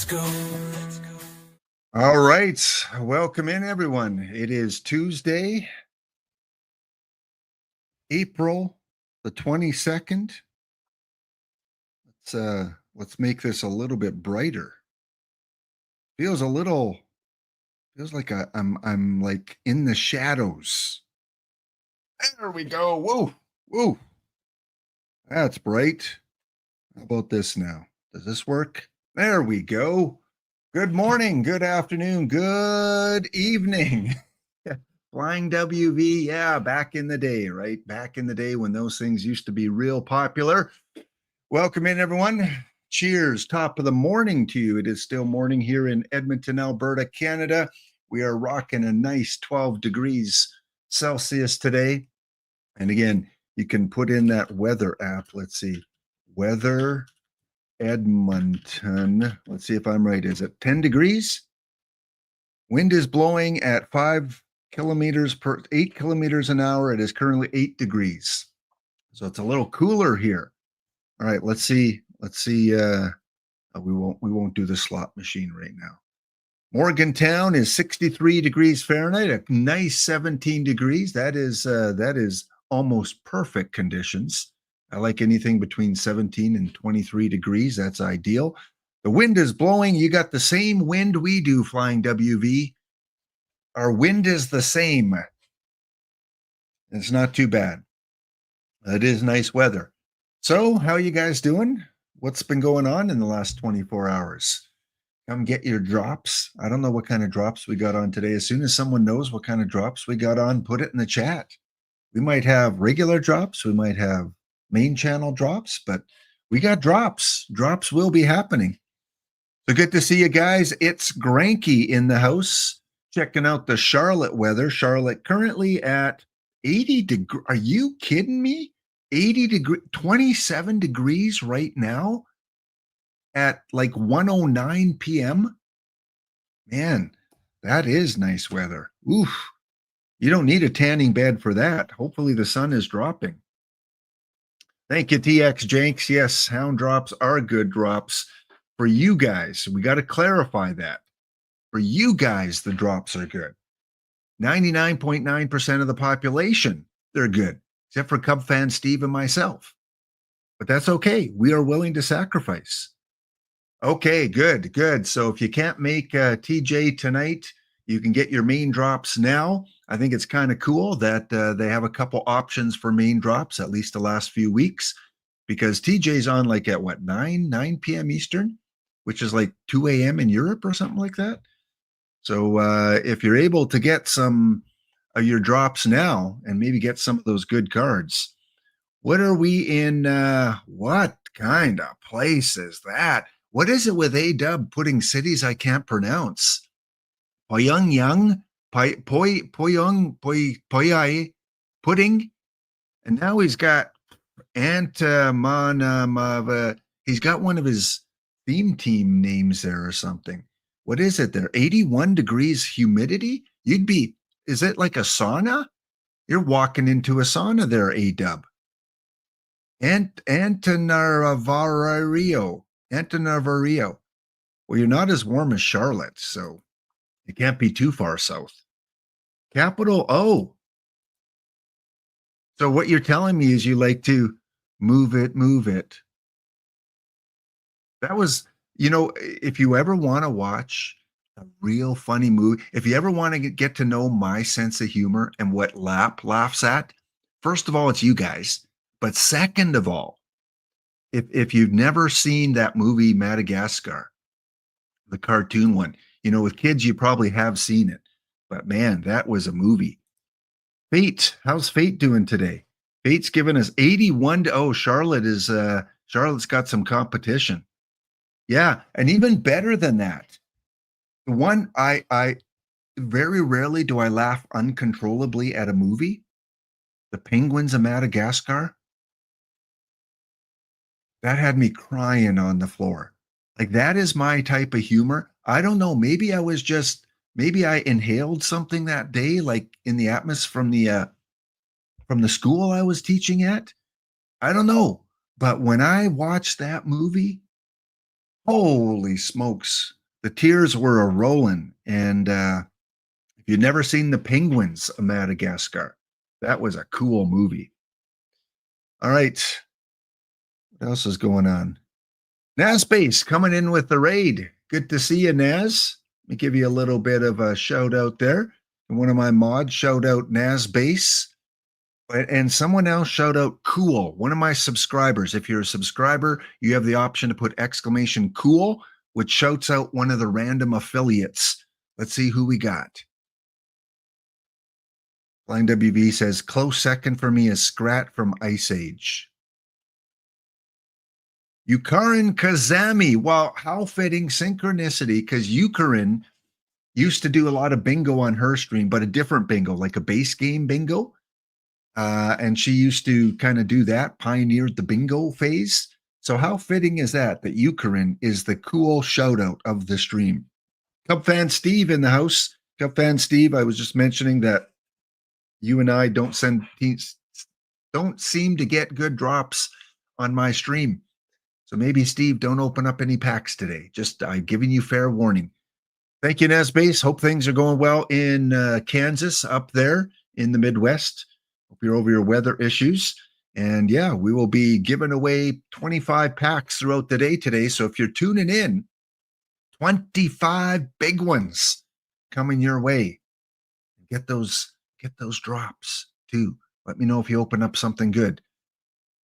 go. All right. Welcome in, everyone. It is Tuesday, April the 22nd. Let's make this a little bit brighter. Feels like I'm like in the shadows. There we go. Whoa. Whoa. That's bright. How about this now? Does this work? There we go. Good morning, good afternoon, good evening. Flying WV, yeah, back in the day, right? Back in the day when those things used to be real popular. Welcome in, everyone. Cheers. Top of the morning to you. It is still morning here in Edmonton, Alberta, Canada. We are rocking a nice 12 degrees Celsius today. And again, you can put in that weather app. Let's see. Weather Edmonton. Let's see if I'm right. Is it 10 degrees? Wind is blowing at 8 kilometers an hour. It is currently 8 degrees. So it's a little cooler here. All right, let's see. We won't do the slot machine right now. Morgantown is 63 degrees Fahrenheit, a nice 17 degrees. That is almost perfect conditions. I like anything between 17 and 23 degrees. That's ideal. The wind is blowing. You got the same wind we do, Flying WV. Our wind is the same. It's not too bad. It is nice weather. So, how you guys doing? What's been going on in the last 24 hours? Come get your drops. I don't know what kind of drops we got on today. As soon as someone knows what kind of drops we got on, put it in the chat. We might have regular drops. We might have main channel drops, but we got drops. Drops will be happening. So good to see you guys. It's Granky in the house, checking out the Charlotte weather. Charlotte currently at 80 degrees. Are you kidding me? 80 degrees, 27 degrees right now at like 1:09 p.m. Man, that is nice weather. Oof. You don't need a tanning bed for that. Hopefully the sun is dropping. Thank you, TX Jenks. Yes, hound drops are good drops for you guys. We got to clarify that. For you guys, the drops are good. 99.9% of the population, they're good, except for Cub fan Steve and myself. But that's okay. We are willing to sacrifice. Okay, good, good. So if you can't make TJ tonight, you can get your main drops now. I think it's kind of cool that they have a couple options for main drops, at least the last few weeks, because TJ's on like at what, 9 p.m. Eastern, which is like 2 a.m. in Europe or something like that. So if you're able to get some of your drops now and maybe get some of those good cards, what are we in? What kind of place is that? What is it with A-Dub putting cities I can't pronounce? Poyang, Poyang, Poyai, Pudding. And now he's got Antamanamava. He's got one of his theme team names there or something. What is it there? 81 degrees humidity? Is it like a sauna? You're walking into a sauna there, A-Dub. Antananarivo. Well, you're not as warm as Charlotte, so it can't be too far south. Capital O. So what you're telling me is you like to move it. That was, if you ever want to watch a real funny movie, if you ever want to get to know my sense of humor and what Lap laughs at, first of all, it's you guys. But second of all, if you've never seen that movie Madagascar, the cartoon one, with kids, you probably have seen it. But man, that was a movie. Fate, how's Fate doing today? Fate's given us 81 to, oh, Charlotte's got some competition. Yeah, and even better than that. The one I very rarely do I laugh uncontrollably at a movie. The Penguins of Madagascar. That had me crying on the floor. Like, that is my type of humor. I don't know. Maybe I inhaled something that day, like in the atmosphere from the school I was teaching at. I don't know. But when I watched that movie, Holy smokes. The tears were a rolling. And if you've never seen The Penguins of Madagascar, that was a cool movie. All right. What else is going on? Naz Base coming in with the raid. Good to see you, Naz. Let me give you a little bit of a shout out there. And one of my mods, shout out Naz Base. And someone else shout out cool. One of my subscribers. If you're a subscriber, you have the option to put exclamation cool, which shouts out one of the random affiliates. Let's see who we got. Blind WV says, close second for me is Scrat from Ice Age. Yukarin Kazami. Well, how fitting synchronicity, because Yukarin used to do a lot of bingo on her stream, but a different bingo, like a base game bingo. And she used to kind of do that, pioneered the bingo phase. So how fitting is that Yukarin is the cool shout out of the stream? Cub fan Steve in the house. Cub fan Steve, I was just mentioning that you and I don't seem to get good drops on my stream. So maybe, Steve, don't open up any packs today. Just giving you fair warning. Thank you, Nasbase. Hope things are going well in Kansas up there in the Midwest. Hope you're over your weather issues. And yeah, we will be giving away 25 packs throughout the day today. So if you're tuning in, 25 big ones coming your way. Get those drops too. Let me know if you open up something good.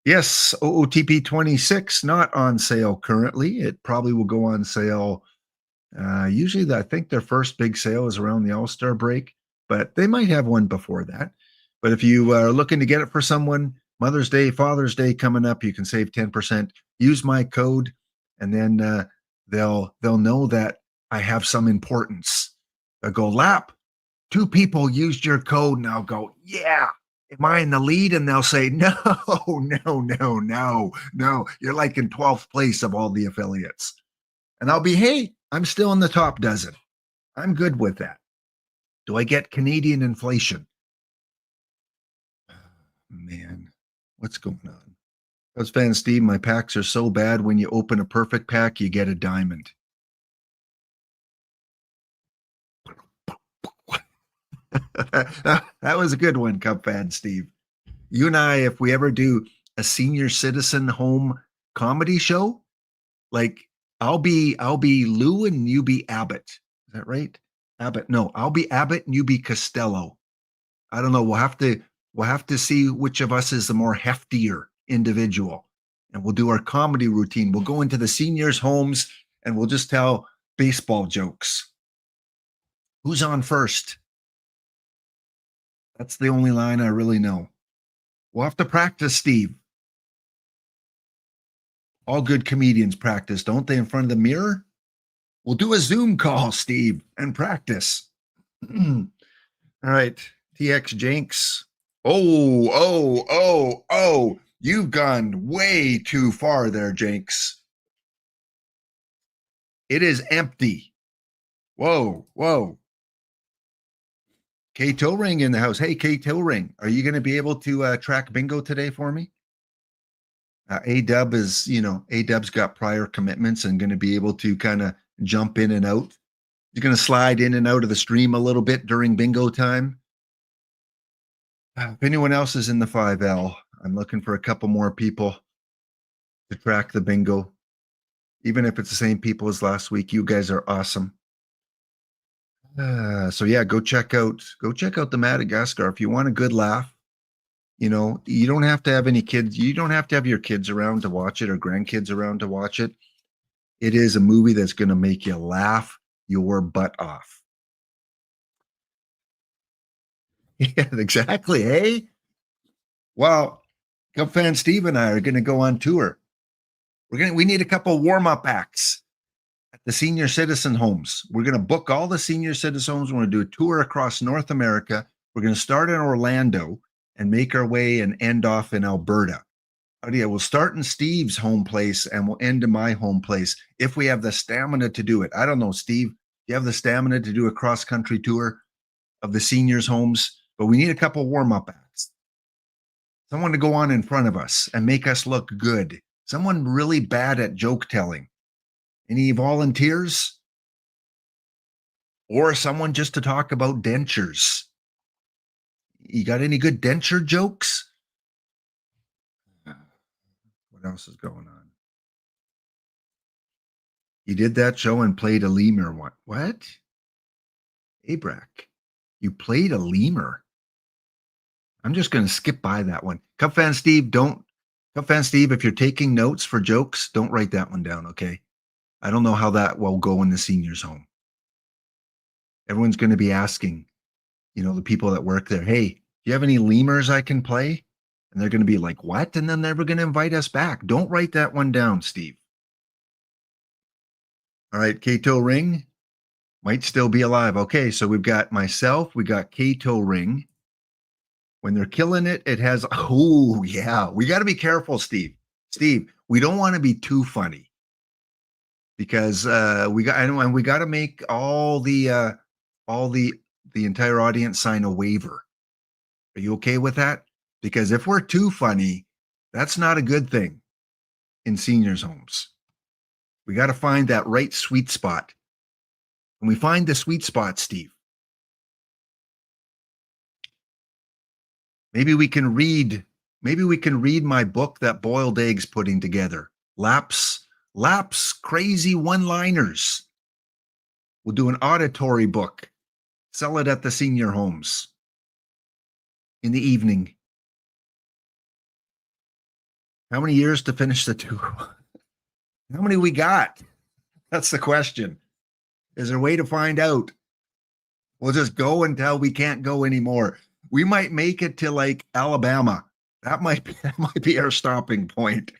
Yes, OOTP 26 not on sale currently. It probably will go on sale. Usually, I think their first big sale is around the All-Star break, but they might have one before that. But if you are looking to get it for someone, Mother's Day, Father's Day coming up, you can save 10%. Use my code, and then they'll know that I have some importance. They'll go, Lap, 2 people used your code, and I'll go, yeah. Am I in the lead? And they'll say, no. You're like in 12th place of all the affiliates. And I'll be, hey, I'm still in the top dozen. I'm good with that. Do I get Canadian inflation? Man, what's going on? Cubs fan Steve, my packs are so bad. When you open a perfect pack, you get a diamond. That was a good one, Cub fan Steve. You and I, if we ever do a senior citizen home comedy show, like I'll be Lou and you be Abbott. Is that right? Abbott. No, I'll be Abbott and you be Costello. I don't know. We'll have to see which of us is the more heftier individual. And we'll do our comedy routine. We'll go into the seniors' homes and we'll just tell baseball jokes. Who's on first? That's the only line I really know. We'll have to practice, Steve. All good comedians practice, don't they, in front of the mirror? We'll do a Zoom call, Steve, and practice. All right, TX Jenks. Oh. You've gone way too far there, Jenks. It is empty. Whoa. K Ring in the house. Hey, K Ring, are you going to be able to track bingo today for me? A-Dub is, A-Dub's got prior commitments and going to be able to kind of jump in and out. He's going to slide in and out of the stream a little bit during bingo time. If anyone else is in the 5L, I'm looking for a couple more people to track the bingo. Even if it's the same people as last week, you guys are awesome. So yeah, go check out the Madagascar if you want a good laugh. You don't have to have any kids. You don't have to have your kids around to watch it or grandkids around to watch it. It is a movie that's going to make you laugh your butt off. Yeah, exactly. Hey, well, Cub fan Steve and I are going to go on tour. We need a couple warm-up acts at the senior citizen homes. We're going to book all the senior citizen homes. We're going to do a tour across North America. We're going to start in Orlando and make our way and end off in Alberta. We'll start in Steve's home place and we'll end in my home place if we have the stamina to do it. I don't know, Steve, do you have the stamina to do a cross-country tour of the seniors' homes? But we need a couple warm-up acts. Someone to go on in front of us and make us look good. Someone really bad at joke telling. Any volunteers? Or someone just to talk about dentures? You got any good denture jokes? What else is going on? You did that show and played a lemur one. What? Abrac, you played a lemur. I'm just going to skip by that one. Cup fan Steve, if you're taking notes for jokes, don't write that one down, okay? I don't know how that will go in the seniors' home. Everyone's going to be asking, the people that work there, hey, do you have any lemurs I can play? And they're going to be like, what? And then they're never going to invite us back. Don't write that one down, Steve. All right, Kato Ring might still be alive. Okay, so we've got myself, we got Kato Ring. When they're killing it, it has, oh, yeah, we got to be careful, Steve. Steve, we don't want to be too funny because we got to make all the entire audience sign a waiver. Are you okay with that? Because if we're too funny, that's not a good thing in seniors' homes. We got to find that right sweet spot. When we find the sweet spot, Steve, maybe we can read my book that Boiled Egg's putting together. Laps, crazy one-liners. We'll do an auditory book. Sell it at the senior homes in the evening. How many years to finish the tour? How many we got? That's the question. Is there a way to find out? We'll just go until we can't go anymore. We might make it to like Alabama. That might be our stopping point.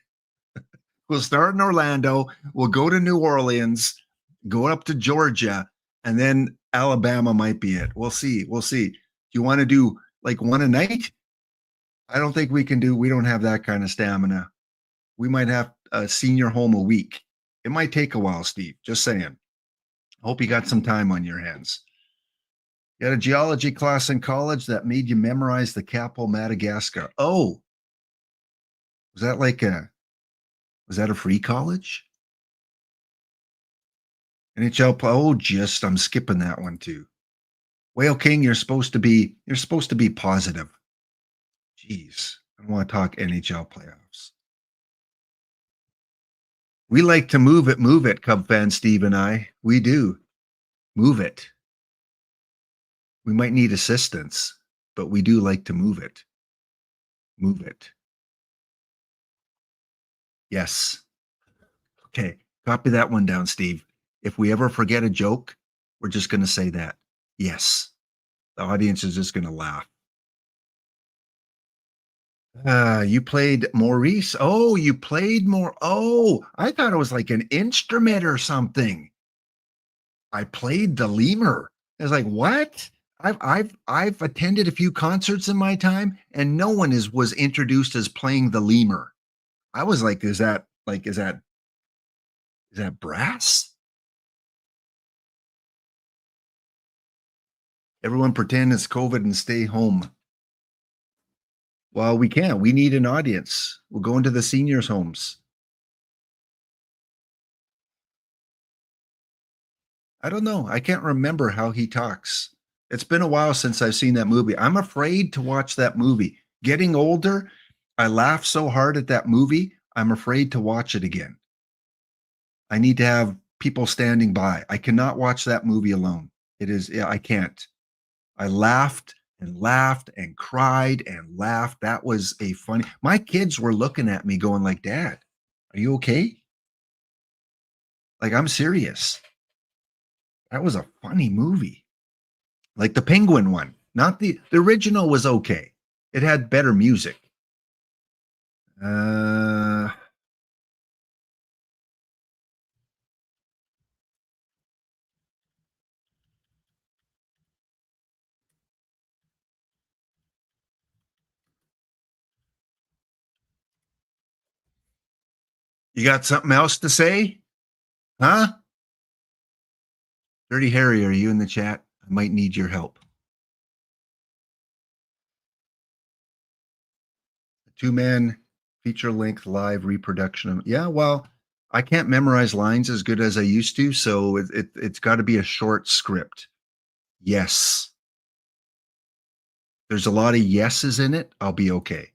We'll start in Orlando. We'll go to New Orleans, go up to Georgia, and then Alabama might be it. We'll see. Do you want to do like one a night? I don't think we don't have that kind of stamina. We might have a senior home a week. It might take a while, Steve. Just saying. Hope you got some time on your hands. You had a geology class in college that made you memorize the capital Madagascar. Oh, was that a free college? NHL play. Oh, I'm skipping that one too. Whale King, you're supposed to be positive. Jeez, I don't want to talk NHL playoffs. We like to move it, Cub fan Steve and I. We do. Move it. We might need assistance, but we do like to move it. Move it. Yes. Okay, copy that one down, Steve. If we ever forget a joke, we're just going to say that. Yes. The audience is just going to laugh. You played Maurice. Oh, you played more. Oh, I thought it was like an instrument or something. I played the lemur. I was like, what? I've attended a few concerts in my time, and no one was introduced as playing the lemur. I was like, is that brass? Everyone pretend it's COVID and stay home. Well, we can't. We need an audience. We'll go into the seniors' homes. I don't know. I can't remember how he talks. It's been a while since I've seen that movie. I'm afraid to watch that movie. Getting older, I laugh so hard at that movie, I'm afraid to watch it again. I need to have people standing by. I cannot watch that movie alone. I can't. I laughed and laughed and cried and laughed. That was my kids were looking at me going like, Dad, are you okay? Like, I'm serious. That was a funny movie. Like the Penguin one. Not the original was okay. It had better music. You got something else to say? Huh? Dirty Harry, are you in the chat? I might need your help. A 2-man feature-length live reproduction of, yeah, well, I can't memorize lines as good as I used to, so it's got to be a short script. Yes. There's a lot of yeses in it. I'll be okay.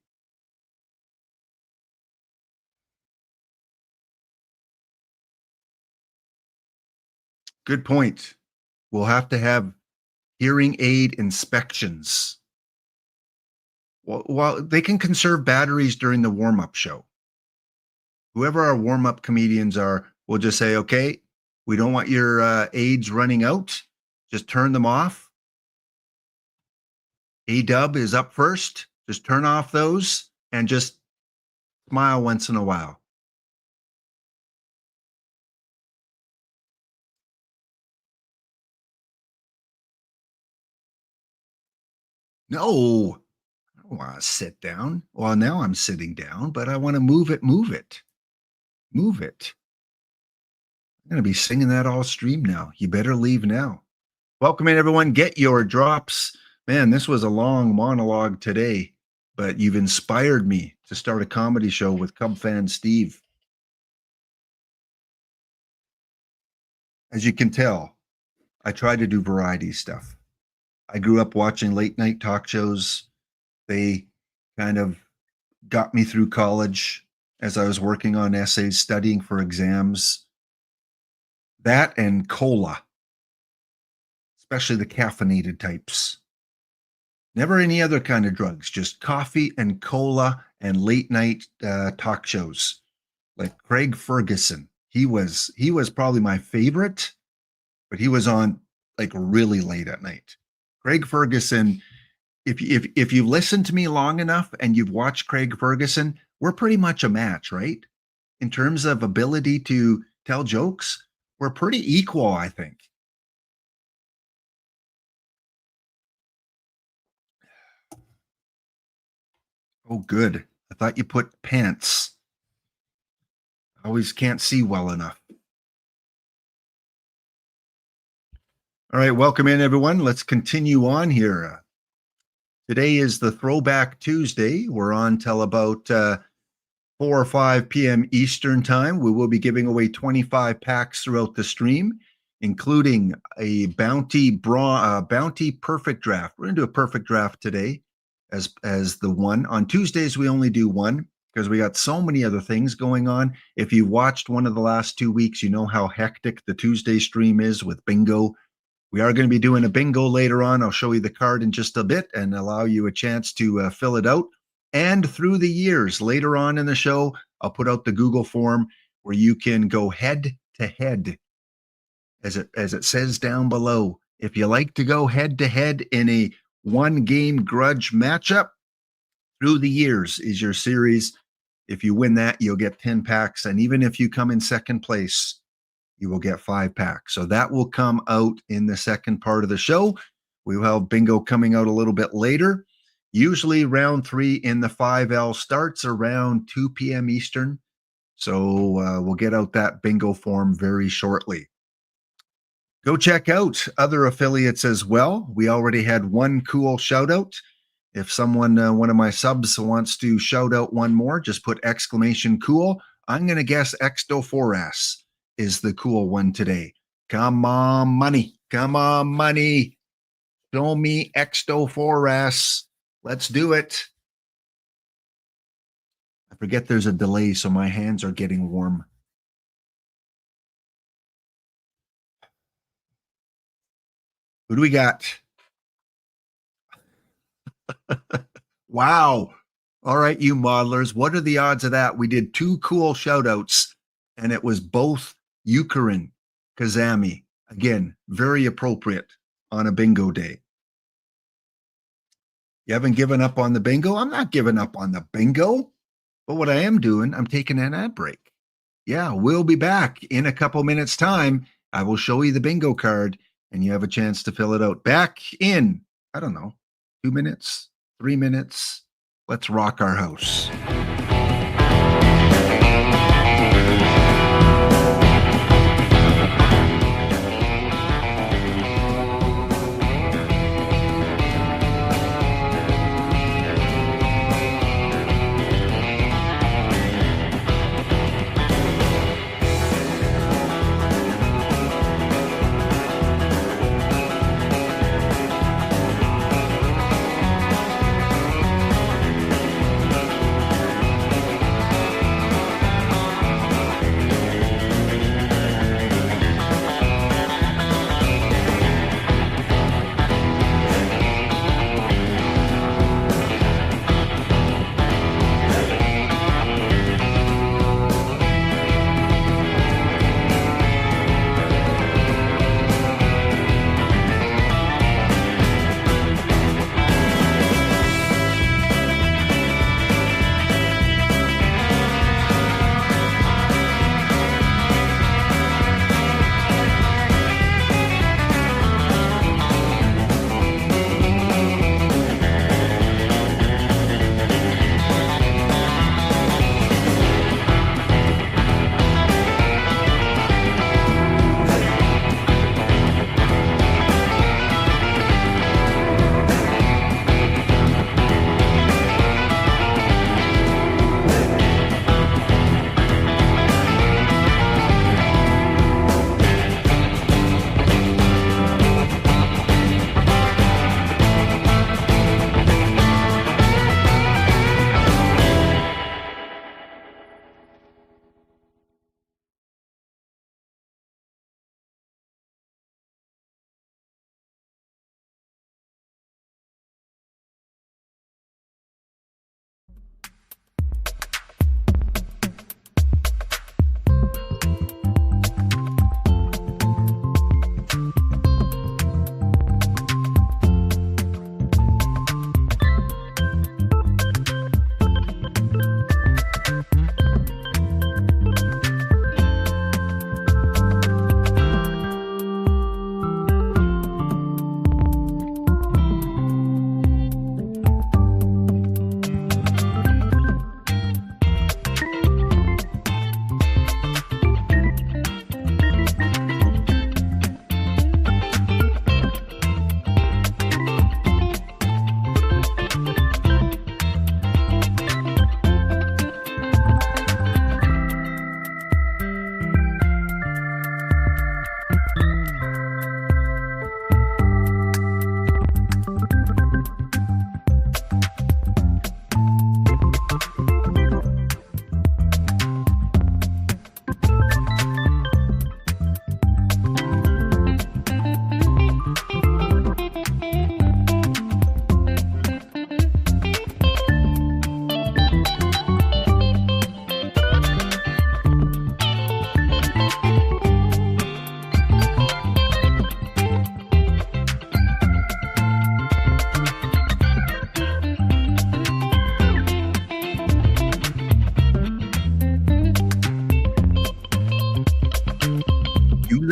Good point. We'll have to have hearing aid inspections. Well, they can conserve batteries during the warm-up show. Whoever our warm-up comedians are, we'll just say, okay, we don't want your aids running out. Just turn them off. A-dub is up first. Just turn off those and just smile once in a while. No, I don't want to sit down. Well, now I'm sitting down, but I want to move it, move it, move it. I'm going to be singing that all stream now. You better leave now. Welcome in, everyone. Get your drops. Man, this was a long monologue today, but you've inspired me to start a comedy show with Cub fan Steve. As you can tell, I try to do variety stuff. I grew up watching late night talk shows. They kind of got me through college as I was working on essays, studying for exams. That and cola, especially the caffeinated types. Never any other kind of drugs, just coffee and cola and late night talk shows. Like Craig Ferguson. He was probably my favorite, but he was on like really late at night. Craig Ferguson, if you listen to me long enough and you've watched Craig Ferguson, we're pretty much a match, right? In terms of ability to tell jokes, we're pretty equal, I think. Oh, good. I thought you put pants. I always can't see well enough. All right, welcome in, everyone. Let's continue on here. Today is the Throwback Tuesday. We're on till about 4 or 5 p.m. Eastern time. We will be giving away 25 packs throughout the stream, including a bounty perfect draft. We're going to do a perfect draft today as the one. On Tuesdays, we only do one because we got so many other things going on. If you watched one of the last 2 weeks, you know how hectic the Tuesday stream is with bingo. We are going to be doing a bingo later on. I'll show you the card in just a bit and allow you a chance to fill it out. And through the years, later on in the show, I'll put out the Google form where you can go head to head, as it says down below. If you like to go head to head in a one-game grudge matchup, through the years is your series. If you win that, you'll get 10 packs. And even if you come in second place, you will get 5 packs. So that will come out in the second part of the show. We will have bingo coming out a little bit later. Usually round 3 in the 5L starts around 2 p.m. Eastern. So we'll get out that bingo form very shortly. Go check out other affiliates as well. We already had one cool shout out. If someone, one of my subs wants to shout out one more, just put exclamation cool. I'm going to guess Exto4S is the cool one today. Come on, money. Come on, money. Show me Exto4S. Let's do it. I forget there's a delay, so my hands are getting warm. Who do we got? Wow. All right, you modelers. What are the odds of that? We did 2 cool shout outs, and it was both Eucharin Kazami. Again, very appropriate on a bingo day. You haven't given up on the bingo? I'm not giving up on the bingo. But what I am doing, I'm taking an ad break. Yeah, we'll be back in a couple minutes' time. I will show you the bingo card, and you have a chance to fill it out. Back in, I don't know, 2 minutes, 3 minutes. Let's rock our house.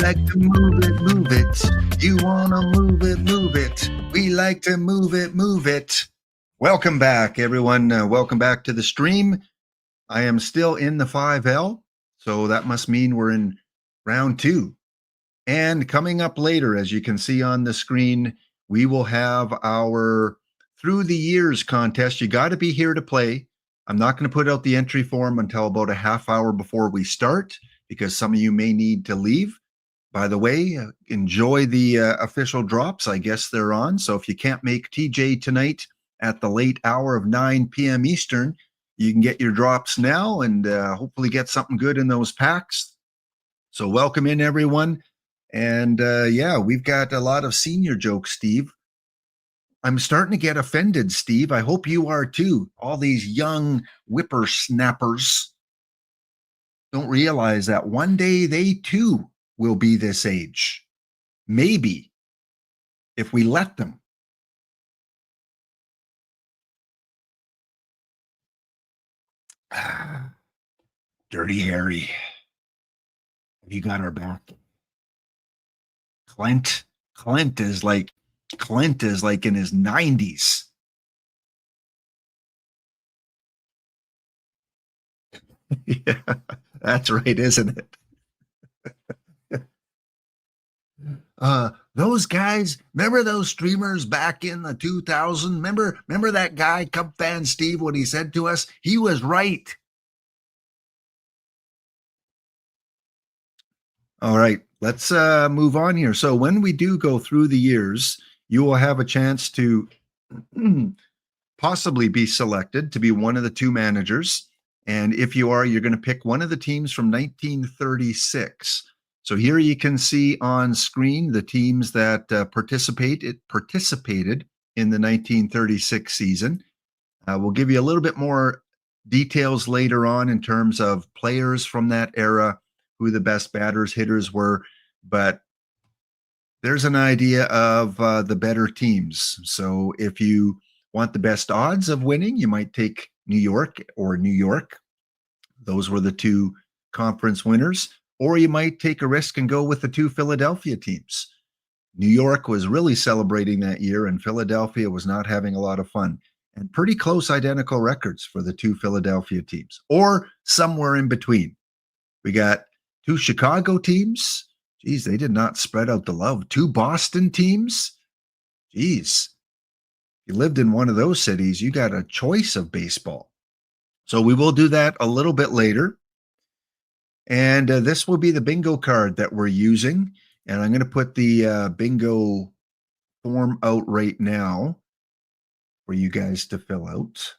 like to move it, move it. You want to move it, move it. We like to move it, move it. Welcome back, everyone. Welcome back to the stream. I am still in the 5L, so that must mean we're in round 2. And coming up later, as you can see on the screen, we will have our Through the Years contest. You got to be here to play. I'm not going to put out the entry form until about a half hour before we start, because some of you may need to leave. By the way, enjoy the official drops. I guess they're on. So if you can't make TJ tonight at the late hour of 9 p.m. Eastern, you can get your drops now and hopefully get something good in those packs. So welcome in, everyone. And yeah, we've got a lot of senior jokes, Steve. I'm starting to get offended, Steve. I hope you are too. All these young whippersnappers don't realize that one day they too will be this age. Maybe, if we let them. Dirty Harry. Have you got our back? Clint is like in his 90s. Yeah, that's right, isn't it? Those guys, remember those streamers back in the 2000? Remember that guy, Cub fan Steve, what he said to us? He was right. All right, let's move on here. So when we do go through the years, you will have a chance to possibly be selected to be one of the 2 managers. And if you are, you're going to pick one of the teams from 1936. So here you can see on screen the teams that participated in the 1936 season. We'll give you a little bit more details later on in terms of players from that era, who the best batters, hitters were, but there's an idea of the better teams. So if you want the best odds of winning, you might take New York or New York. Those were the 2 conference winners. Or you might take a risk and go with the 2 Philadelphia teams. New York was really celebrating that year, and Philadelphia was not having a lot of fun. And pretty close identical records for the 2 Philadelphia teams, or somewhere in between. We got 2 Chicago teams. Geez, they did not spread out the love. 2 Boston teams. Geez, if you lived in one of those cities, you got a choice of baseball. So we will do that a little bit later. And this will be the bingo card that we're using. And I'm going to put the bingo form out right now for you guys to fill out.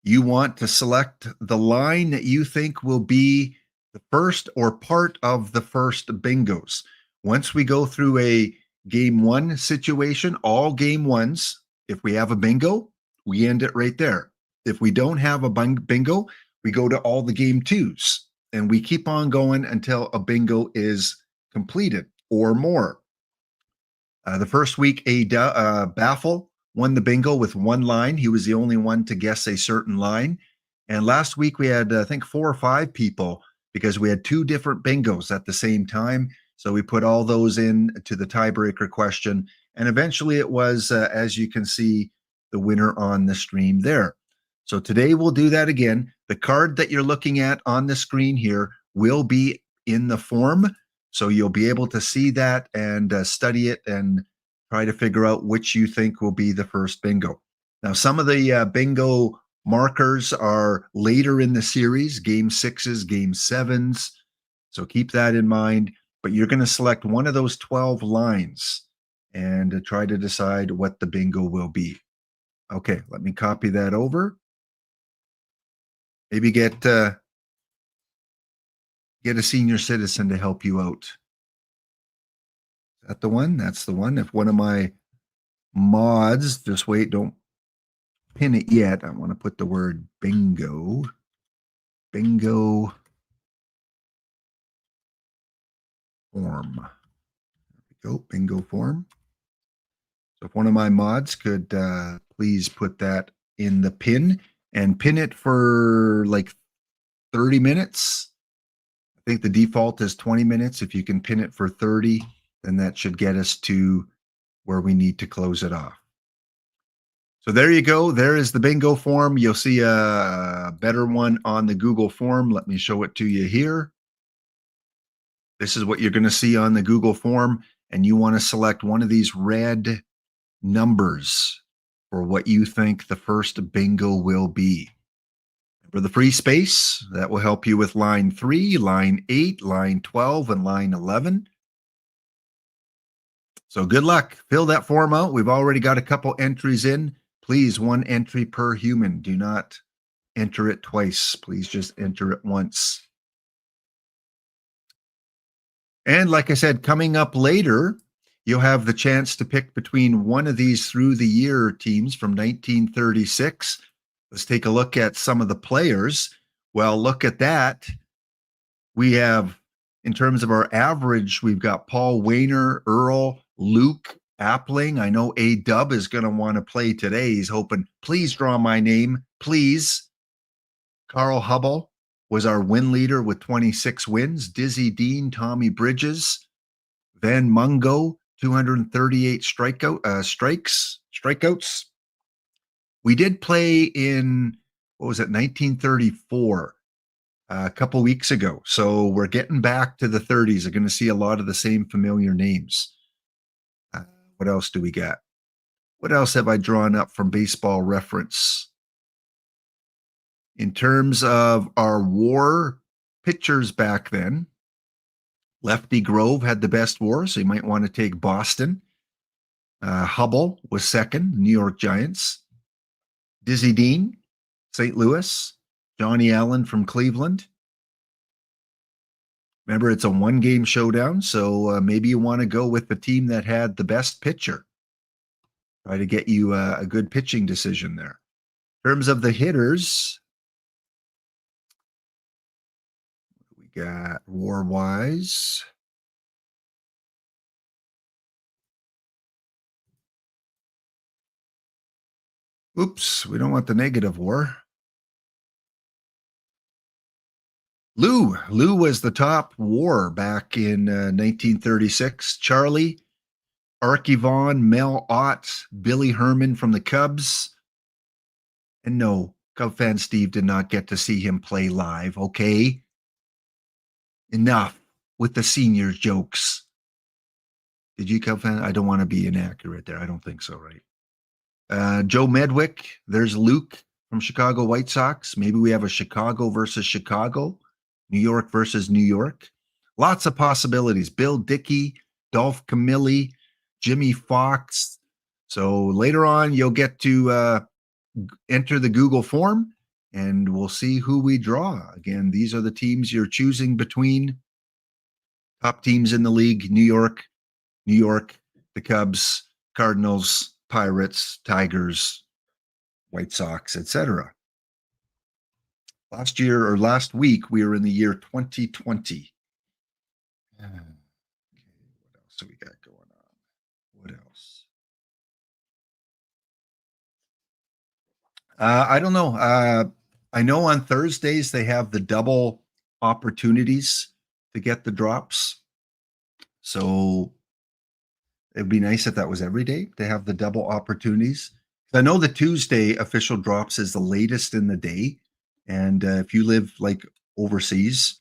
You want to select the line that you think will be the first or part of the first bingos. Once we go through a game 1 situation, all game 1s, if we have a bingo, we end it right there. If we don't have a bingo, we go to all the game 2s, and we keep on going until a bingo is completed or more. The first week, Baffle won the bingo with 1 line. He was the only one to guess a certain line. And last week we had, I think, 4 or 5 people, because we had 2 different bingos at the same time. So we put all those in to the tiebreaker question. And eventually it was, as you can see, the winner on the stream there. So today we'll do that again. The card that you're looking at on the screen here will be in the form. So you'll be able to see that and study it and try to figure out which you think will be the first bingo. Now, some of the bingo markers are later in the series, game 6s, game 7s. So keep that in mind. But you're going to select one of those 12 lines and try to decide what the bingo will be. Okay, let me copy that over. Maybe get a senior citizen to help you out. Is that the one? That's the one. If one of my mods, just wait, don't pin it yet. I want to put the word bingo. Bingo form. There we go, bingo form. So if one of my mods could please put that in the pin and pin it for like 30 minutes. I think the default is 20 minutes. If you can pin it for 30, then that should get us to where we need to close it off. So there you go. There is the bingo form. You'll see a better one on the Google form. Let me show it to you here. This is what you're going to see on the Google form, and you want to select one of these red numbers for what you think the first bingo will be. For the free space, that will help you with line 3, line 8, line 12, and line 11. So good luck. Fill that form out. We've already got a couple entries in. Please, one entry per human. Do not enter it twice. Please just enter it once. And like I said, coming up later, you'll have the chance to pick between one of these through the year teams from 1936. Let's take a look at some of the players. Well, look at that. We have, in terms of our average, we've got Paul Wayner, Earl, Luke Appling. I know A-Dub is going to want to play today. He's hoping, please draw my name, please. Carl Hubble was our win leader with 26 wins. Dizzy Dean, Tommy Bridges, Van Mungo, 238 strikeouts. We did play in, what was it, 1934, a couple weeks ago. So we're getting back to the 30s. We're going to see a lot of the same familiar names. What else do we got? What else have I drawn up from Baseball Reference? In terms of our WAR pitchers back then, Lefty Grove had the best WAR, so you might want to take Boston. Hubble was second, New York Giants. Dizzy Dean, St. Louis. Johnny Allen from Cleveland. Remember, it's a one-game showdown, so maybe you want to go with the team that had the best pitcher. Try to get you a good pitching decision there. In terms of the hitters, we got WAR-wise. Oops, we don't want the negative WAR. Lou was the top WAR back in 1936. Charlie, Archie Vaughn, Mel Ott, Billy Herman from the Cubs. And no, Cub fan Steve did not get to see him play live, okay? Enough with the seniors jokes. Did you, Cub fan? I don't want to be inaccurate there. I don't think so, right? Joe Medwick, there's Luke from Chicago White Sox. Maybe we have a Chicago versus Chicago, New York versus New York. Lots of possibilities. Bill Dickey, Dolph Camilli, Jimmy Fox. So later on, you'll get to enter the Google form, and we'll see who we draw. Again, these are the teams you're choosing between. Top teams in the league: New York, the Cubs, Cardinals, Pirates, Tigers, White Sox, etc. Last week, we were in the year 2020. Okay, what else do we got going on? What else? I don't know. I know on Thursdays they have the double opportunities to get the drops. So it'd be nice if that was every day to have the double opportunities. I know the Tuesday official drops is the latest in the day. And if you live like overseas,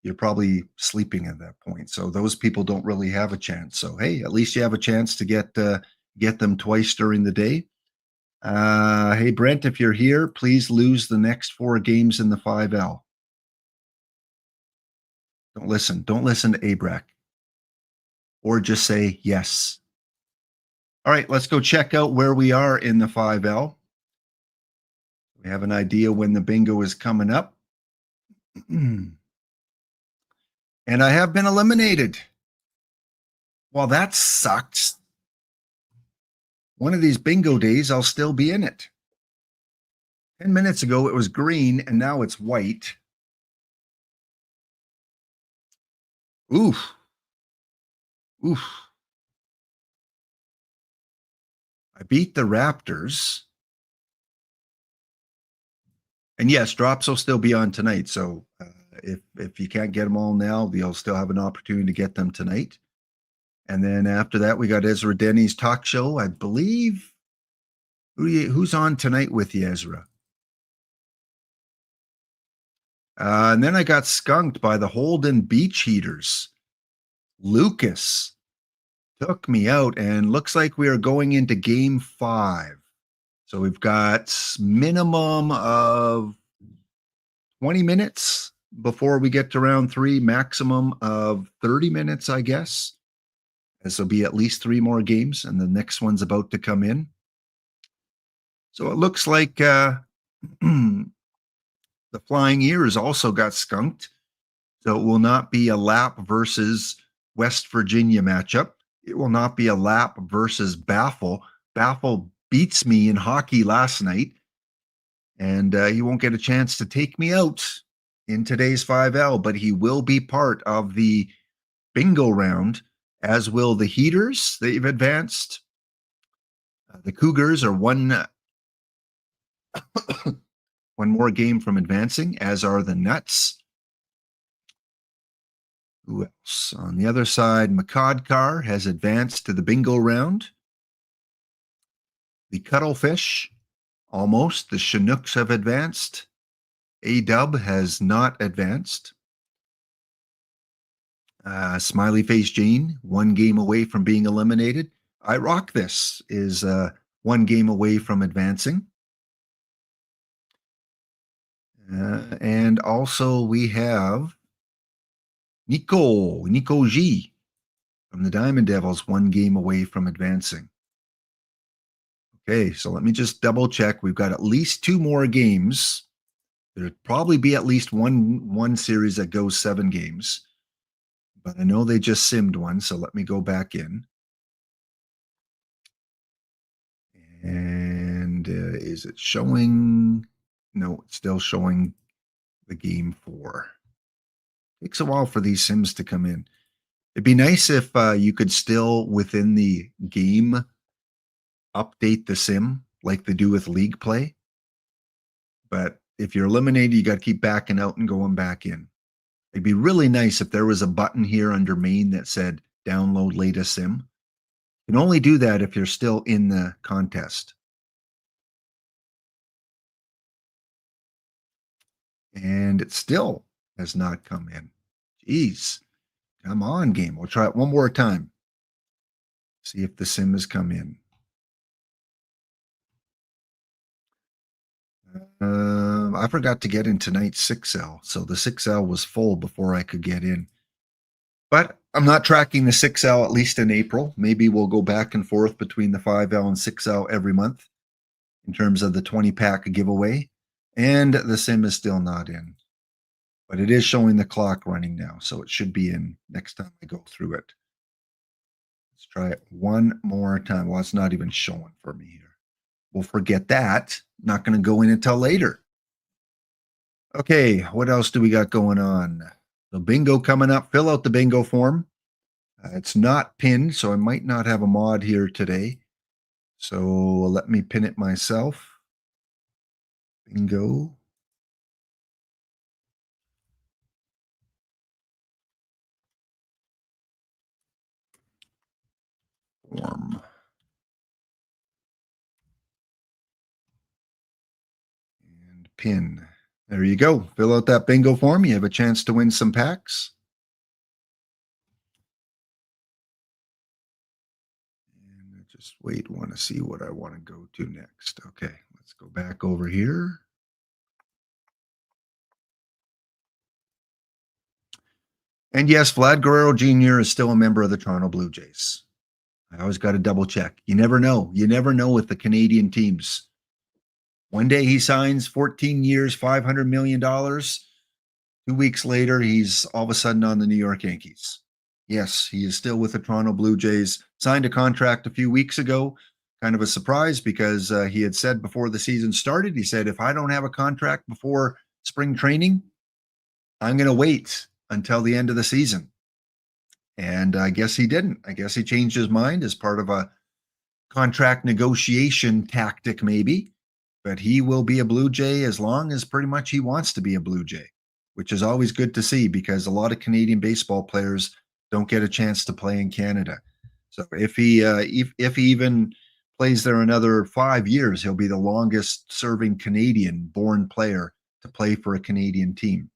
you're probably sleeping at that point. So those people don't really have a chance. So, hey, at least you have a chance to get them twice during the day. Hey, Brent, if you're here, please lose the next 4 games in the 5L. Don't listen. Don't listen to Abrac. Or just say yes. All right, let's go check out where we are in the 5L. We have an idea when the bingo is coming up. And I have been eliminated. Well, that sucks. One of these bingo days, I'll still be in it. 10 minutes ago, it was green, and now it's white. Oof. Oof. I beat the Raptors. And yes, drops will still be on tonight. So if you can't get them all now, you'll still have an opportunity to get them tonight. And then after that, we got Ezra Denny's talk show. I believe who's on tonight with you, Ezra? And then I got skunked by the Holden Beach Heaters. Lucas took me out, and looks like we are going into game 5. So we've got minimum of 20 minutes before we get to round 3, maximum of 30 minutes, I guess. This will be at least 3 more games, and the next one's about to come in. So it looks like the Flying Ears also got skunked. So it will not be a Lap versus West Virginia matchup. It will not be a Lap versus Baffle. Baffle beats me in hockey last night, and he won't get a chance to take me out in today's 5L, but he will be part of the bingo round, as will the Heaters. They've advanced. The Cougars are one more game from advancing, as are the Nuts. Who else? On the other side, Macadcar has advanced to the bingo round. The Cuttlefish, almost. The Chinooks have advanced. A-Dub has not advanced. Smiley Face Jane, 1 game away from being eliminated. I Rock This is 1 game away from advancing. And also we have Nico G from the Diamond Devils, 1 game away from advancing. Okay, so let me just double check. We've got at least 2 more games. There'll probably be at least one series that goes 7 games. But I know they just simmed one, so let me go back in. And is it showing? No, it's still showing the game 4. Takes a while for these sims to come in. It'd be nice if you could still, within the game, update the sim like they do with league play. But if you're eliminated, you got to keep backing out and going back in. It'd be really nice if there was a button here under main that said download latest sim. You can only do that if you're still in the contest. And it still has not come in. Jeez. Come on, game. We'll try it one more time. See if the sim has come in. I forgot to get in tonight's 6L, so the 6L was full before I could get in. But I'm not tracking the 6L, at least in April. Maybe we'll go back and forth between the 5L and 6L every month in terms of the 20-pack giveaway. And the sim is still not in. But it is showing the clock running now, so it should be in next time I go through it. Let's try it one more time. Well, it's not even showing for me here. We'll forget that. Not going to go in until later. Okay, what else do we got going on? The bingo coming up. Fill out the bingo form. It's not pinned, so I might not have a mod here today. So let me pin it myself. Bingo. Form. And pin. There you go. Fill out that bingo form. You have a chance to win some packs. And I just wait, want to see what I want to go to next. Okay, let's go back over here. And yes, Vlad Guerrero Jr. is still a member of the Toronto Blue Jays. I always got to double check. You never know. You never know with the Canadian teams. One day he signs 14 years, $500 million. 2 weeks later, he's all of a sudden on the New York Yankees. Yes, he is still with the Toronto Blue Jays. Signed a contract a few weeks ago. Kind of a surprise because he had said before the season started, he said, if I don't have a contract before spring training, I'm going to wait until the end of the season. And I guess he didn't. I guess he changed his mind as part of a contract negotiation tactic, maybe. But he will be a Blue Jay as long as pretty much he wants to be a Blue Jay. which is always good to see because a lot of Canadian baseball players don't get a chance to play in Canada. So if he even plays there another 5 years, he'll be the longest serving Canadian born player to play for a Canadian team.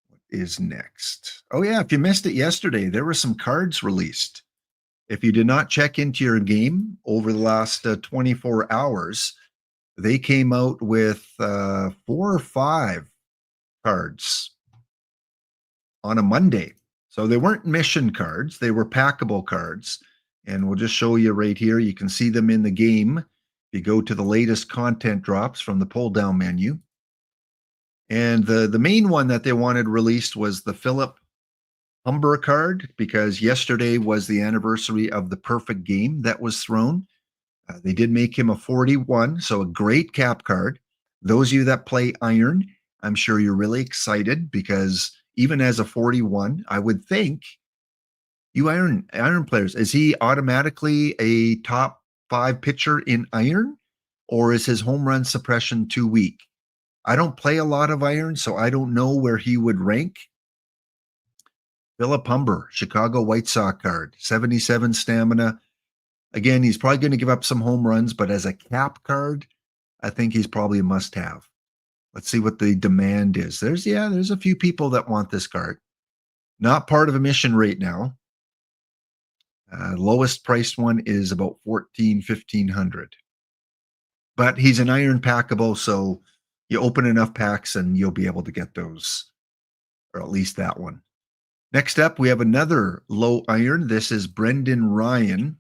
What is next? Oh yeah, if you missed it yesterday, there were some cards released. If you did not check into your game over the last 24 hours, they came out with 4 or 5 cards on a Monday. So they weren't mission cards, they were packable cards. And we'll just show you right here. You can see them in the game. If you go to the latest content drops from the pull down menu. And the main one that they wanted released was the Philip Humber card, because yesterday was the anniversary of the perfect game that was thrown. They did make him a 41, so a great cap card. Those of you that play Iron, I'm sure you're really excited because even as a 41, I would think you Iron players, is he automatically a top 5 pitcher in Iron, or is his home run suppression too weak? I don't play a lot of Iron, so I don't know where he would rank. Philip Humber, Chicago White Sox card, 77 stamina. Again, he's probably going to give up some home runs, but as a cap card, I think he's probably a must-have. Let's see what the demand is. There's a few people that want this card. Not part of a mission right now. Lowest priced one is about $1,500. But he's an Iron packable, so you open enough packs and you'll be able to get those, or at least that one. Next up, we have another low Iron. This is Brendan Ryan.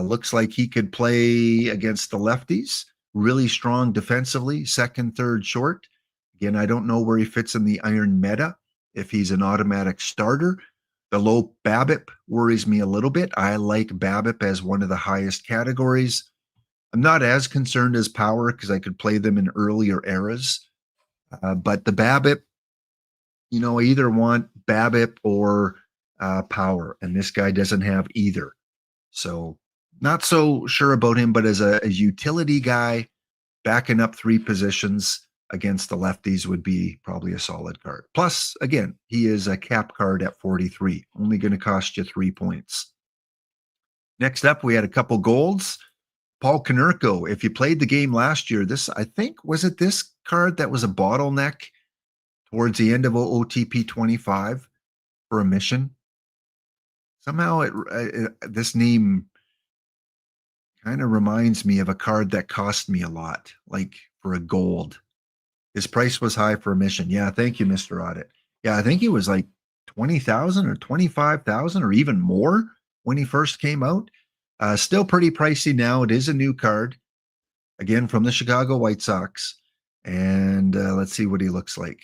Looks like he could play against the lefties. Really strong defensively, second, third, short. Again, I don't know where he fits in the Iron meta, if he's an automatic starter. The low BABIP worries me a little bit. I like BABIP as one of the highest categories. I'm not as concerned as power because I could play them in earlier eras. But the BABIP, I either want BABIP or power, and this guy doesn't have either. So not so sure about him, but as a utility guy, backing up 3 positions against the lefties would be probably a solid card. Plus, again, he is a cap card at 43, only going to cost you 3 points. Next up, we had a couple golds. Paul Konerko, if you played the game last year, I think, was it this card that was a bottleneck towards the end of OOTP 25 for a mission? Somehow this name kind of reminds me of a card that cost me a lot, like for a gold. His price was high for a mission. Yeah, thank you, Mr. Audit. Yeah, I think he was like 20,000 or 25,000 or even more when he first came out. Still pretty pricey now. It is a new card, again, from the Chicago White Sox. And let's see what he looks like.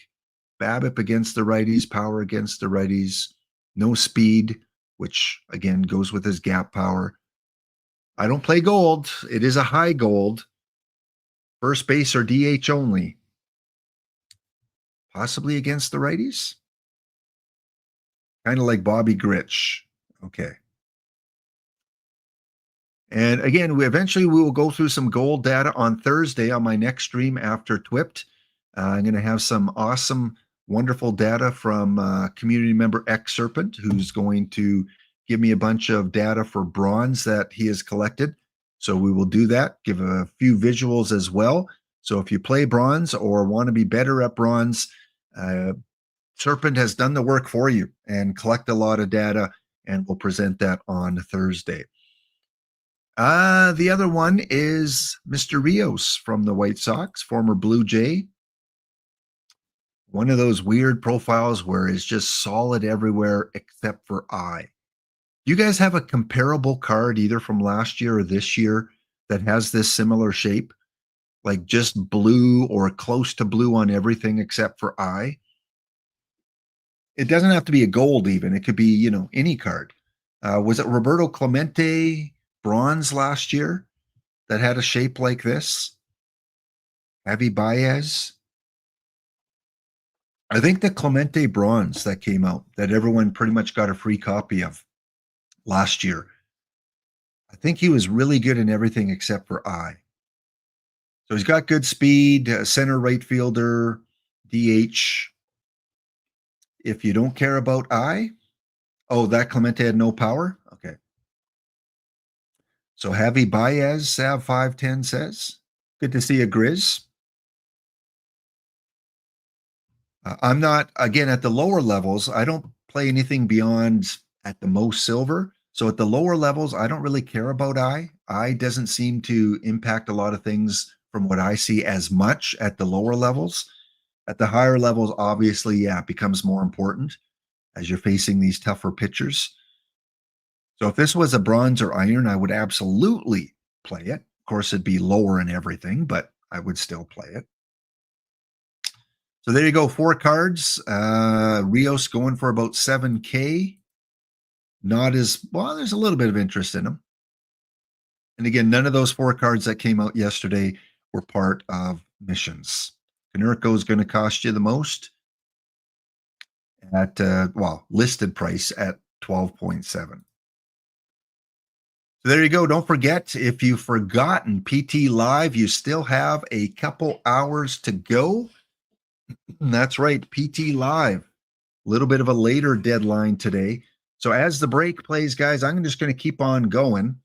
BABIP against the righties, power against the righties, no speed, which, again, goes with his gap power. I don't play gold. It is a high gold. First base or DH only. Possibly against the righties. Kind of like Bobby Grich. Okay. And again, we will go through some gold data on Thursday on my next stream after TWIPT. I'm going to have some awesome, wonderful data from community member X Serpent, who's going to give me a bunch of data for bronze that he has collected. So we will do that, give a few visuals as well. So if you play bronze or want to be better at bronze, Serpent has done the work for you and collect a lot of data, and we'll present that on Thursday. The other one is Mr. Rios from the White Sox, former Blue Jay. One of those weird profiles where it's just solid everywhere except for eye. You guys have a comparable card either from last year or this year that has this similar shape? Like just blue or close to blue on everything except for eye? It doesn't have to be a gold even. It could be, any card. Was it Roberto Clemente bronze last year that had a shape like this? Javi Baez? I think the Clemente bronze that came out that everyone pretty much got a free copy of last year. I think he was really good in everything except for eye. So he's got good speed, center right fielder, DH. If you don't care about that Clemente had no power? Okay. So Javi Baez, Sav 510 says, good to see you, Grizz. I'm not, again, at the lower levels, I don't play anything beyond at the most silver. So at the lower levels, I don't really care about I. I doesn't seem to impact a lot of things from what I see as much at the lower levels. At the higher levels, obviously, yeah, it becomes more important as you're facing these tougher pitchers. So if this was a bronze or iron, I would absolutely play it. Of course, it'd be lower in everything, but I would still play it. So there you go, 4 cards. Rios going for about 7K. Not as well, there's a little bit of interest in them. And again, none of those 4 cards that came out yesterday were part of missions. Kanurko is going to cost you the most at, listed price at 12.7. So there you go. Don't forget, if you've forgotten PT Live, you still have a couple hours to go. That's right, PT Live. A little bit of a later deadline today. So as the break plays, guys, I'm just going to keep on going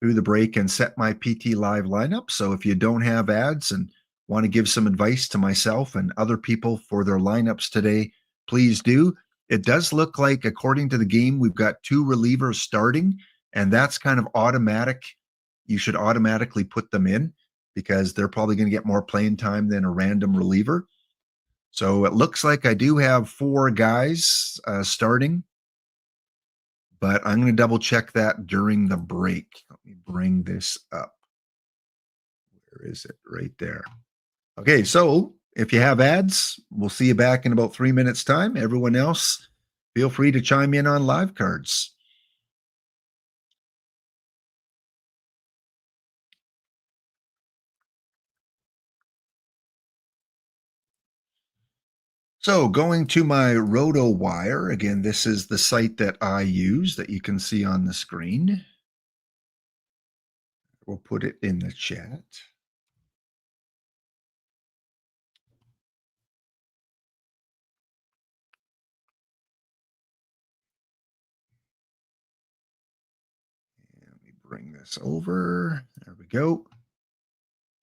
through the break and set my PT Live lineup. So if you don't have ads and want to give some advice to myself and other people for their lineups today, please do. It does look like, according to the game, we've got 2 relievers starting, and that's kind of automatic. You should automatically put them in because they're probably going to get more playing time than a random reliever. So it looks like I do have 4 guys starting, but I'm going to double check that during the break. Let me bring this up. Where is it? Right there. Okay, so if you have ads, we'll see you back in about 3 minutes' time. Everyone else, feel free to chime in on live cards. So going to my RotoWire, again, this is the site that I use that you can see on the screen. We'll put it in the chat. Let me bring this over. There we go.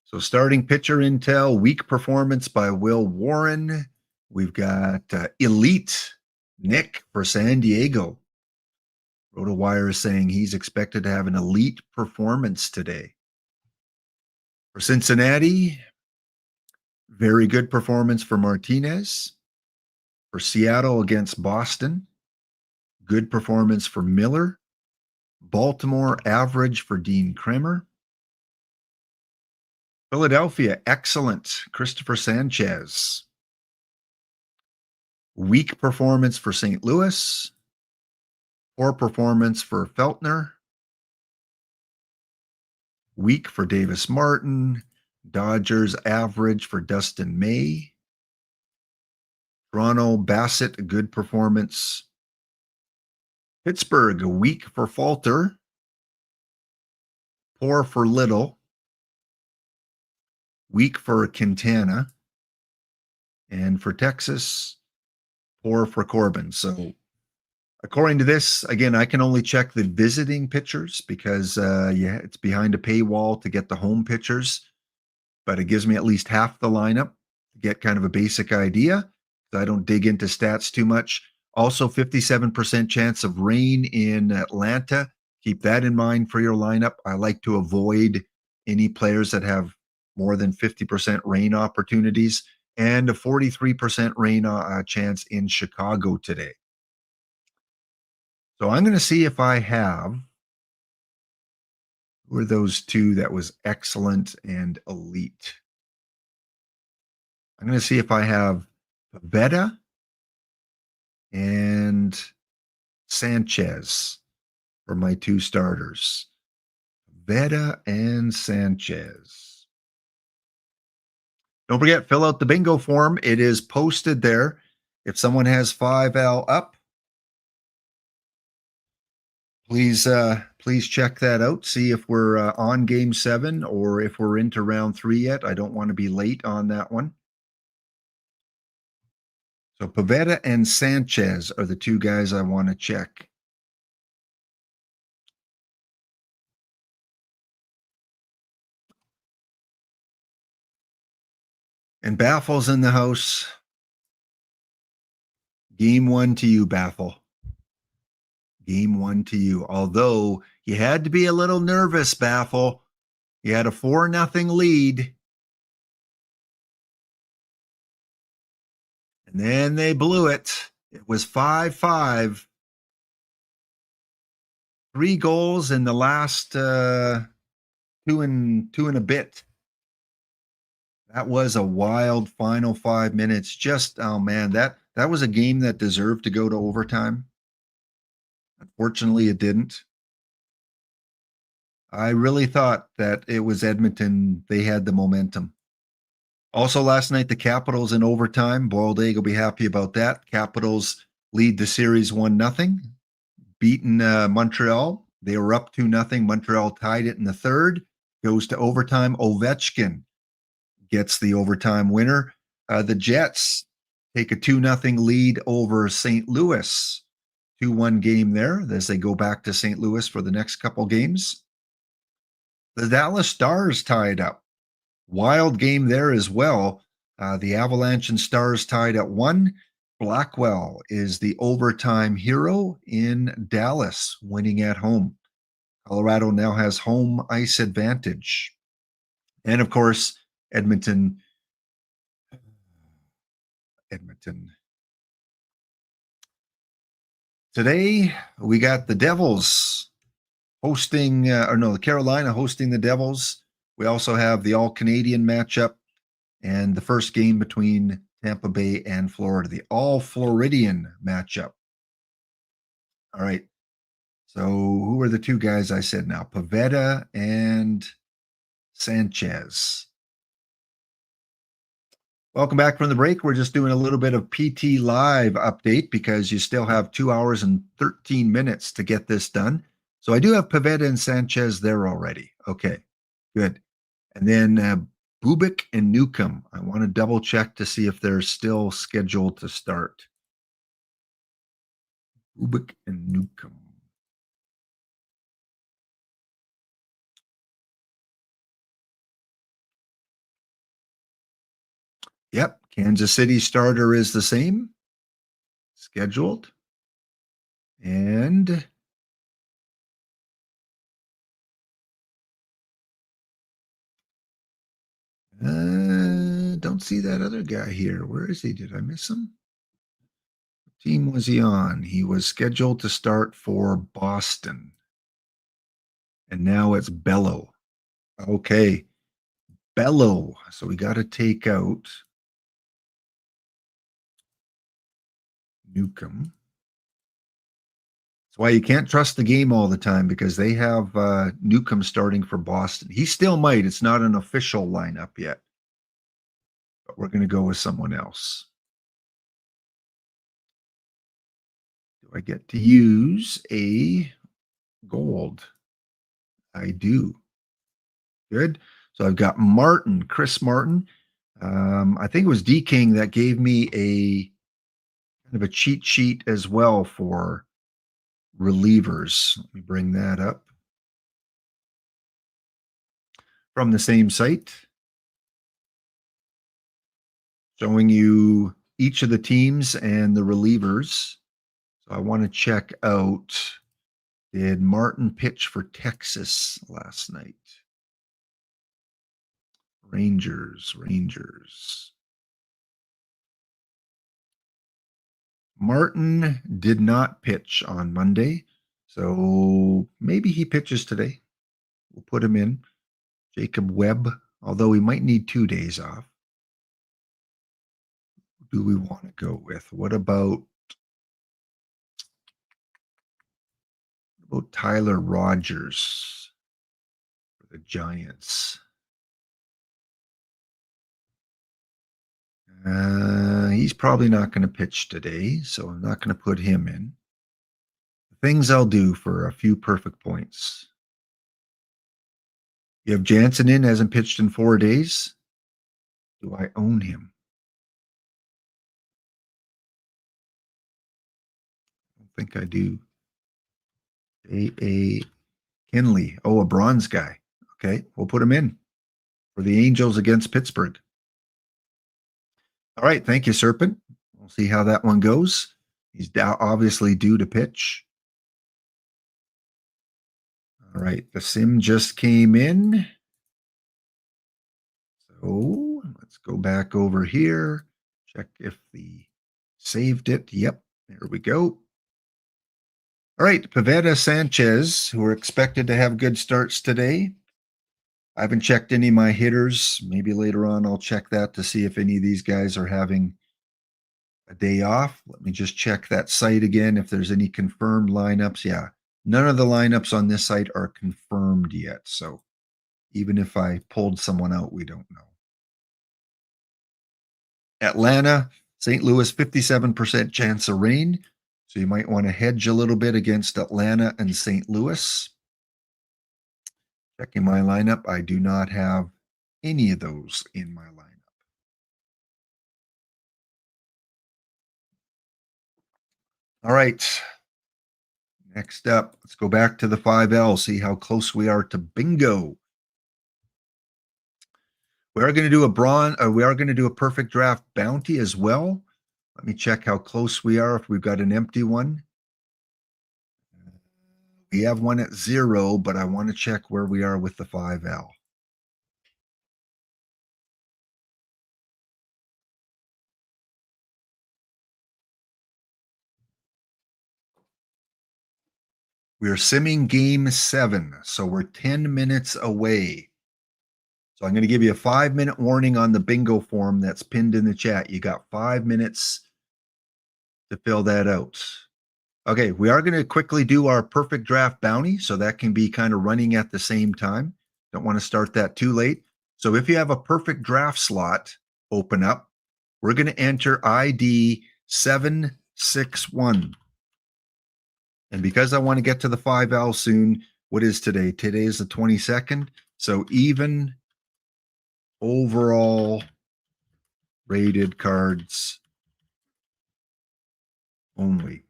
So starting pitcher intel, weak performance by Will Warren. We've got elite Nick for San Diego. RotoWire is saying he's expected to have an elite performance today. For Cincinnati, very good performance for Martinez. For Seattle against Boston, good performance for Miller. Baltimore, average for Dean Kremer. Philadelphia, excellent. Christopher Sanchez. Weak performance for St. Louis. Poor performance for Feltner. Weak for Davis Martin. Dodgers, average for Dustin May. Toronto, Bassett, a good performance. Pittsburgh, a weak for Falter. Poor for Little. Weak for Quintana. And for Texas, poor for Corbin. So according to this, again, I can only check the visiting pitchers because it's behind a paywall to get the home pitchers, but it gives me at least half the lineup to get kind of a basic idea. So I don't dig into stats too much. Also, 57% chance of rain in Atlanta. Keep that in mind for your lineup. I like to avoid any players that have more than 50% rain opportunities, and a 43% rain chance in Chicago today. So I'm going to see if I have, who are those 2 that was excellent and elite? I'm going to see if I have Pavetta and Sanchez for my 2 starters. Pavetta and Sanchez. Don't forget, fill out the bingo form. It is posted there. If someone has 5L up, Please check that out. See if we're on game 7 or if we're into round 3 yet. I don't want to be late on that one. So Pavetta and Sanchez are the two guys I want to check. And Baffle's in the house. Game 1 to you, Baffle. Game 1 to you. Although you had to be a little nervous, Baffle. You had a 4-0 lead. And then they blew it. It was 5-5. 3 goals in the last two and a bit. That was a wild final 5 minutes. Just oh man, that was a game that deserved to go to overtime. Unfortunately, it didn't. I really thought that it was Edmonton. They had the momentum. Also, last night, the Capitals in overtime. Boiled Egg will be happy about that. Capitals lead the series 1-0, beaten Montreal. They were up 2-0. Montreal tied it in the third. Goes to overtime. Ovechkin gets the overtime winner. The Jets take a 2-0 lead over St. Louis. 2-1 game there as they go back to St. Louis for the next couple games. The Dallas Stars tied up. Wild game there as well. The Avalanche and Stars tied at 1. Blackwell is the overtime hero in Dallas, winning at home. Colorado now has home ice advantage. And of course, Edmonton. Today, we got the Devils hosting, the Carolina hosting the Devils. We also have the All-Canadian matchup and the first game between Tampa Bay and Florida, the All-Floridian matchup. All right. So who are the two guys I said now? Pavetta and Sanchez. Welcome back from the break. We're just doing a little bit of PT Live update because you still have 2 hours and 13 minutes to get this done. So I do have Pavetta and Sanchez there already. Okay, good. And then Bubik and Newcomb. I want to double check to see if they're still scheduled to start. Bubik and Newcomb. Yep, Kansas City starter is the same. Scheduled. And don't see that other guy here. Where is he? Did I miss him? What team was he on? He was scheduled to start for Boston. And now it's Bello. Okay. Bello. So we got to take out Newcomb. That's why you can't trust the game all the time because they have Newcomb starting for Boston. He still might. It's not an official lineup yet. But we're going to go with someone else. Do I get to use a gold? I do. Good. So I've got Martin, Chris Martin. I think it was D King that gave me a kind of a cheat sheet as well for relievers. Let me bring that up from the same site, showing you each of the teams and the relievers. So I want to check out, did Martin pitch for Texas last night? Rangers. Martin did not pitch on Monday, so maybe he pitches today. We'll put him in. Jacob Webb, although he might need 2 days off. Who do we want to go with? What about Tyler Rogers for the Giants? He's probably not going to pitch today, so I'm not going to put him in. Things I'll do for a few perfect points. You have Jansen in, hasn't pitched in 4 days. Do I own him? I don't think I do. A Kinley. Oh, a bronze guy. Okay, we'll put him in for the Angels against Pittsburgh. All right, thank you, Serpent. We'll see how that one goes. He's obviously due to pitch. All right, the sim just came in. So let's go back over here. Check if the saved it. Yep, there we go. All right, Pavetta, Sanchez, who are expected to have good starts today. I haven't checked any of my hitters. Maybe later on I'll check that to see if any of these guys are having a day off. Let me just check that site again if there's any confirmed lineups. Yeah, none of the lineups on this site are confirmed yet. So even if I pulled someone out, we don't know. Atlanta, St. Louis, 57% chance of rain. So you might want to hedge a little bit against Atlanta and St. Louis. Checking my lineup, I do not have any of those in my lineup. All right. Next up, let's go back to the 5L, see how close we are to bingo. We are going to do we are going to do a perfect draft bounty as well. Let me check how close we are if we've got an empty one. We have one at 0, but I want to check where we are with the 5L. We're simming game 7, so we're 10 minutes away. So I'm going to give you a 5-minute warning on the bingo form that's pinned in the chat. You got 5 minutes to fill that out. Okay, we are going to quickly do our perfect draft bounty, so that can be kind of running at the same time. Don't want to start that too late. So if you have a perfect draft slot open up, we're going to enter ID 761. And because I want to get to the 5L soon, what is today? Today is the 22nd. So even overall rated cards only.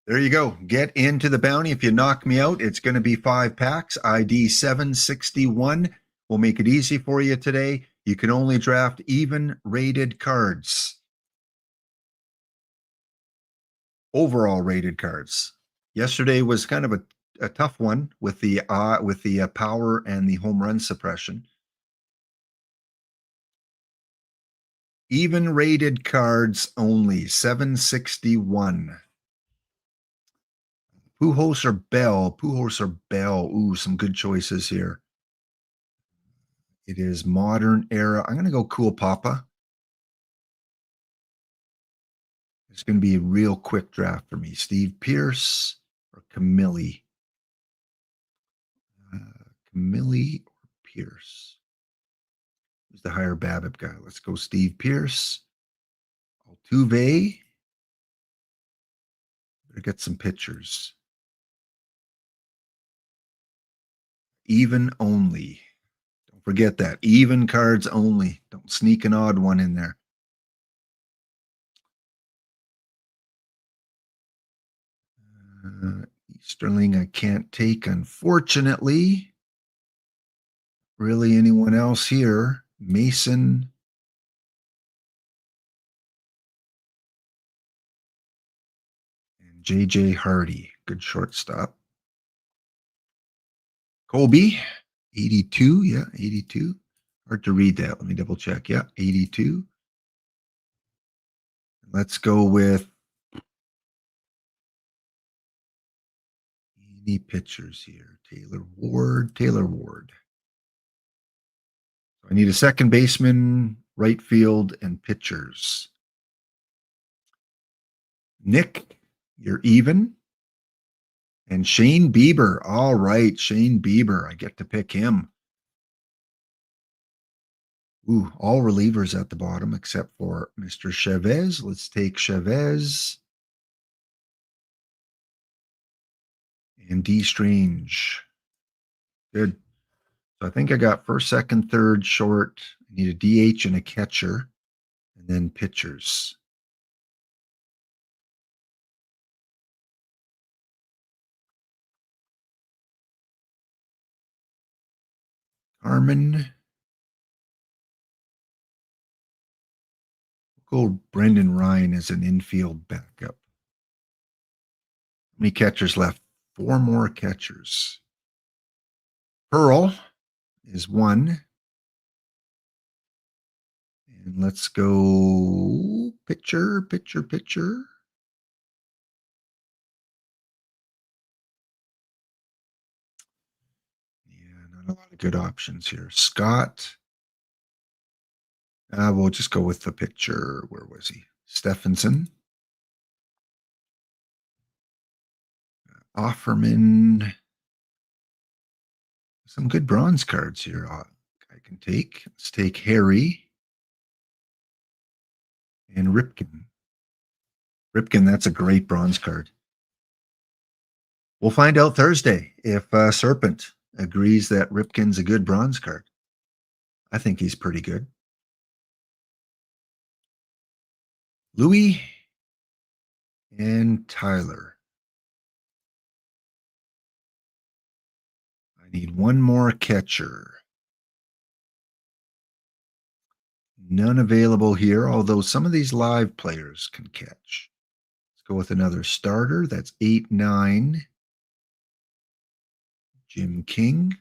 There you go. Get into the bounty. If you knock me out, it's going to be 5 packs. ID 761. We'll make it easy for you today. You can only draft even rated cards. Overall rated cards. Yesterday was kind of a tough one with the power and the home run suppression. Even rated cards only, 761. Pujols or Bell? Pujols or Bell? Ooh, some good choices here. It is modern era. I'm going to go Cool Papa. It's going to be a real quick draft for me. Steve Pearce or Camille? Camille or Pierce? Who's the higher BABIP guy? Let's go Steve Pearce. Altuve. Better get some pictures. Even only. Don't forget that. Even cards only. Don't sneak an odd one in there. Sterling I can't take, unfortunately. Really anyone else here? Mason. And JJ Hardy. Good shortstop. Colby. 82. Yeah, 82. Hard to read that. Let me double check. Yeah, 82. Let's go with any pitchers here. Taylor Ward. Taylor Ward. I need a second baseman, right field, and pitchers. Nick, you're even. And Shane Bieber. All right, Shane Bieber. I get to pick him. Ooh, all relievers at the bottom except for Mr. Chavez. Let's take Chavez. And D Strange. Good. So I think I got first, second, third, short. I need a DH and a catcher. And then pitchers. Carmen. We'll go Brendan Ryan as an infield backup. How many catchers left? 4 more catchers. Pearl is 1. And let's go pitcher. Yeah, not a lot of good options here. Scott. We'll just go with the pitcher. Where was he? Stephenson. Offerman. Some good bronze cards here I can take. Let's take Harry and Ripken. Ripken, that's a great bronze card. We'll find out Thursday if Serpent agrees that Ripken's a good bronze card. I think he's pretty good. Louis and Tyler. I need one more catcher. None available here, although some of these live players can catch. Let's go with another starter. That's 8, 9. Jim King.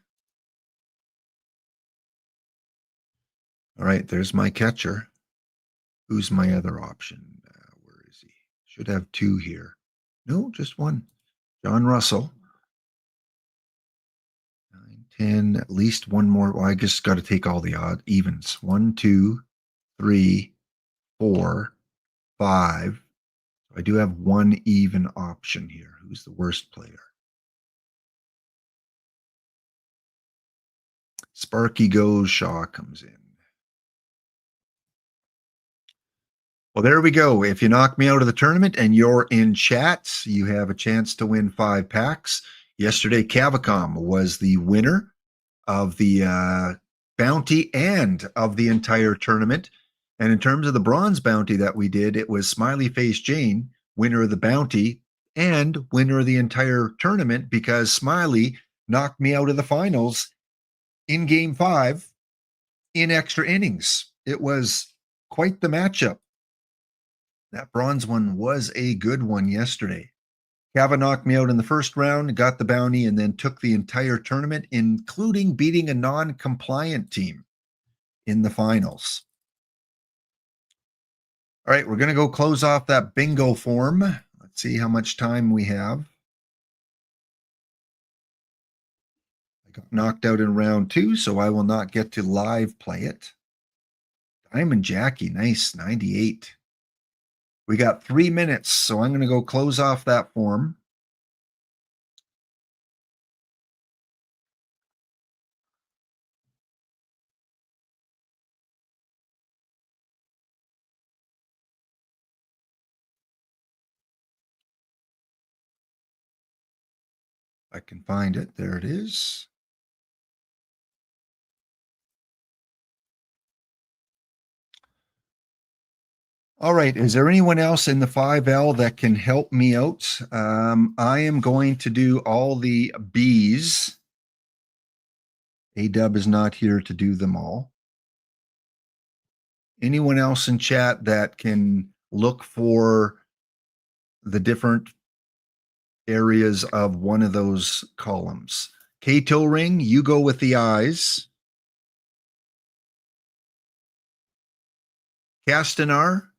All right, there's my catcher. Who's my other option? Where is he? Should have 2 here. No, just 1. John Russell. 9, 10, at least 1 more. Well, I just got to take all the odd evens. 1, 2, 3, 4, 5. I do have 1 even option here. Who's the worst player? Sparky goes, Shaw comes in. Well, there we go. If you knock me out of the tournament and you're in chat, you have a chance to win 5 packs. Yesterday, Cavacom was the winner of the bounty and of the entire tournament. And in terms of the bronze bounty that we did, it was Smiley Face Jane, winner of the bounty and winner of the entire tournament, because Smiley knocked me out of the finals in game 5 in extra innings. It was quite the matchup. That bronze one was a good one yesterday. Cava knocked me out in the first round, got the bounty, and then took the entire tournament, including beating a non-compliant team in the finals. All right, we're going to go close off that bingo form. Let's see how much time we have. I got knocked out in round 2, so I will not get to live play it. Diamond Jackie, nice, 98. We got 3 minutes, so I'm going to go close off that form. I can find it. There it is. All right. Is there anyone else in the 5L that can help me out? I am going to do all the Bs. A-Dub is not here to do them all. Anyone else in chat that can look for the different areas of one of those columns? Kato Ring, you go with the eyes. Castanar,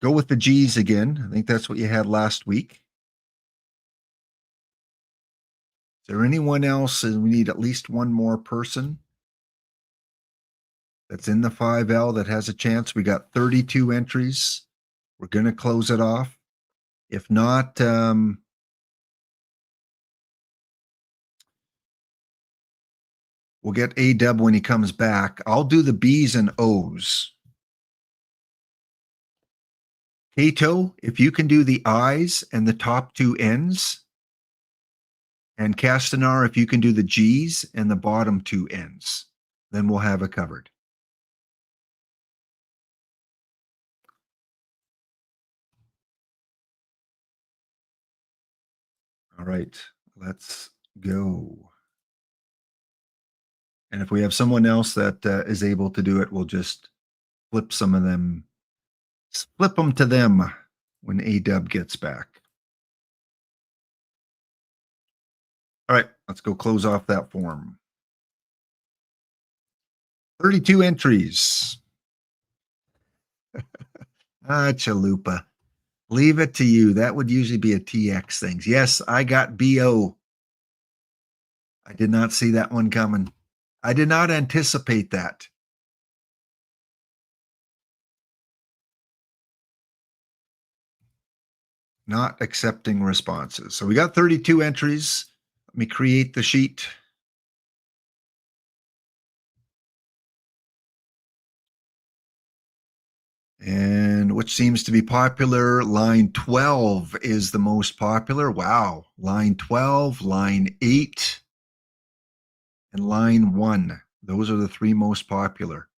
go with the G's again. I think that's what you had last week. Is there anyone else? And we need at least one more person that's in the 5L that has a chance. We got 32 entries. We're going to close it off. If not, we'll get A-Dub when he comes back. I'll do the B's and O's. Kato, if you can do the I's and the top 2 ends, And Castanar, if you can do the G's and the bottom two ends, then we'll have it covered. All right, let's go. And if we have someone else that is able to do it, we'll just flip some of them, flip them to them when A-Dub gets back. All right, let's go close off that form. 32 entries. Chalupa. Leave it to you. That would usually be a TX things. Yes, I got BO. I did not see that one coming. I did not anticipate that. Not accepting responses. So we got 32 entries. Let me create the sheet. And which seems to be popular? Line 12 is the most popular. Wow. Line 12, line 8, and line 1. Those are the three most popular.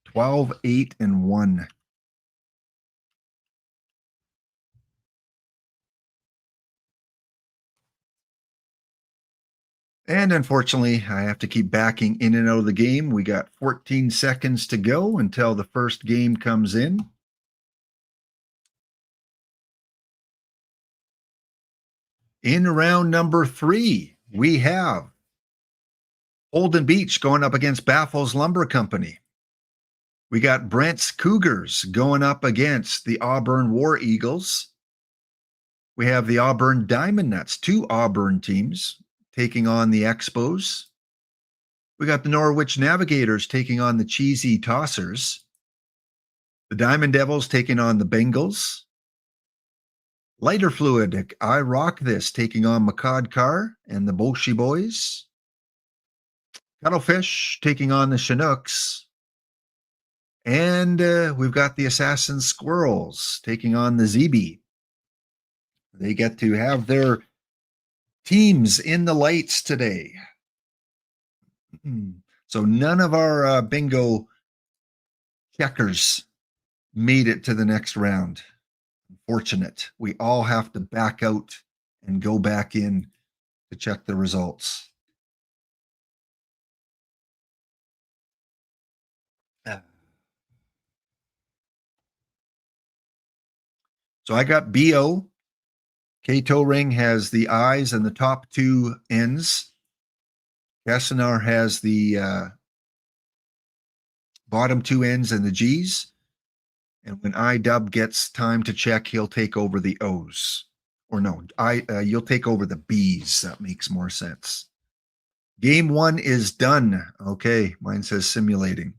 12, 8, and 1. And unfortunately, I have to keep backing in and out of the game. We got 14 seconds to go until the first game comes in. In round number 3, we have Holden Beach going up against Baffles Lumber Company. We got Brent's Cougars going up against the Auburn War Eagles. We have the Auburn Diamond Nuts, 2 Auburn teams taking on the Expos. We got the Norwich Navigators taking on the Cheesy Tossers. The Diamond Devils taking on the Bengals. Lighter Fluid, I Rock This, taking on McCod Carr and the Boshi Boys. Cuttlefish taking on the Chinooks. And we've got the Assassin Squirrels taking on the ZB. They get to have their teams in the lights today. So none of our bingo checkers made it to the next round. Unfortunate. We all have to back out and go back in to check the results. So I got BO. K-Toe Ring has the eyes and the top 2 ends. Castanar has the bottom 2 ends and the G's. And when I-Dub gets time to check, he'll take over the O's. Or no, you'll take over the B's. That makes more sense. Game 1 is done. Okay, mine says simulating.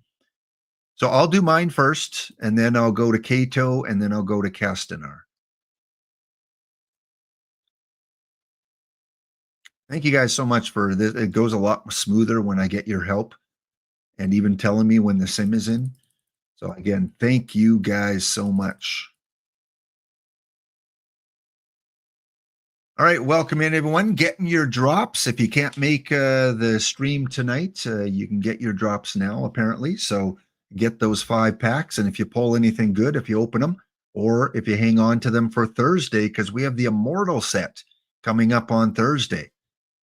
So I'll do mine first, and then I'll go to Kato, and then I'll go to Castanar. Thank you guys so much for this. It goes a lot smoother when I get your help and even telling me when the sim is in. So again, thank you guys so much. All right, welcome in everyone. Getting your drops. If you can't make the stream tonight, you can get your drops now apparently. So get those 5 packs, and if you pull anything good, if you open them, or if you hang on to them for Thursday, because we have the Immortal set coming up on Thursday.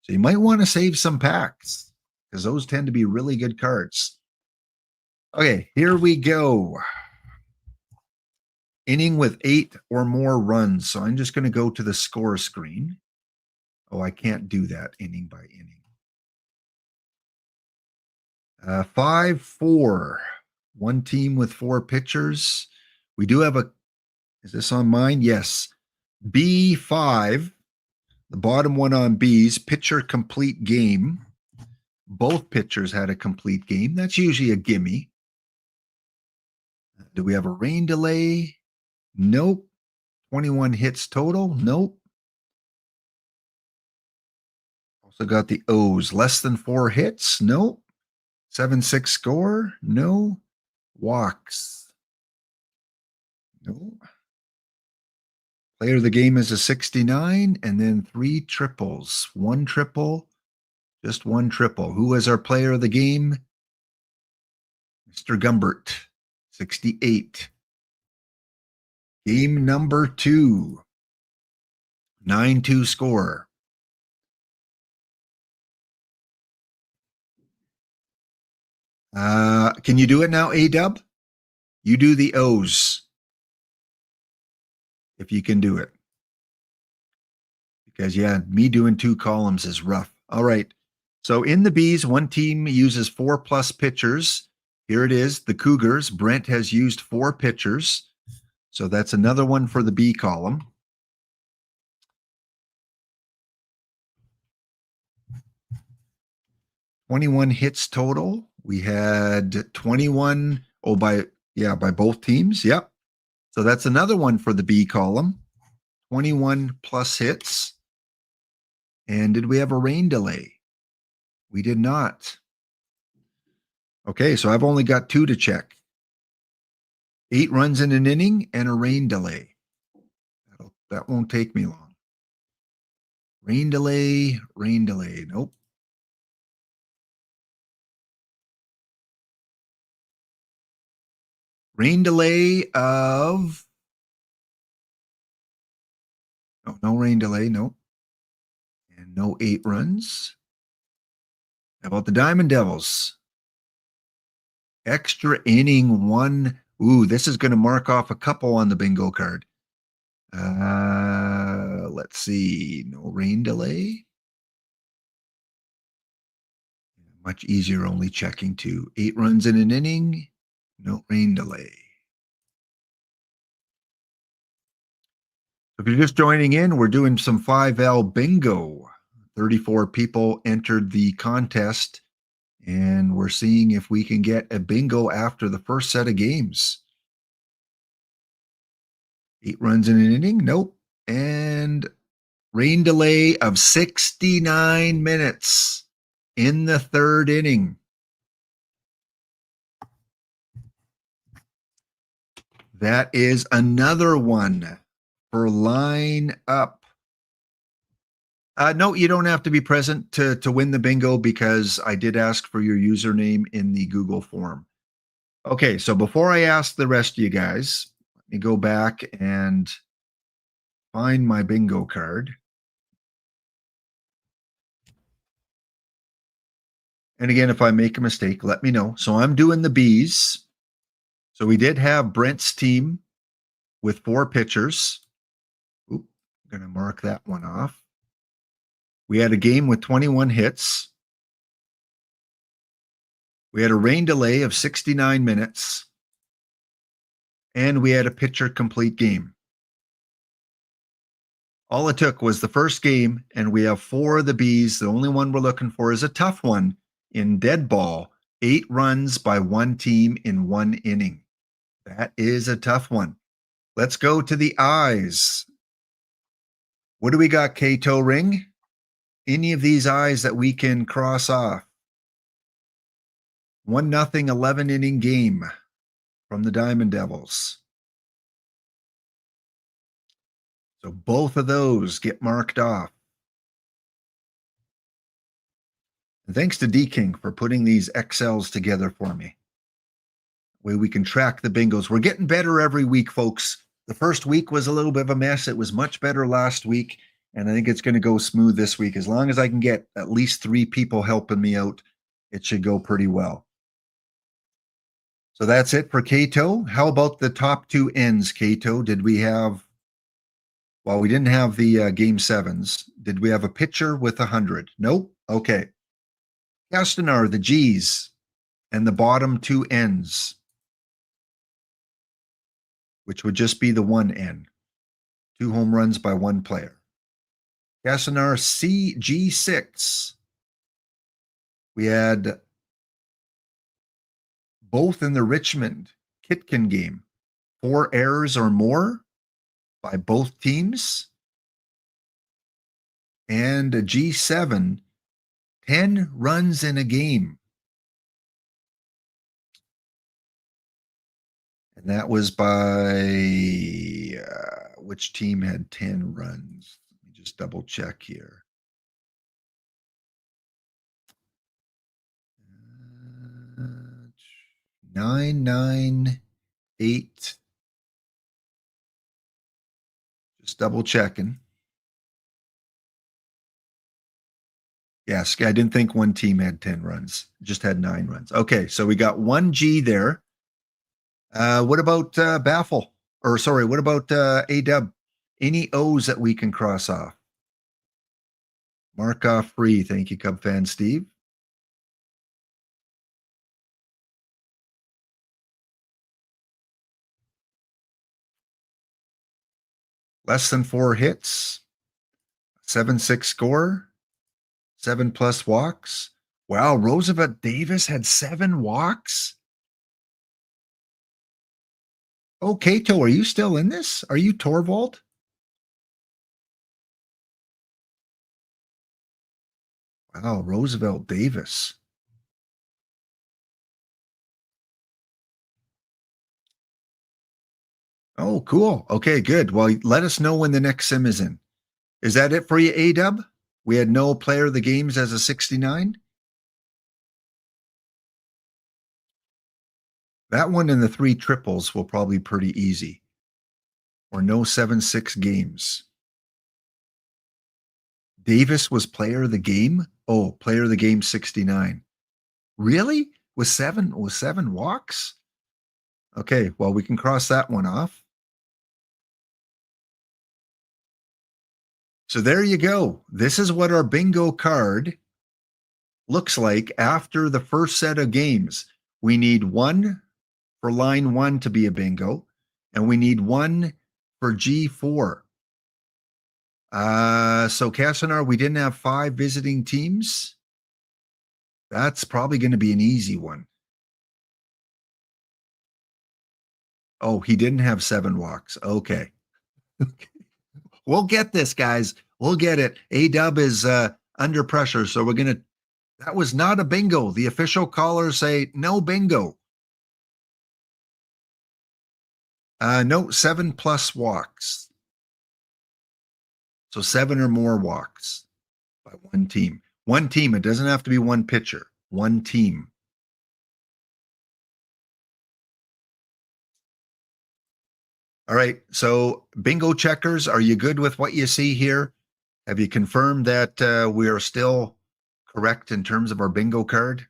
So you might want to save some packs because those tend to be really good cards. Okay, here we go. Inning with 8 or more runs. So I'm just going to go to the score screen. Oh, I can't do that inning by inning. 5-4. One team with 4 pitchers. We do have is this on mine? Yes. B5. The bottom one on B's, pitcher complete game. Both pitchers had a complete game. That's usually a gimme. Do we have a rain delay? Nope. 21 hits total? Nope. Also got the O's. Less than 4 hits? Nope. 7-6 score? No. Walks? No. Player of the game is a 69, and then 3 triples. 1 triple, just 1 triple. Who was our player of the game? Mr. Gumbert, 68. Game number 2. 9-2 score. Can you do it now, A-Dub? You do the O's. If you can do it. Because, yeah, me doing 2 columns is rough. All right. So in the Bs, one team uses 4+ pitchers. Here it is, the Cougars. Brent has used 4 pitchers. So that's another one for the B column. "21 hits total. We had 21, by both teams. Yep. So that's another one for the B column. 21 plus hits. And did we have a rain delay? We did not. Okay, so I've only got 2 to check. 8 runs in an inning and a rain delay. That won't take me long. Rain delay. Nope. Rain delay of... No rain delay, no. And no 8 runs. How about the Diamond Devils? Extra inning 1. Ooh, this is going to mark off a couple on the bingo card. Let's see. No rain delay. Much easier, only checking 2. 8 runs in an inning. No rain delay. If you're just joining in, we're doing some 5L bingo. 34 people entered the contest, and we're seeing if we can get a bingo after the first set of games. 8 runs in an inning? Nope. And rain delay of 69 minutes in the 3rd inning. That is another one for line up. No, you don't have to be present to win the bingo because I did ask for your username in the Google form. Okay, so before I ask the rest of you guys, let me go back and find my bingo card. And again, if I make a mistake, let me know. So I'm doing the Bs. So we did have Brent's team with 4 pitchers. Oop, I'm going to mark that one off. We had a game with 21 hits. We had a rain delay of 69 minutes. And we had a pitcher complete game. All it took was the first game, and we have 4 of the Bs. The only one we're looking for is a tough one in dead ball. 8 runs by one team in 1 inning. That is a tough one. Let's go to the I's. What do we got, K-Toe Ring? Any of these I's that we can cross off? 1-0 11-inning game from the Diamond Devils. So both of those get marked off. And thanks to D-King for putting these Excels together for me. Way we can track the bingos. We're getting better every week, folks. The first week was a little bit of a mess. It was much better last week, and I think it's going to go smooth this week. As long as I can get at least 3 people helping me out, it should go pretty well. So that's it for Kato. How about the top 2 ends, Kato? Did we have, well, we didn't have the game 7s. Did we have a pitcher with 100? Nope. Okay. Castanar, the G's, and the bottom 2 ends, which would just be the 1 N. 2 home runs by 1 player. Castanar, CG6. We had both in the Richmond Kitkin game. 4 errors or more by both teams. And a G7, 10 runs in a game. And that was by which team had 10 runs. Let me just double check here. 998. Just double checking. Yes, I didn't think one team had 10 runs, just had 9 runs. Okay, so we got one G there. What about Baffle? Or sorry, what about A-Dub? Any O's that we can cross off? Mark off free. Thank you, Cub fan Steve. Less than 4 hits. 7-6 score. 7+ walks. Wow, Roosevelt Davis had 7 walks. Oh, Kato, are you still in this? Are you Torvald? Wow, Roosevelt Davis. Oh, cool. Okay, good. Well, let us know when the next sim is in. Is that it for you, A-Dub? We had no player of the games as a 69? That one and the 3 triples will probably be pretty easy. Or no 7-6 games. Davis was player of the game? Oh, player of the game 69. Really? With 7 walks? Okay, well, we can cross that one off. So there you go. This is what our bingo card looks like after the first set of games. We need 1 for line 1 to be a bingo, and we need 1 for G4. So Castanar, we didn't have 5 visiting teams. That's probably going to be an easy one. Oh, he didn't have 7 walks. Okay. We'll get this, guys. We'll get it. A-Dub is under pressure, so we're going to. That was not a bingo. The official callers say no bingo. No, 7+ walks. So 7 or more walks by one team. One team. It doesn't have to be one pitcher. One team. All right. So bingo checkers, are you good with what you see here? Have you confirmed that we are still correct in terms of our bingo card?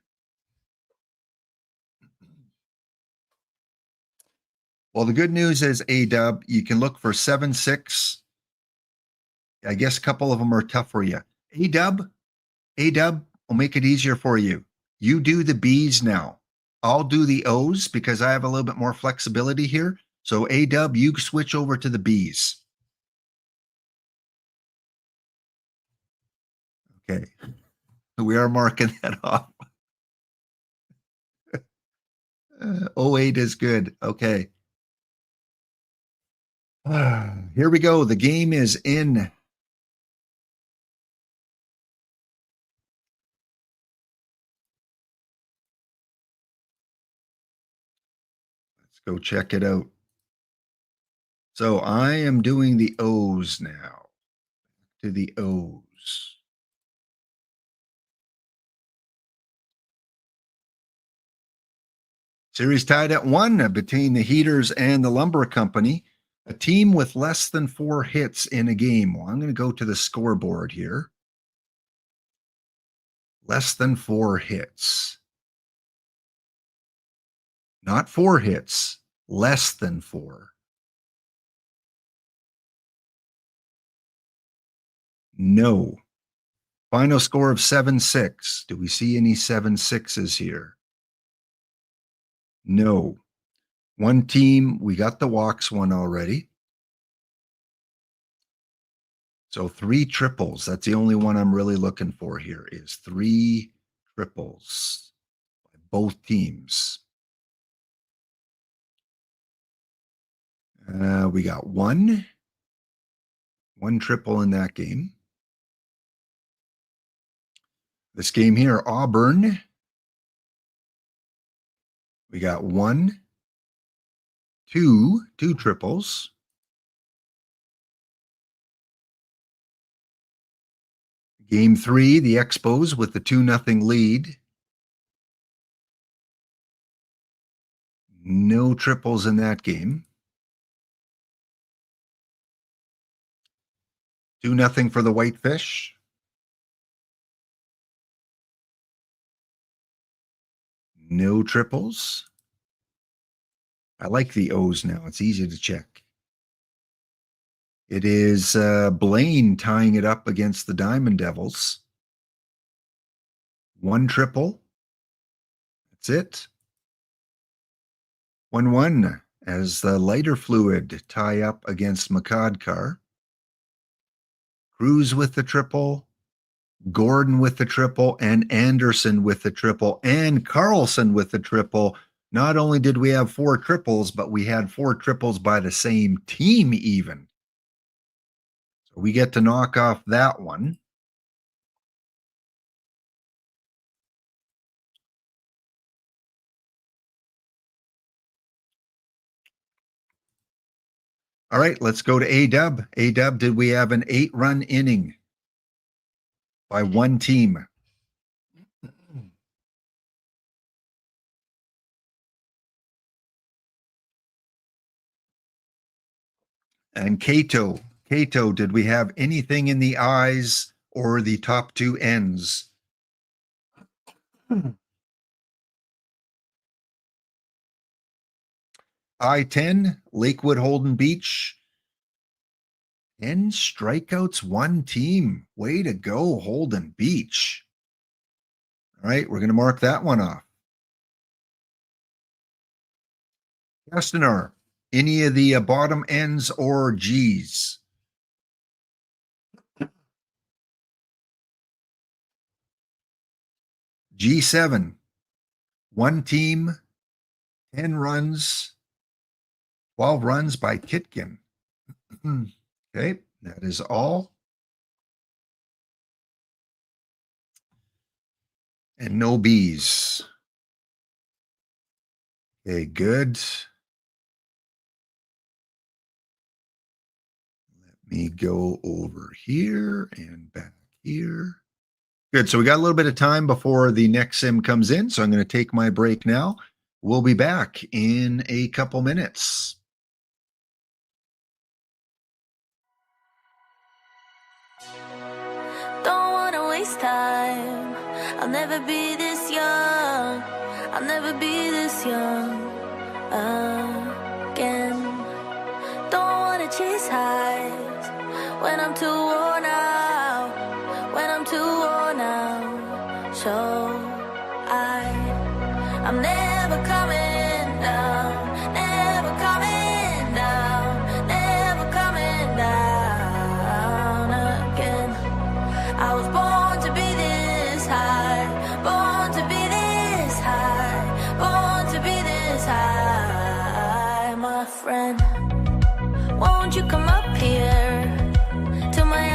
Well, the good news is, A-Dub, you can look for 7-6. I guess a couple of them are tough for you. A-Dub, will make it easier for you. You do the B's now. I'll do the O's because I have a little bit more flexibility here. So A-Dub, you switch over to the B's. Okay. We are marking that off. 08 is good. Okay. Here we go. The game is in. Let's go check it out. So I am doing the O's now. To the O's. Series tied at 1 between the Heaters and the Lumber Company. A team with less than 4 hits in a game. Well, I'm going to go to the scoreboard here. Less than 4 hits. Not 4 hits, less than 4. No. Final score of 7-6. Do we see any 7-6s here? No. One team, we got the walks one already. So 3 triples. That's the only one I'm really looking for here is 3 triples by both teams. We got one triple in that game. This game here, Auburn. We got 1, 2 triples. Game 3, the Expos with the 2-0 lead. No triples in that game. 2-0 for the Whitefish. No triples. I like the O's now. It's easy to check. It is Blaine tying it up against the Diamond Devils. 1 triple. That's it. 1-1 as the lighter fluid tie up against Makadkar. Cruz with the triple. Gordon with the triple, and Anderson with the triple, and Carlson with the triple. Not only did we have 4 triples, but we had 4 triples by the same team even. So we get to knock off that one. All right, let's go to A-Dub. A-Dub, did we have an 8-run inning by one team? And Cato, did we have anything in the eyes or the top 2 ends? I-10, Lakewood Holden Beach. 10 strikeouts, 1 team. Way to go, Holden Beach. All right, we're going to mark that one off. Castanar, any of the bottom ends or G's? G7, 1 team, 10 runs, 12 runs by Kitkin. Okay, that is all. And no B's. Okay, good. Let me go over here and back here. Good, so we got a little bit of time before the next sim comes in, so I'm going to take my break now. We'll be back in a couple minutes. Don't want to waste time. I'll never be this young. I'll never be this young again. Don't want to chase highs when I'm too worn out. When I'm too worn out. So I'm never coming down. Never coming down. Never coming down again. I was born to be this high. Born to be this high. Born to be this high, my friend. Won't you come up here to my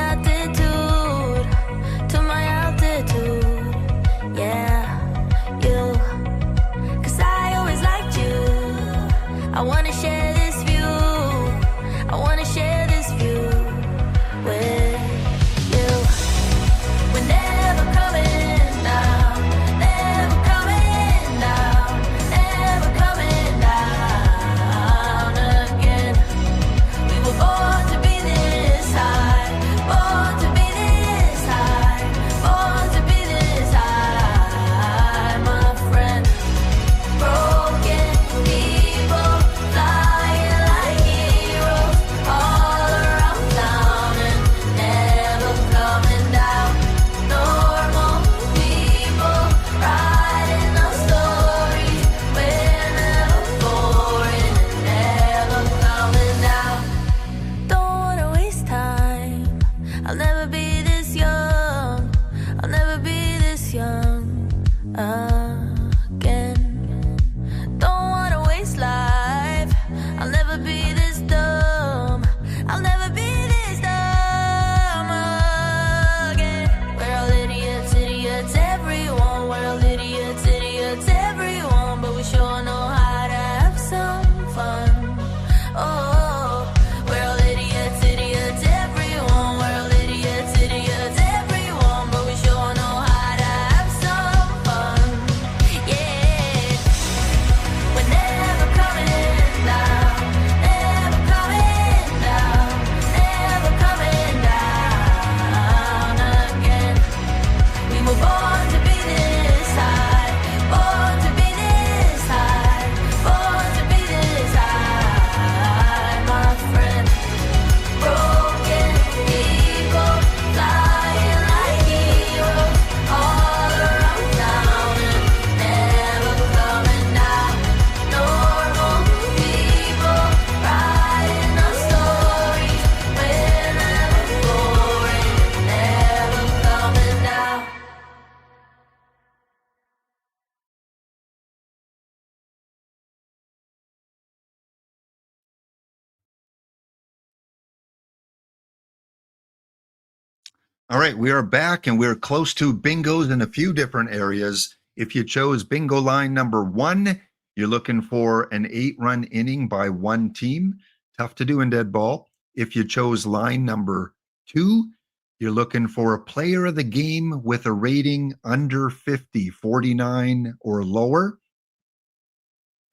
All right, we are back and we're close to bingos in a few different areas. If you chose bingo line number 1, you're looking for an 8-run inning by one team. Tough to do in dead ball. If you chose line number 2, you're looking for a player of the game with a rating under 50, 49 or lower.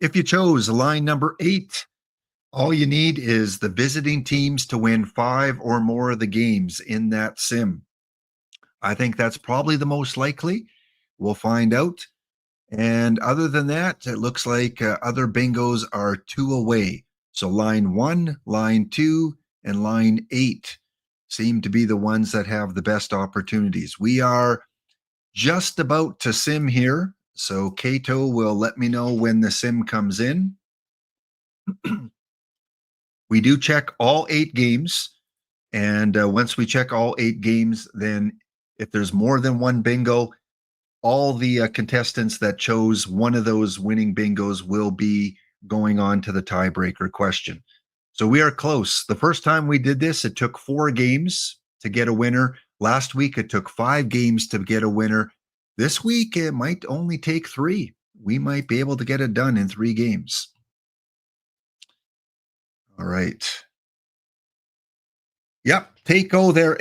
If you chose line number 8, all you need is the visiting teams to win 5 or more of the games in that sim. I think that's probably the most likely. We'll find out. And other than that, it looks like other bingos are 2 away. So line 1, line 2, and line 8 seem to be the ones that have the best opportunities. We are just about to sim here. So Kato will let me know when the sim comes in. We do check all 8 games. And once we check all 8 games, then if there's more than one bingo, all the contestants that chose one of those winning bingos will be going on to the tiebreaker question. So we are close. The first time we did this, it took 4 games to get a winner. Last week, it took 5 games to get a winner. This week, it might only take 3. We might be able to get it done in 3 games. All right. Yep. Take-O there,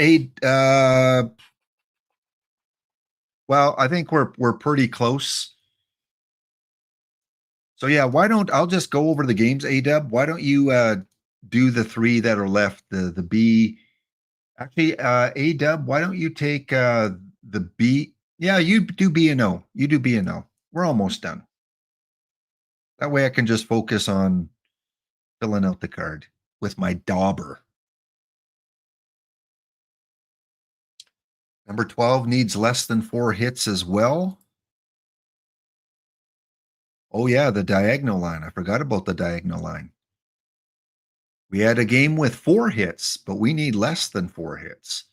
well, I think we're pretty close. So yeah, why don't I'll just go over the games, A-Dub. Why don't you do the 3 that are left? The B. Actually, A-Dub, why don't you take the B? Yeah, you do B and O. You do B and O. We're almost done. That way I can just focus on filling out the card with my dauber. Number 12 needs less than 4 hits as well. Oh yeah, the diagonal line. I forgot about the diagonal line. We had a game with 4 hits, but we need less than 4 hits.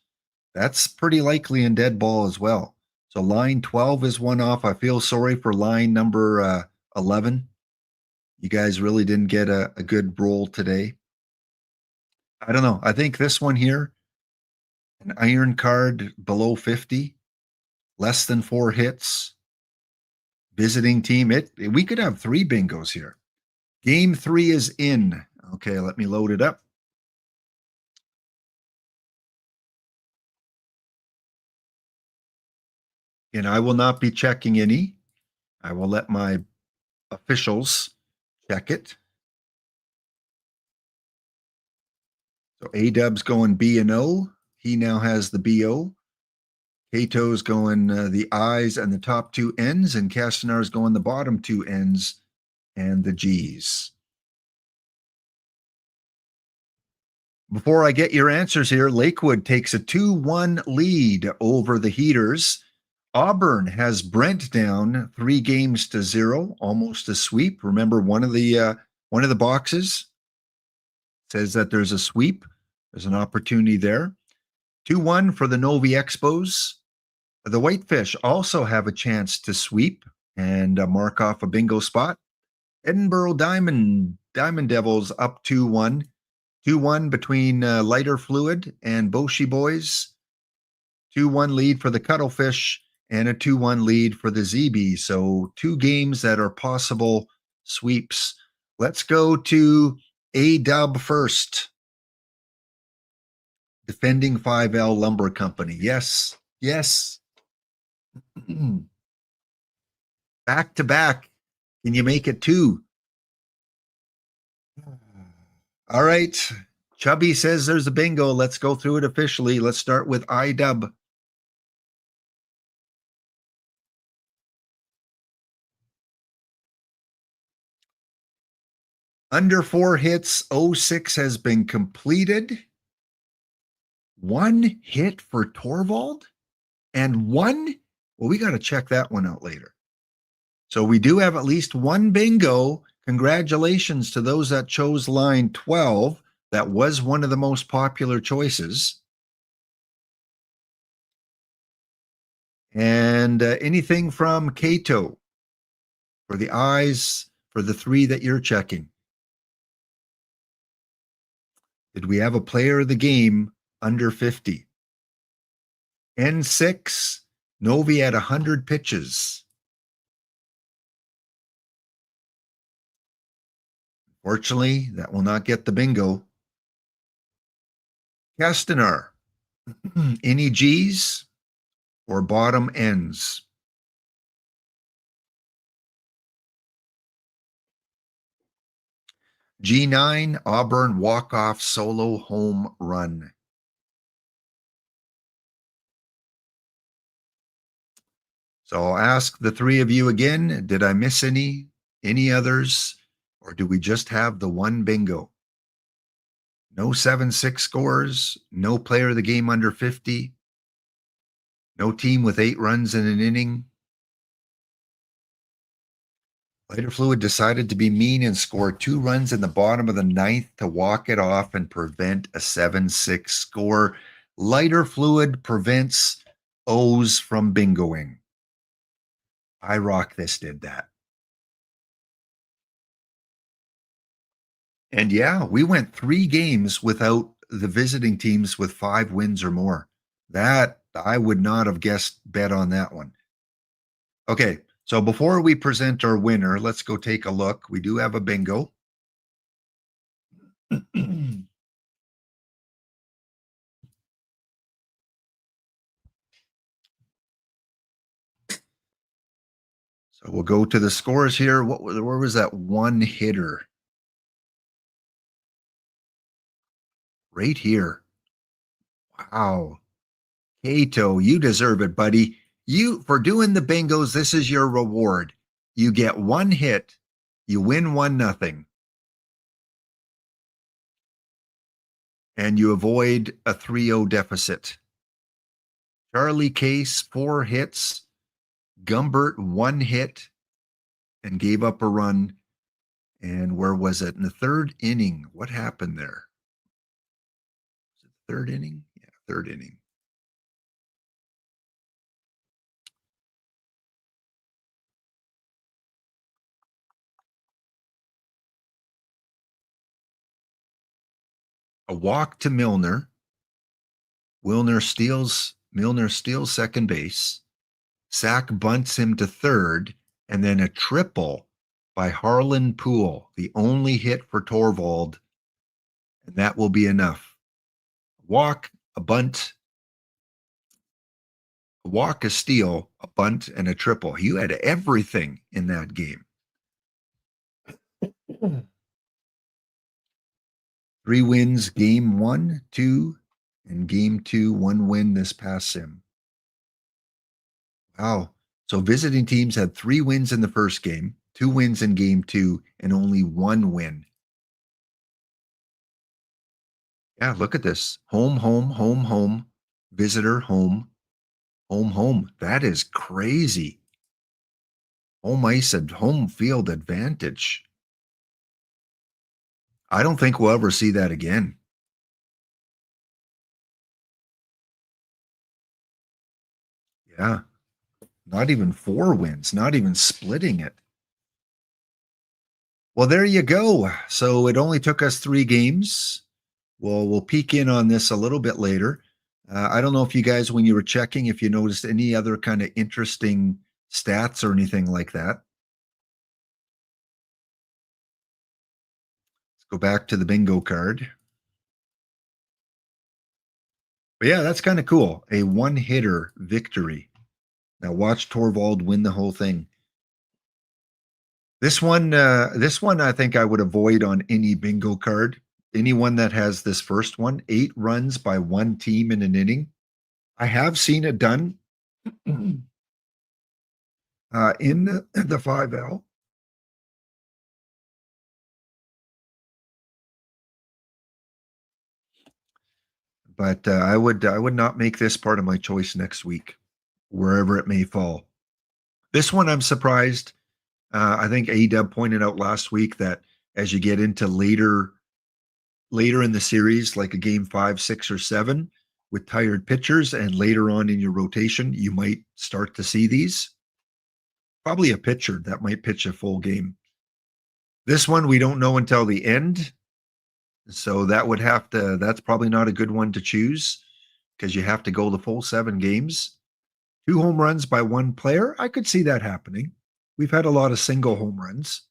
That's pretty likely in dead ball as well. So line 12 is one off. I feel sorry for line number 11. You guys really didn't get a good roll today. I don't know. I think this one here, an iron card below 50, less than 4 hits, visiting team. We could have 3 bingos here. Game 3 is in. Okay, let me load it up. And I will not be checking any. I will let my officials check it. So A-Dub's going B and O. He now has the BO. Kato's going the I's and the top 2 N's, and Castanar's going the bottom 2 N's and the G's. Before I get your answers here, Lakewood takes a 2-1 lead over the Heaters. Auburn has Brent down 3 games to 0, almost a sweep. Remember, one of the boxes says that there's a sweep. There's an opportunity there. 2-1 for the Novi Expos. The Whitefish also have a chance to sweep and mark off a bingo spot. Edinburgh Diamond Devils up 2-1. 2-1 between Lighter Fluid and Boshi Boys. 2-1 lead for the Cuttlefish and a 2-1 lead for the ZB. So 2 games that are possible sweeps. Let's go to A-Dub first. Defending 5L Lumber Company. Yes. Back to back. Can you make it 2? All right. Chubby says there's a bingo. Let's go through it officially. Let's start with I-Dub. Under 4 hits, 06 has been completed. 1 hit for Torvald and 1. Well, we got to check that one out later. So we do have at least 1 bingo. Congratulations to those that chose line 12. That was one of the most popular choices. And anything from Kato for the eyes for the 3 that you're checking? Did we have a player of the game under 50? N6, Novi had 100 pitches. Fortunately, that will not get the bingo. Castanar, any G's or bottom ends? G9, Auburn walk-off solo home run. So I'll ask the three of you again, did I miss any others, or do we just have the one bingo? No 7-6 scores, no player of the game under 50, no team with 8 runs in an inning. Lighter Fluid decided to be mean and scored 2 runs in the bottom of the 9th to walk it off and prevent a 7-6 score. Lighter Fluid prevents O's from bingoing. I Rock This did that. And yeah, we went 3 games without the visiting teams with 5 wins or more. That I would not have bet on that one. Okay, so before we present our winner, let's go take a look. We do have a bingo. So we'll go to the scores here. Where was that one hitter? Right here. Wow. Cato, you deserve it, buddy. You, for doing the bingos, this is your reward. You get 1 hit, you win 1-0, and you avoid a 3-0 deficit. Charlie Case, 4 hits. Gumbert, 1 hit and gave up a run. And where was it? In the 3rd inning. What happened there? Was it the 3rd inning? Yeah, 3rd inning. A walk to Milner. Milner steals second base. Sack bunts him to 3rd, and then a triple by Harlan Poole, the only hit for Torvald, and that will be enough. Walk, a bunt, a walk, a steal, a bunt, and a triple. You had everything in that game. 3 wins, game 1, 2, and game 2, 1 win this past sim. Wow. So visiting teams had 3 wins in the first game, 2 wins in game 2, and only 1 win. Yeah, look at this. Home, home, home, home, visitor, home, home, home. That is crazy. Home ice and home field advantage. I don't think we'll ever see that again. Yeah. Not even 4 wins, not even splitting it. Well, there you go. So it only took us 3 games. Well, we'll peek in on this a little bit later. I don't know if you guys, when you were checking, if you noticed any other kind of interesting stats or anything like that. Let's go back to the bingo card. But yeah, that's kind of cool. A 1-hitter victory. Now watch Torvald win the whole thing. This one I think I would avoid on any bingo card. Anyone that has this first one, 8 runs by one team in an inning. I have seen it done in the 5L. But I would not make this part of my choice next week, wherever it may fall. This one I'm surprised. I think A-Dub pointed out last week that as you get into later in the series, like a game 5, 6, or 7, with tired pitchers, and later on in your rotation, you might start to see these. Probably a pitcher that might pitch a full game. This one we don't know until the end. So that's probably not a good one to choose, because you have to go the full 7 games. 2 home runs by one player. I could see that happening. We've had a lot of single home runs.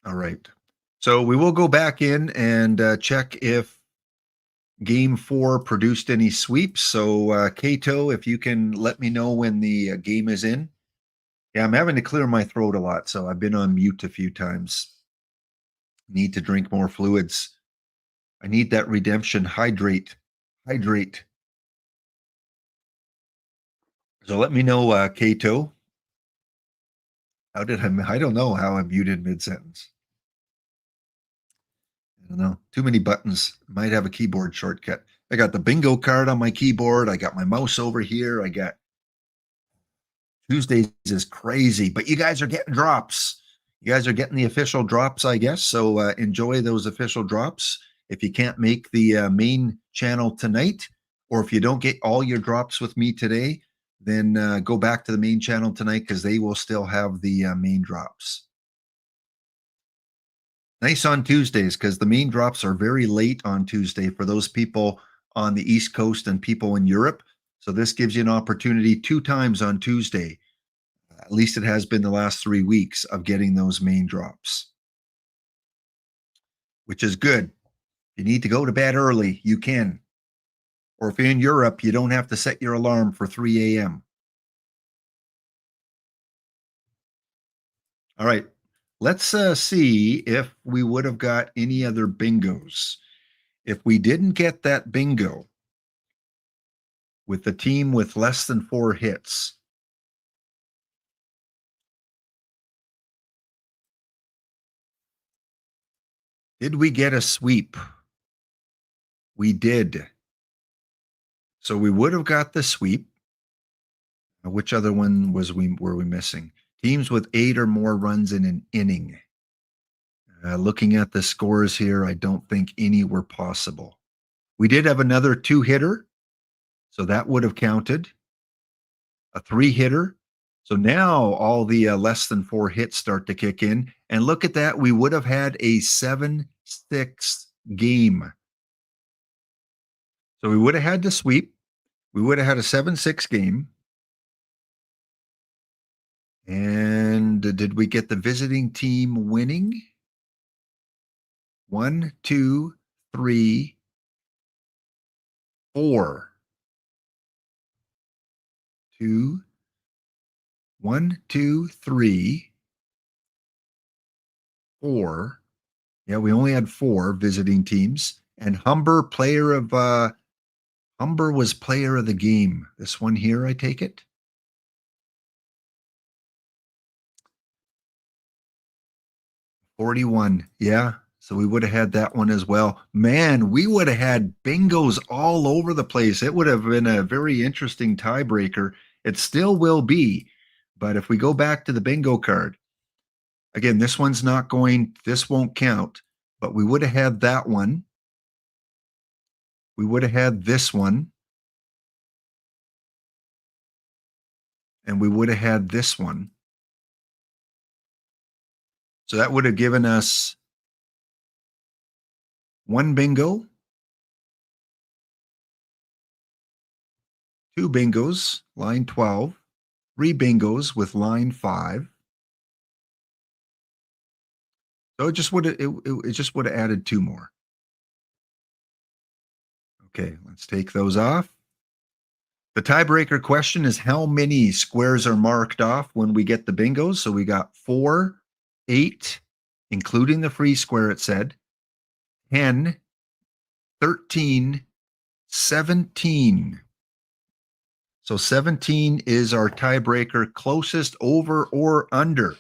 All right. So we will go back in and check if game 4 produced any sweeps. So, Kato, if you can let me know when the game is in. Yeah, I'm having to clear my throat a lot, so I've been on mute a few times. Need to drink more fluids. I need that redemption. Hydrate. Hydrate. So let me know, Kato. How did I don't know how I muted mid-sentence. I don't know. Too many buttons. Might have a keyboard shortcut. I got the bingo card on my keyboard. I got my mouse over here. I got Tuesdays is crazy, but you guys are getting drops. You guys are getting the official drops, I guess. So enjoy those official drops. If you can't make the main channel tonight, or if you don't get all your drops with me today, then go back to the main channel tonight because they will still have the main drops. Nice on Tuesdays because the main drops are very late on Tuesday for those people on the East Coast and people in Europe. So this gives you an opportunity 2 times on Tuesday. At least it has been the last 3 weeks of getting those main drops, which is good. If you need to go to bed early, you can. Or if you're in Europe, you don't have to set your alarm for 3 a.m. All right. Let's see if we would have got any other bingos. If we didn't get that bingo with the team with less than 4 hits, did we get a sweep? We did. So we would have got the sweep. Which other one were we missing? Teams with 8 or more runs in an inning. Looking at the scores here, I don't think any were possible. We did have another 2-hitter, so that would have counted. A 3-hitter. So now all the less than 4 hits start to kick in. And look at that. We would have had a 7-6 game. So we would have had to sweep. We would have had a 7-6 game. And did we get the visiting team winning? 1, 2, 3, 4. 2, 1, 2, 3, 4. Yeah, we only had 4 visiting teams. And Humber was player of the game. This one here, I take it. 41. Yeah. So we would have had that one as well. Man, we would have had bingos all over the place. It would have been a very interesting tiebreaker. It still will be. But if we go back to the bingo card, again, this won't count, but we would have had that one. we would have had this one. And we would have had this one. So that would have given us one bingo, two bingos, line 12, three bingos with line 5. So it just would have it just would have added two more. Okay, let's take those off. The tiebreaker question is how many squares are marked off when we get the bingos? So we got 4, 8, including the free square, it said, 10, 13, 17. So 17 is our tiebreaker, closest over or under.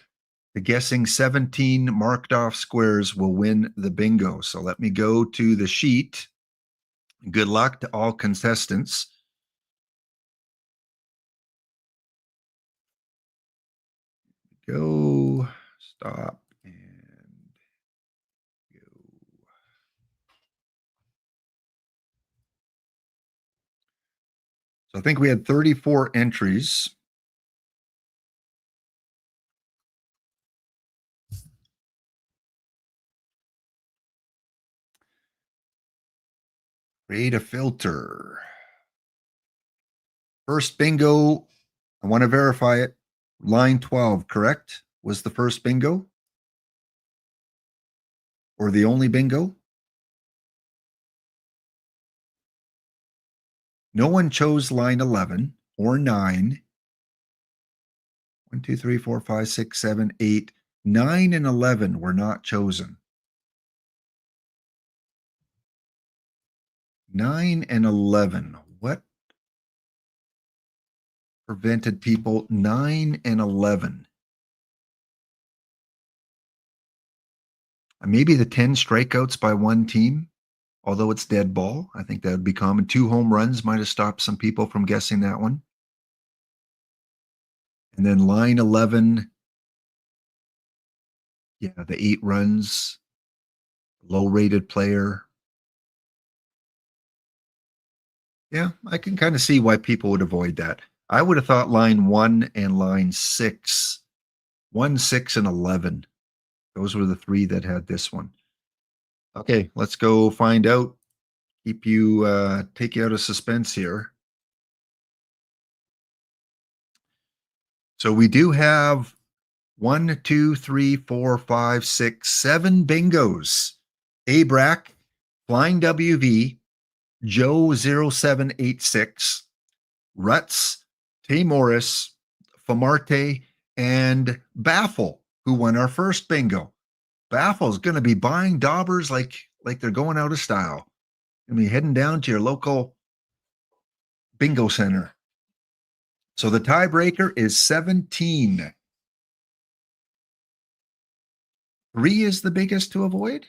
The guessing 17 marked off squares will win the bingo. So let me go to the sheet. Good luck to all contestants. Go, stop, and go. So I think we had 34 entries. Create a filter. First bingo, I want to verify it. Line 12, correct? Was the first bingo? Or the only bingo? No one chose line 11 or 9. 1, 2, 3, 4, 5, 6, 7, 8. 9 and 11 were not chosen. 9 and 11. What prevented people? 9 and 11. Maybe the 10 strikeouts by one team, although it's dead ball. I think that would be common. 2 home runs might have stopped some people from guessing that one. And then line 11, yeah, the 8 runs, low-rated player. Yeah, I can kind of see why people would avoid that. I would have thought line 1 and line 6. 1, 6, and 11. Those were the 3 that had this one. Okay, let's go find out. Take you out of suspense here. So we do have 1, 2, 3, 4, 5, 6, 7 bingos. Abrac, Flying WV, Joe 0786, Ruts, Tay Morris, Famarte, and Baffle, who won our first bingo. Baffle's going to be buying daubers like they're going out of style. I mean, heading down to your local bingo center. So the tiebreaker is 17. 3 is the biggest to avoid?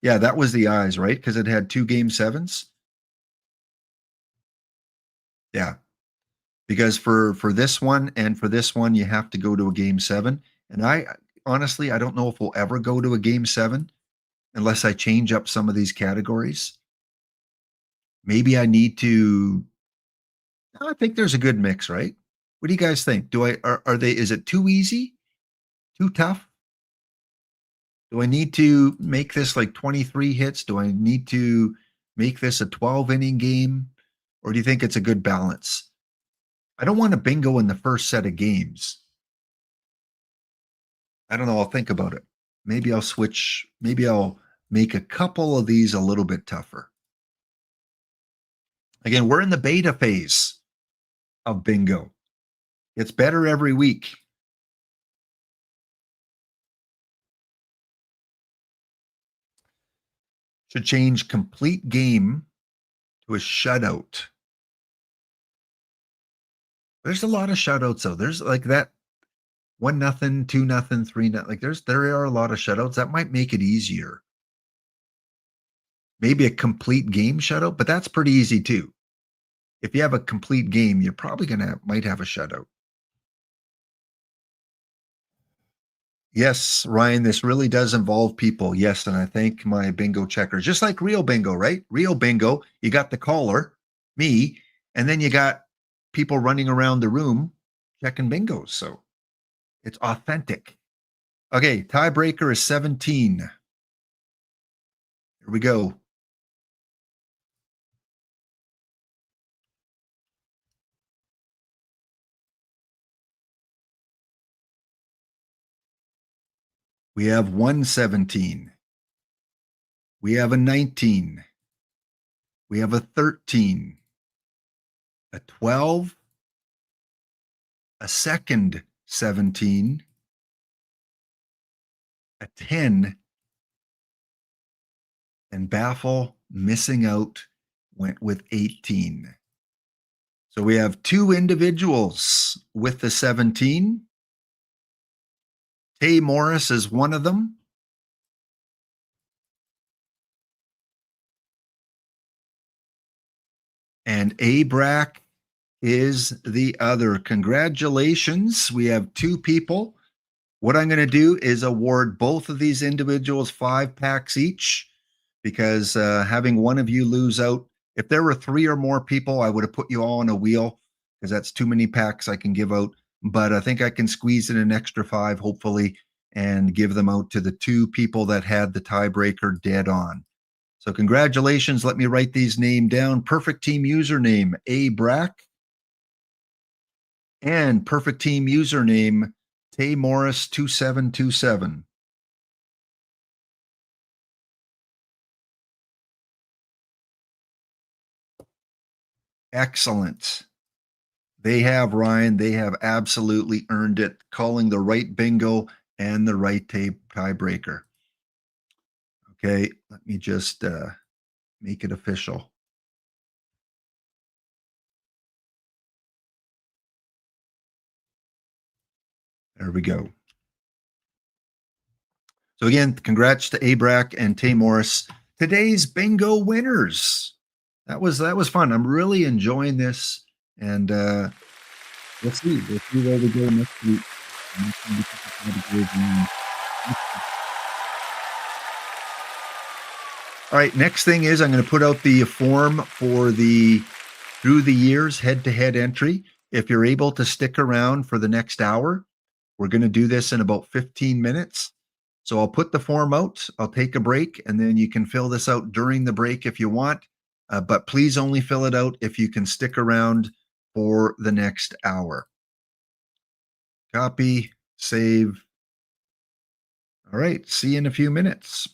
Yeah, that was the eyes, right? Because it had 2 game 7s. Yeah. Because for this one and for this one, you have to go to a game 7. And I honestly, I don't know if we'll ever go to a game 7 unless I change up some of these categories. Maybe I need to. I think there's a good mix, right? What do you guys think? Are they, is it too easy? Too tough? Do I need to make this like 23 hits? Do I need to make this a 12-inning game? Or do you think it's a good balance? I don't want a bingo in the first set of games. I don't know. I'll think about it. Maybe I'll switch. Maybe I'll make a couple of these a little bit tougher. Again, we're in the beta phase of bingo. It's better every week. Should change complete game to a shutout. There's a lot of shutouts though. There's like that 1-0, 2-0, 3-0. Like there are a lot of shutouts. That might make it easier. Maybe a complete game shutout, but that's pretty easy too. If you have a complete game, you're probably might have a shutout. Yes, Ryan, this really does involve people. Yes, and I thank my bingo checkers, just like real bingo, right? Real bingo, you got the caller, me, and then you got people running around the room checking bingos. So it's authentic. Okay, tiebreaker is 17. Here we go. We have 117. We have a 19. We have a 13, a 12, a second 17, a 10, and Baffle missing out went with 18. So we have two individuals with the 17. Tay Morris is one of them. And Abrac is the other. Congratulations. We have two people. What I'm going to do is award both of these individuals 5 packs each, because having one of you lose out, if there were 3 or more people, I would have put you all on a wheel, because that's too many packs I can give out. But I think I can squeeze in an extra 5, hopefully, and give them out to the 2 people that had the tiebreaker dead on. So congratulations. Let me write these names down. Perfect Team username, Abrac. And Perfect Team username, Tay Morris 2727. Excellent. They have, Ryan, they have absolutely earned it, calling the right bingo and the right tiebreaker. Okay, let me just make it official. There we go. So again, congrats to Abrac and Tay Morris, today's bingo winners. That was fun. I'm really enjoying this, and let's see where we go next week. All right, next thing is I'm going to put out the form for the through the years head-to-head entry. If you're able to stick around for the next hour, we're going to do this in about 15 minutes. So I'll put the form out, I'll take a break, and then you can fill this out during the break if you want. But please only fill it out if you can stick around for the next hour. Copy, save. All right, see you in a few minutes.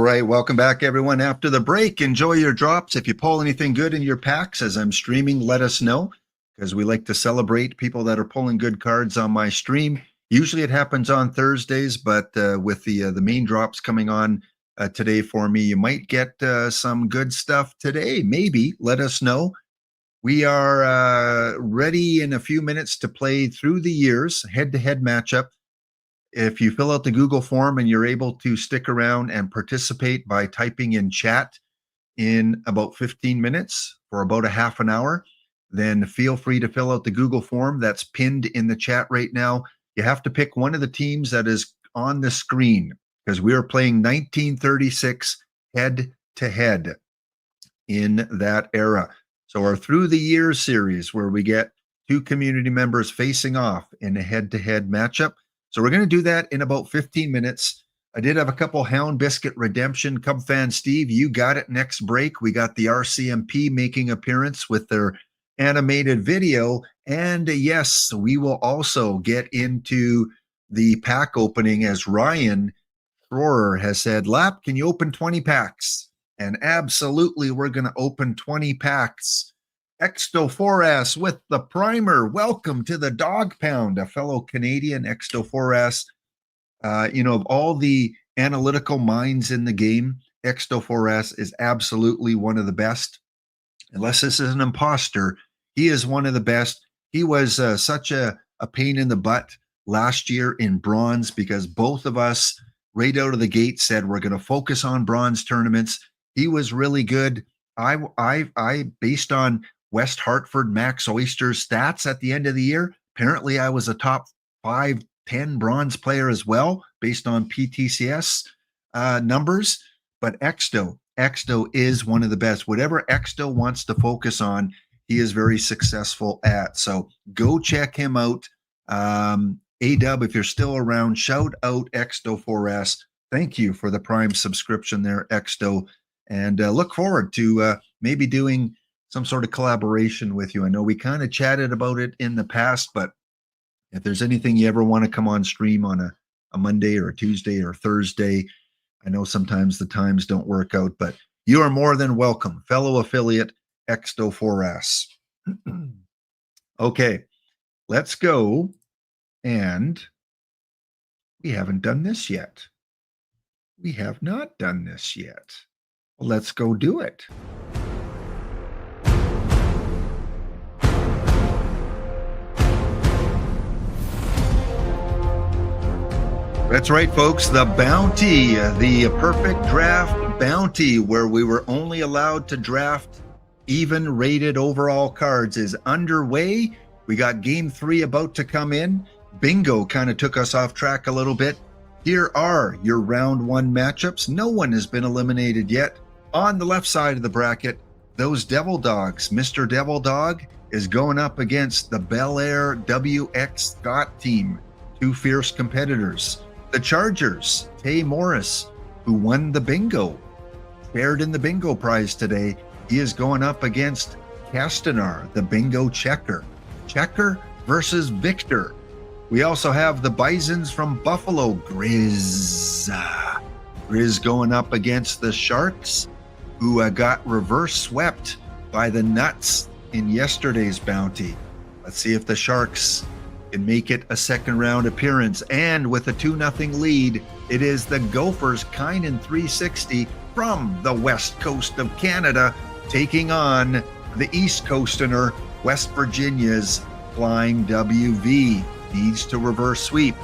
right, welcome back, everyone. After the break, enjoy your drops. If you pull anything good in your packs as I'm streaming, let us know, because we like to celebrate people that are pulling good cards on my stream. Usually it happens on Thursdays, but with the main drops coming on today for me, you might get some good stuff today. Maybe. Let us know. We are ready in a few minutes to play Through the Years head-to-head matchup. If you fill out the Google form and you're able to stick around and participate by typing in chat in about 15 minutes for about a half an hour, then feel free to fill out the Google form that's pinned in the chat right now. You have to pick one of the teams that is on the screen, because we are playing 1936 head-to-head in that era. So our Through the Years series, where we get two community members facing off in a head-to-head matchup. So we're going to do that in about 15 minutes. I did have a couple Hound Biscuit Redemption. Cub fan Steve, you got it next break. We got the RCMP making appearance with their animated video. And yes, we will also get into the pack opening, as Ryan Throrer has said, Lap, can you open 20 packs? And absolutely, we're going to open 20 packs. Exto4S with the primer. Welcome to the Dog Pound, a fellow Canadian. Exto4S. Of all the analytical minds in the game, Exto4S is absolutely one of the best. Unless this is an imposter, he is one of the best. He was such a pain in the butt last year in bronze, because both of us right out of the gate said we're going to focus on bronze tournaments. He was really good. I based on West Hartford Max Oyster's stats at the end of the year, apparently I was a top 5-10 bronze player as well, based on PTCS numbers. But Exto is one of the best. Whatever Exto wants to focus on, he is very successful at. So go check him out. A-Dub, if you're still around, shout out Exto4S. Thank you for the Prime subscription there, Exto. And look forward to maybe doing some sort of collaboration with you. I know we kind of chatted about it in the past, but if there's anything you ever want to come on stream on a Monday or a Tuesday or Thursday, I know sometimes the times don't work out, but you are more than welcome. Fellow affiliate Exto4S. Okay, let's go. And we haven't done this yet. We have not done this yet. Well, let's go do it. That's right, folks. The bounty, the perfect draft bounty, where we were only allowed to draft even rated overall cards, is underway. We got game 3 about to come in. Bingo kind of took us off track a little bit. Here are your round 1 matchups. No one has been eliminated yet. On the left side of the bracket, those Devil Dogs. Mr. Devil Dog is going up against the Bel Air WX Scott team. Two fierce competitors. The Chargers, Tay Morris, who won the bingo, shared in the bingo prize today. He is going up against Castanar, the bingo checker. Checker versus Victor. We also have the Bisons from Buffalo, Grizz. Grizz going up against the Sharks, who got reverse swept by the Nuts in yesterday's bounty. Let's see if the Sharks can make it a second round appearance. And with a 2-0 lead, it is the Gophers, Kynan 360 from the west coast of Canada, taking on the East Coaster, West Virginia's Flying WV. Needs to reverse sweep.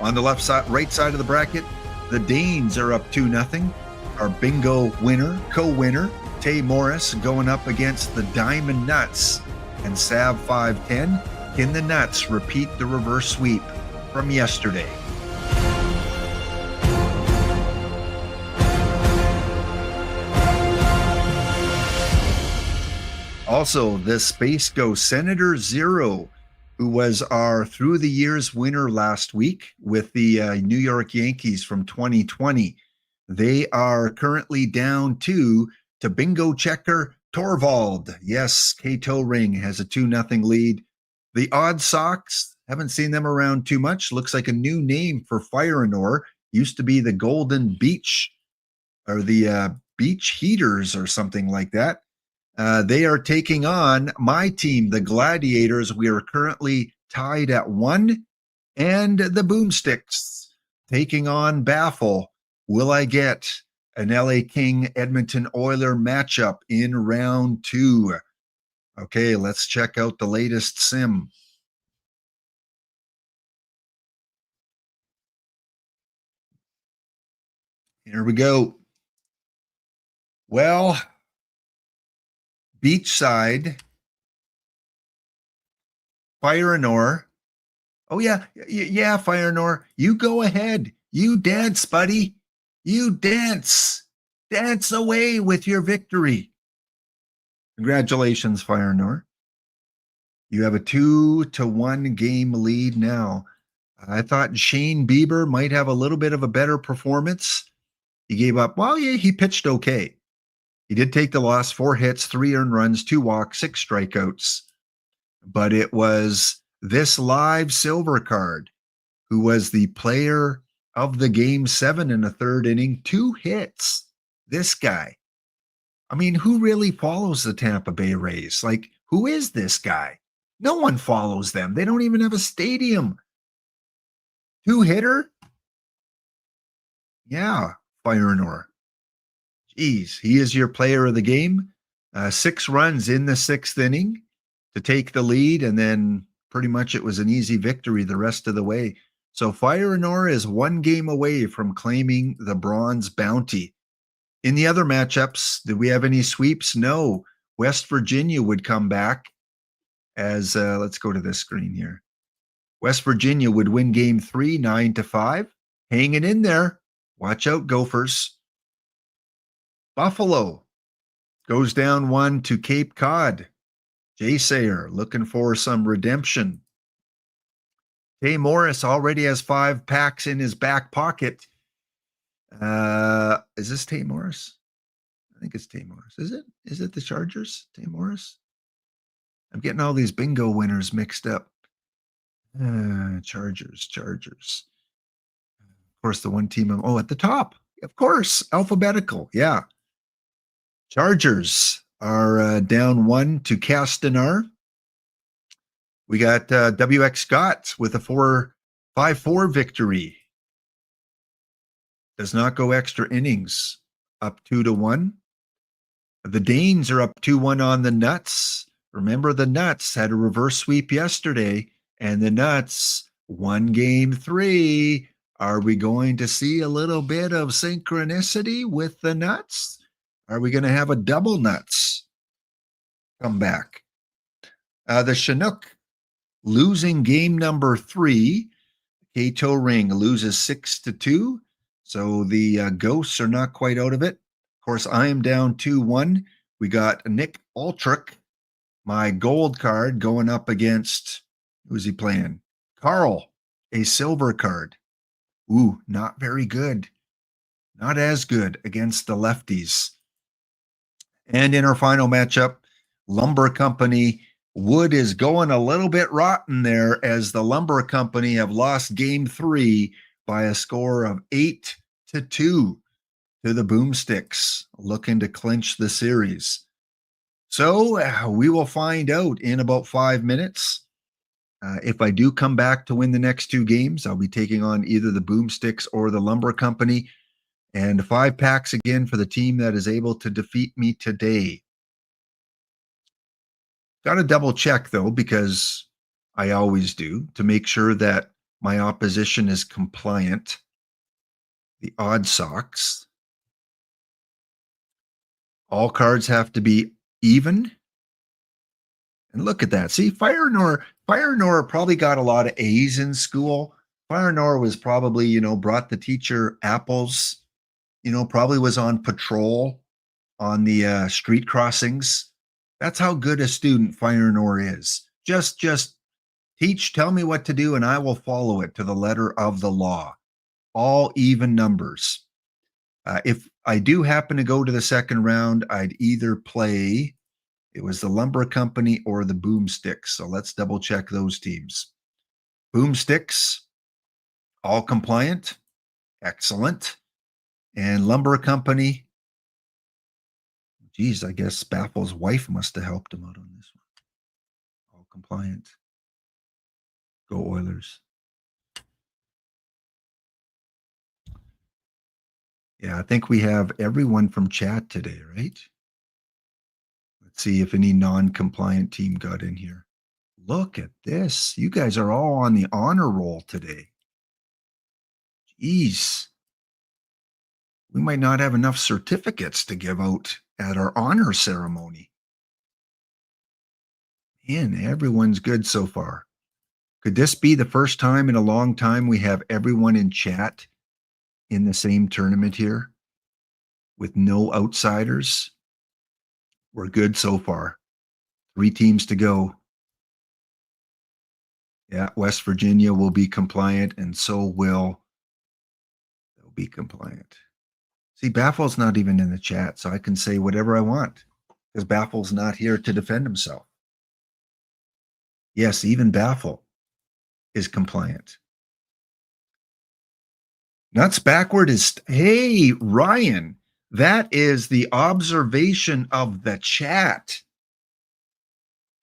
On the left side, right side of the bracket, the Danes are up 2-0. Our bingo winner, co-winner, Tay Morris, going up against the Diamond Nuts and Sav 510. Can the Nuts repeat the reverse sweep from yesterday? Also, the Space Ghost Senator Zero, who was our Through the Years winner last week with the New York Yankees from 2020. They are currently down to bingo checker Torvald. Yes, K-Toe Ring has a 2-0 lead. The Odd Sox, haven't seen them around too much. Looks like a new name for Fire and Ore. Used to be the Golden Beach or the Beach Heaters or something like that. They are taking on my team, the Gladiators. We are currently tied at 1, and the Boomsticks taking on Baffle. Will I get an LA King Edmonton Oiler matchup in round 2? Okay, let's check out the latest sim. Here we go. Well, Beachside, Fire and Ore. Oh yeah, yeah, Fire and Ore. You go ahead. You dance, buddy. You dance. Dance away with your victory. Congratulations, Fire and Ore. You have a 2-1 game lead now. I thought Shane Bieber might have a little bit of a better performance. He gave up. Well, yeah, he pitched okay. He did take the loss, 4 hits, 3 earned runs, 2 walks, 6 strikeouts. But it was this live silver card who was the player of the game, 7 in the 3rd inning, 2 hits. This guy. I mean, who really follows the Tampa Bay Rays? Like, who is this guy? No one follows them. They don't even have a stadium. 2-hitter? Yeah, Fire and Ore. Geez, he is your player of the game. 6 runs in the 6th inning to take the lead, and then pretty much it was an easy victory the rest of the way. So Fire and Ore is 1 game away from claiming the bronze bounty. In the other matchups, did we have any sweeps? No. West Virginia would come back as, let's go to this screen here. West Virginia would win game 3, 9-5. Hanging in there. Watch out, Gophers. Buffalo goes down 1 to Cape Cod. Jay Sayer looking for some redemption. Tay Morris already has 5 packs in his back pocket. Is this Tay Morris? I think it's Tay Morris. Is it? Is it the Chargers? Tay Morris? I'm getting all these bingo winners mixed up. Chargers. Of course, the one team. At the top. Of course, alphabetical. Yeah. Chargers are down 1 to Castanar. We got WX Scott with a 5-4 victory. Does not go extra innings. Up 2-1. The Danes are up 2-1 on the Nuts. Remember, the Nuts had a reverse sweep yesterday, and the Nuts won game 3. Are we going to see a little bit of synchronicity with the Nuts? Are we going to have a double Nuts come back? The Chinook losing game number 3. Cato Ring loses 6-2. So the Ghosts are not quite out of it. Of course, I am down 2-1. We got Nick Altrick, my gold card, going up against, who's he playing? Carl, a silver card. Ooh, not very good. Not as good against the lefties. And in our final matchup, Lumber Company, Wood is going a little bit rotten there as the Lumber Company have lost game 3 by a score of 8-2 to the Boomsticks, looking to clinch the series. So we will find out in about 5 minutes. If I do come back to win the next 2 games, I'll be taking on either the Boomsticks or the Lumber Company. And 5 packs again for the team that is able to defeat me today. Got to double check, though, because I always do, to make sure that my opposition is compliant. The Odd Sox. All cards have to be even. And look at that. See, Fire Nor probably got a lot of A's in school. Fire Nor was probably, brought the teacher apples, probably was on patrol on the street crossings. That's how good a student Fire Nor is. Just teach, tell me what to do, and I will follow it to the letter of the law. All even numbers. If I do happen to go to the second round, I'd either play, it was the Lumber Company or the Boomsticks. So let's double check those teams. Boomsticks, all compliant. Excellent. And lumber company. Geez, I guess Baffle's wife must have helped him out on this one. All compliant. Go Oilers. Yeah, I think we have everyone from chat today, right? Let's see if any non-compliant team got in here. Look at this. You guys are all on the honor roll today. Jeez. We might not have enough certificates to give out at our honor ceremony. Man, everyone's good so far. Could this be the first time in a long time we have everyone in chat in the same tournament here with no outsiders? We're good so far. 3 teams to go. Yeah, West Virginia will be compliant, and so will they'll be compliant. See, Baffle's not even in the chat, so I can say whatever I want because Baffle's not here to defend himself. Yes, even Baffle is compliant. Nuts backward is, hey, Ryan, that is the observation of the chat.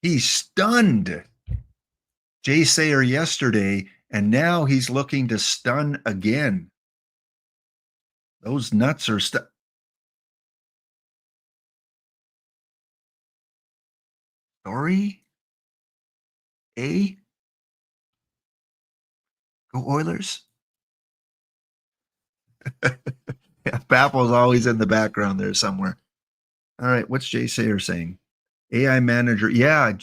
He's stunned Jay Sayer yesterday, and now he's looking to stun again. Those nuts are Story A? Go Oilers? Yeah, Baffle's always in the background there somewhere. All right, what's Jay Sayer saying? AI manager. Yeah,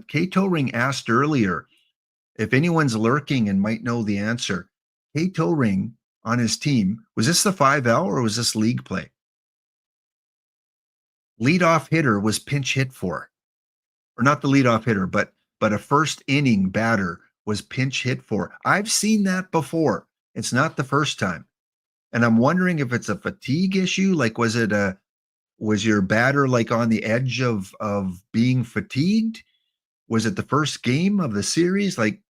Kato Ring asked earlier if anyone's lurking and might know the answer. Kato Ring on his team, was this the 5L or was this league play? Leadoff hitter was pinch hit for, or not the leadoff hitter, but a first inning batter was pinch hit for. I've seen that before. It's not the first time. And I'm wondering if it's a fatigue issue. Like, was your batter like on the edge of being fatigued? Was it the first game of the series? Like,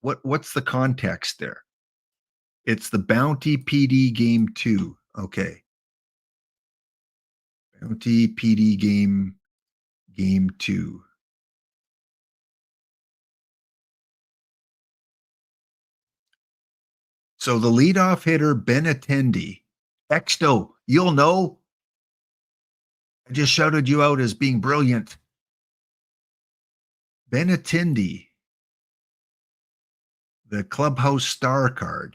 what's the context there? It's the Bounty PD game 2. Okay. Bounty PD game 2. So the leadoff hitter, Benintendi, Exto, you'll know. I just shouted you out as being brilliant. Benintendi, the clubhouse star card.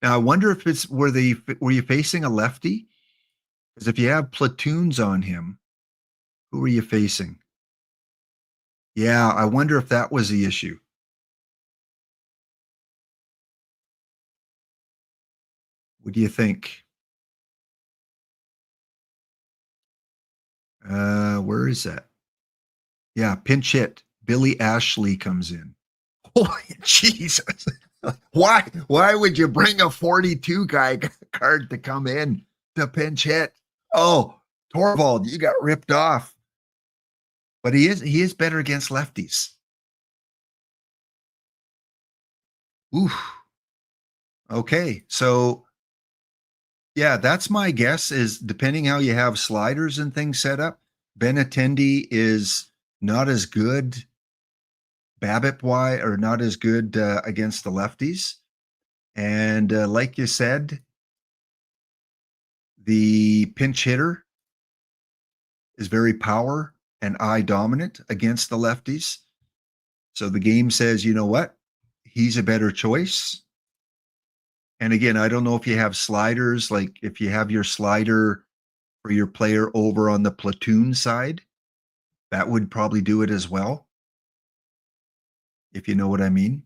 Now I wonder if it's were you facing a lefty? Because if you have platoons on him, who are you facing? Yeah, I wonder if that was the issue. What do you think? Where is that? Yeah, pinch hit. Billy Ashley comes in. Oh, Jesus. Why would you bring a 42 guy card to come in to pinch hit? Oh, Torvald, you got ripped off. But he is better against lefties. Oof. Okay, so yeah, that's my guess is depending how you have sliders and things set up, Benintendi is not as good BABIP-wise or not as good against the lefties. And like you said, the pinch hitter is very power and eye dominant against the lefties. So the game says, you know what? He's a better choice. And again, I don't know if you have sliders, like if you have your slider for your player over on the platoon side, that would probably do it as well. If you know what I mean.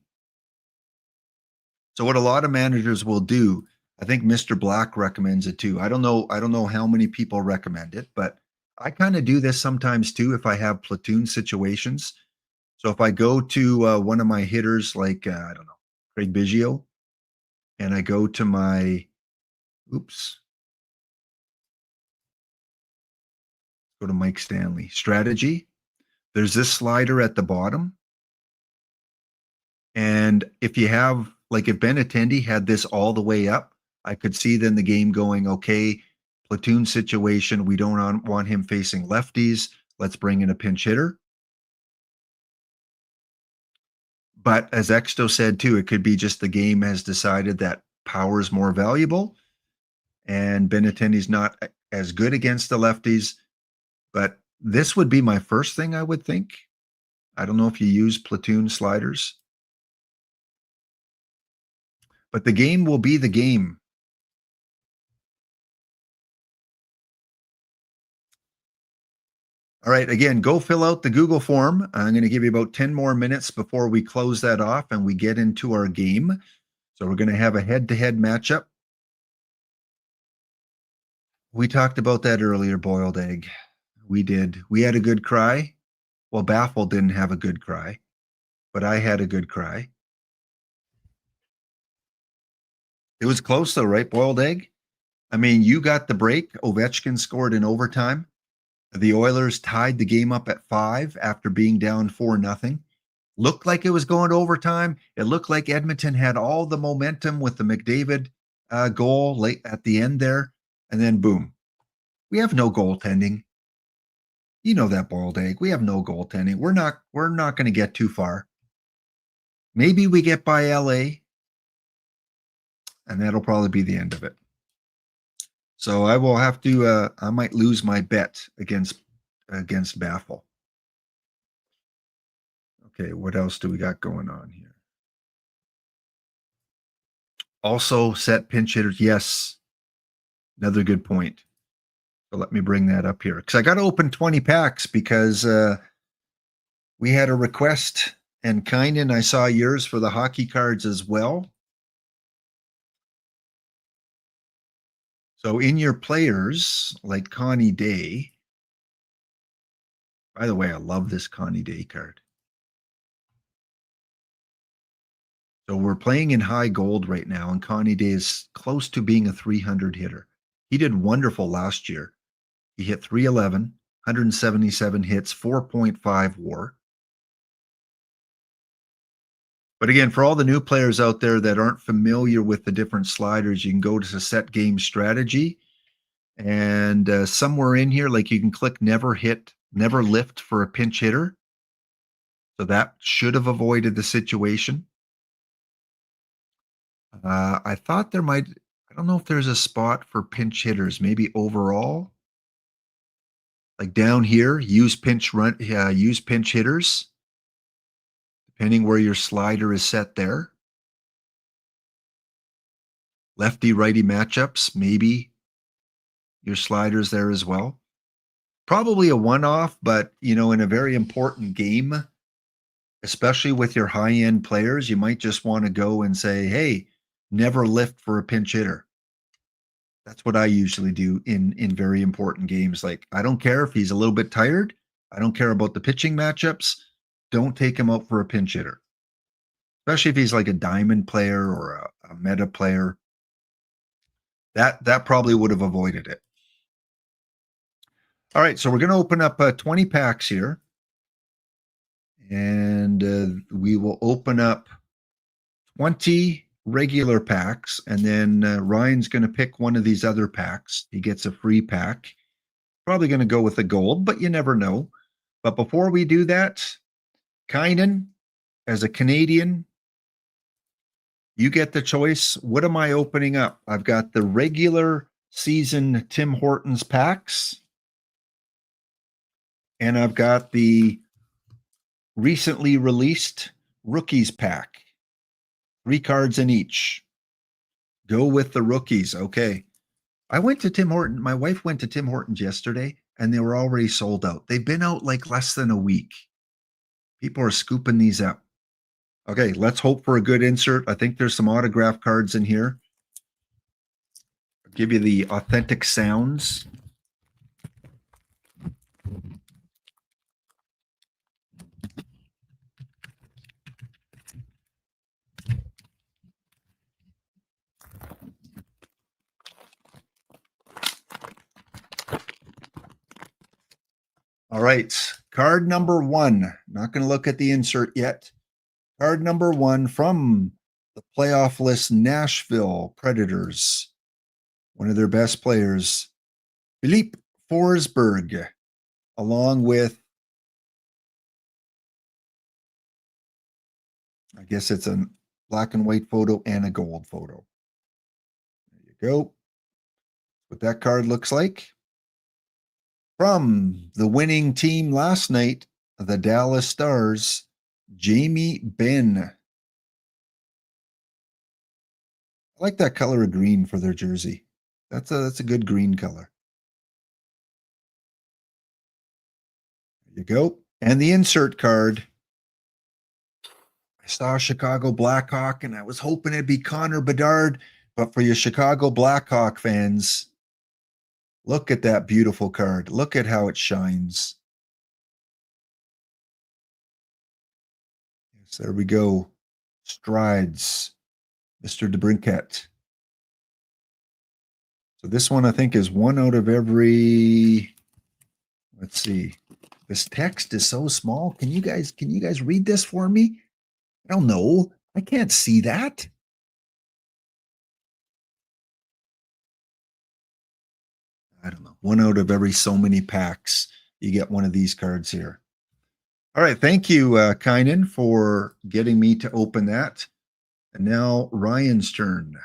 So what a lot of managers will do, I think Mr. Black recommends it too. I don't know how many people recommend it, but I kind of do this sometimes too if I have platoon situations. So if I go to one of my hitters like I don't know, Craig Biggio, and I go to my go to Mike Stanley strategy. There's this slider at the bottom. And if you have, like if Benintendi had this all the way up, I could see then the game going, okay, platoon situation. We don't want him facing lefties. Let's bring in a pinch hitter. But as Exto said too, it could be just the game has decided that power is more valuable and Benintendi's not as good against the lefties. But this would be my first thing, I would think. I don't know if you use platoon sliders. But the game will be the game. All right, again, go fill out the Google form. I'm going to give you about 10 more minutes before we close that off and we get into our game. So we're going to have a head-to-head matchup. We talked about that earlier, boiled egg. We did. We had a good cry. Well, Baffle didn't have a good cry, but I had a good cry. It was close though, right, boiled egg? I mean, you got the break. Ovechkin scored in overtime. The Oilers tied the game up at 5 after being down 4-0. Looked like it was going to overtime. It looked like Edmonton had all the momentum with the McDavid goal late at the end there. And then boom, we have no goaltending. You know that, boiled egg. We have no goaltending. We're not going to get too far. Maybe we get by LA, and that'll probably be the end of it. So I will have to. I might lose my bet against Baffle. Okay, what else do we got going on here? Also, set pinch hitters. Yes, another good point. So let me bring that up here because I got to open 20 packs because we had a request, and Kynan, I saw yours for the hockey cards as well. So in your players, like Connie Day, by the way, I love this Connie Day card. So we're playing in high gold right now, and Connie Day is close to being a 300 hitter. He did wonderful last year. He hit 311, 177 hits, 4.5 WAR. But again, for all the new players out there that aren't familiar with the different sliders, you can go to the set game strategy. And somewhere in here, like you can click never lift for a pinch hitter. So that should have avoided the situation. I thought there might, I don't know if there's a spot for pinch hitters, maybe overall. Like down here, use pinch hitters, depending where your slider is set there. Lefty righty matchups, maybe your sliders there as well. Probably a one-off, but in a very important game, especially with your high-end players, you might just want to go and say, hey, never lift for a pinch hitter. That's what I usually do in very important games. Like, I don't care if he's a little bit tired. I don't care about the pitching matchups. Don't take him out for a pinch hitter, especially if he's like a diamond player or a meta player. That probably would have avoided it. All right, so we're going to open up 20 packs here. And we will open up 20 regular packs. And then Ryan's going to pick one of these other packs. He gets a free pack. Probably going to go with the gold, but you never know. But before we do that, Kynan, as a Canadian, you get the choice. What am I opening up? I've got the regular season Tim Hortons packs. And I've got the recently released rookies pack. 3 cards in each. Go with the rookies. Okay. I went to Tim Hortons. My wife went to Tim Hortons yesterday, and they were already sold out. They've been out like less than a week. People are scooping these up. Okay, let's hope for a good insert. I think there's some autograph cards in here. I'll give you the authentic sounds. All right, card number 1. Not going to look at the insert yet. Card number 1 from the playoff list Nashville Predators. one of their best players, Philippe Forsberg, along with, I guess it's a black and white photo and a gold photo. There you go. What that card looks like. From the winning team last night, the Dallas Stars, Jamie Benn. I like that color of green for their jersey. That's a good green color. There you go. And the insert card. I saw Chicago Blackhawk, and I was hoping it'd be Connor Bedard. But for your Chicago Blackhawk fans, look at that beautiful card. Look at how it shines. Yes, there we go. Strides, Mr. DeBrincat. So this one, I think, is one out of every, let's see. This text is so small. Can you guys read this for me? I don't know. I can't see that. I don't know. One out of every so many packs, you get one of these cards here. All right. Thank you, Kynan, for getting me to open that. And now Ryan's turn.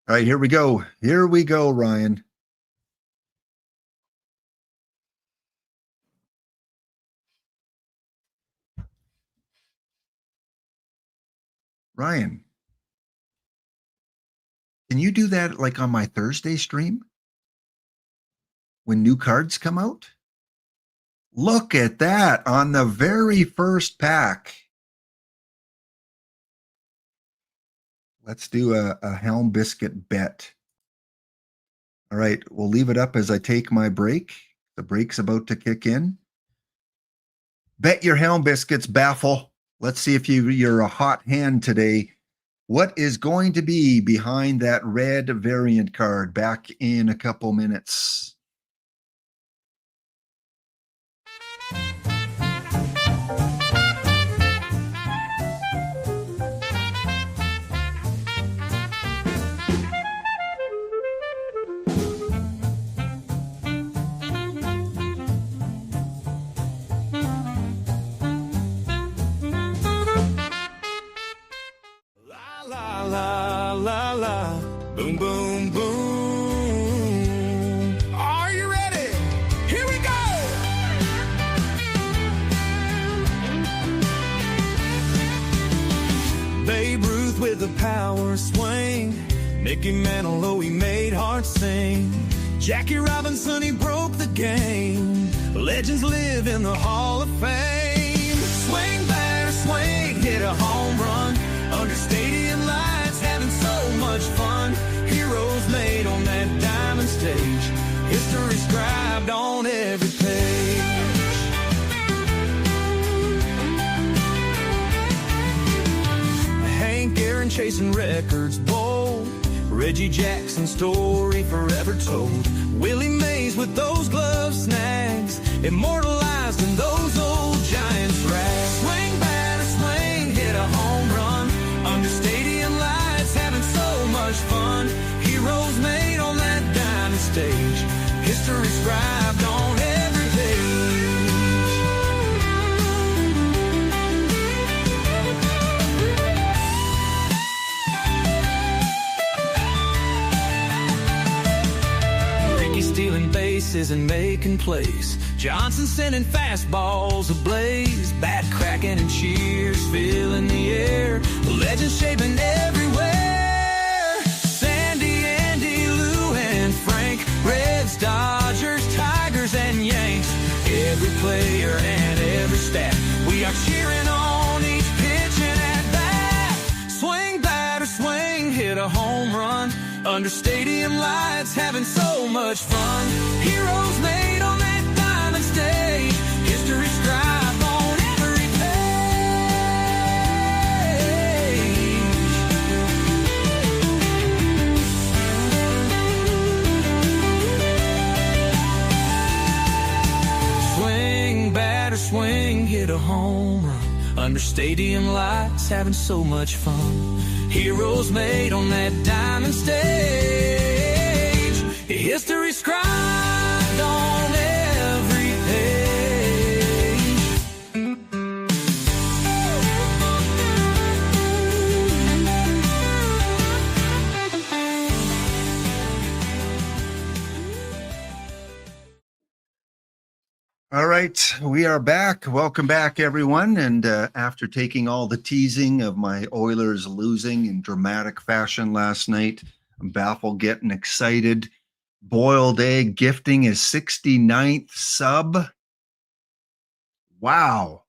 All right, here we go. Here we go, Ryan. Ryan, can you do that like on my Thursday stream? When new cards come out? Look at that on the very first pack. Let's do a Helm Biscuit bet. All right, we'll leave it up as I take my break. The break's about to kick in. Bet your Helm Biscuits, Baffle. Let's see if you're a hot hand today. What is going to be behind that red variant card? Back in a couple minutes. Boom, boom, boom. Are you ready? Here we go! Babe Ruth with a power swing. Mickey Mantle, oh, he made hearts sing. Jackie Robinson, he broke the game. Legends live in the Hall of Fame. Swing, batter, swing, hit a home run. Under stadium lights, having so much fun. Heroes made on that diamond stage. History scribed on every page. Hank Aaron chasing records bold. Reggie Jackson's story forever told. Willie Mays with those glove snags, immortalized in those old Giants rags. Swing, batter, swing, hit a home run. Under stadium lights, having so much fun. Heroes made on that diamond stage. History scribed on every page. Ricky stealing bases and making plays. Johnson sending fastballs ablaze. Bat cracking and cheers filling the air. Legends shaping everywhere. Sandy, Andy, Lou, and Frank. Reds, Dodgers, Tigers, and Yanks. Every player and every stat. We are cheering on each pitch and at bat. Swing, batter, swing, hit a home run. Under stadium lights, having so much fun. Heroes made on that diamond stage. History scribed on every page. Swing, batter, swing, hit a home run. under stadium lights, having so much fun. Heroes made on that diamond stage. History scribed on every page. All right, we are back. Welcome back, everyone. And after taking all the teasing of my Oilers losing in dramatic fashion last night, I'm baffled, getting excited. Boiled Egg gifting his 69th sub. Wow.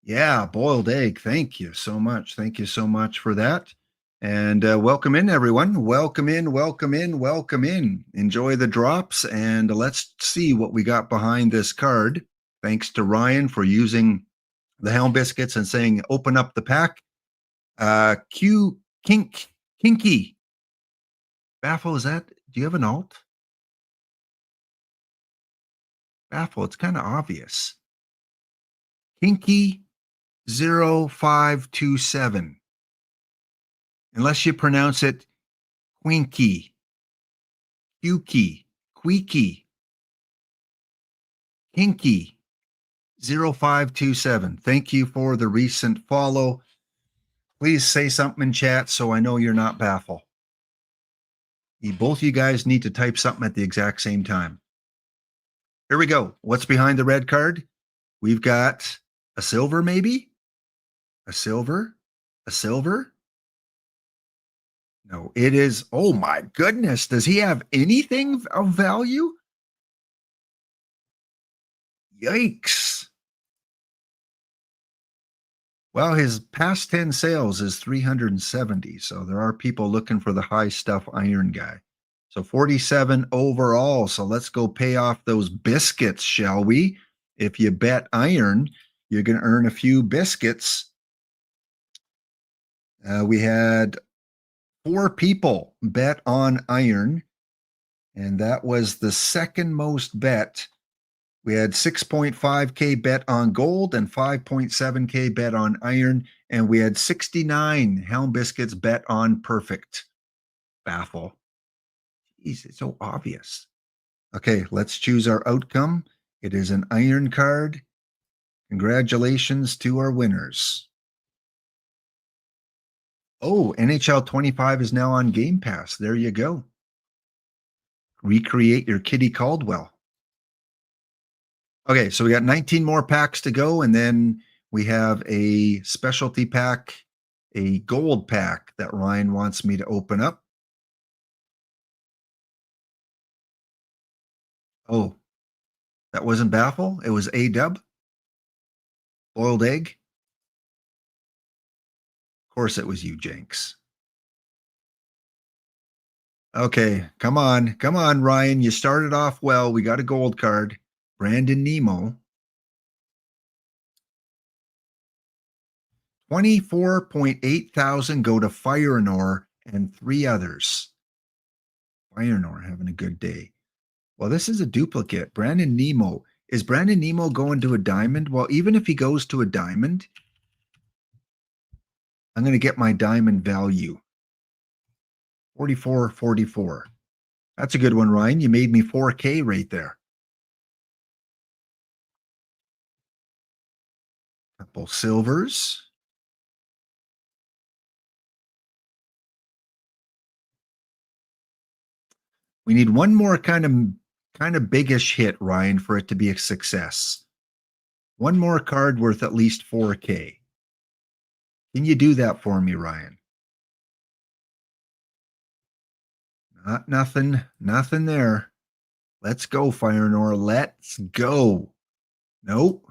Yeah, Boiled Egg. Thank you so much. Thank you so much for that. And welcome in, everyone. Welcome in, welcome in, welcome in. Enjoy the drops, and let's see what we got behind this card. Thanks to Ryan for using the Helm Biscuits and saying, open up the pack. Kinky. Baffle, is that, do you have an alt? Baffle, it's kind of obvious. Kinky 0527. Unless you pronounce it Quinky, Queaky, Kinky 0527. Thank you for the recent follow. Please say something in chat so I know you're not Baffle. Both of you guys need to type something at the exact same time. Here we go. What's behind the red card? We've got a silver, maybe? A silver? No, it is. Oh my goodness. Does he have anything of value? Yikes. Well, his past 10 sales is 370. So there are people looking for the high stuff iron guy. So 47 overall. So let's go pay off those biscuits, shall we? If you bet iron, you're going to earn a few biscuits. We had 4 people bet on iron, and that was the second most bet. We had 6.5K bet on gold and 5.7K bet on iron, and we had 69 Helm Biscuits bet on perfect. Baffle. Jeez, it's so obvious. Okay, let's choose our outcome. It is an iron card. Congratulations to our winners. Oh, NHL 25 is now on Game Pass. There you go. Recreate your Kitty Caldwell. Okay, so we got 19 more packs to go, and then we have a specialty pack, a gold pack that Ryan wants me to open up. Oh, that wasn't Baffle. It was A-Dub. Boiled Egg. Of course it was you, Jenks. Okay, come on, Ryan. You started off well. We got a gold card. Brandon Nemo. 24.8 thousand go to Firenor and 3 others. Firenor having a good day. Well, this is a duplicate. Brandon Nemo. Is Brandon Nemo going to a diamond? Well, even if he goes to a diamond, I'm going to get my diamond value. 44.44. That's a good one, Ryan. You made me 4K right there. Couple silvers. We need one more kind of biggish hit, Ryan, for it to be a success. One more card worth at least 4K. Can you do that for me, Ryan? Nothing there. Let's go, Firenor. Let's go. Nope.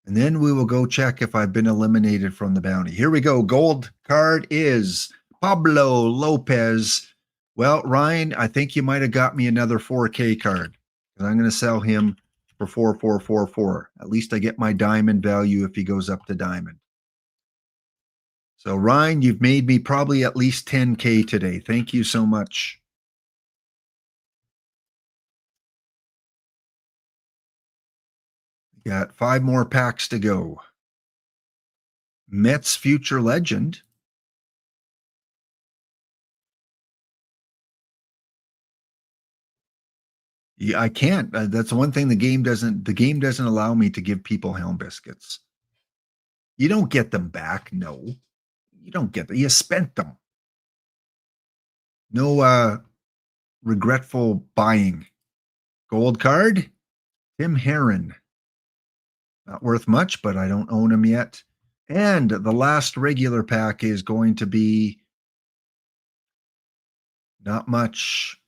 And then we will go check if I've been eliminated from the bounty. Here we go. Gold card is Pablo Lopez. Well, Ryan, I think you might have got me another 4K card, because I'm going to sell him for 4444. At least I get my diamond value if he goes up to diamond. So, Ryan, you've made me probably at least 10K today. Thank you so much. Got 5 more packs to go. Mets future legend. Yeah, I can't. That's one thing the game doesn't allow me to give people Helm biscuits. You don't get them back. No, you don't get them. You spent them. No regretful buying. Gold card, Tim Herron. Not worth much, but I don't own him yet. And the last regular pack is going to be not much.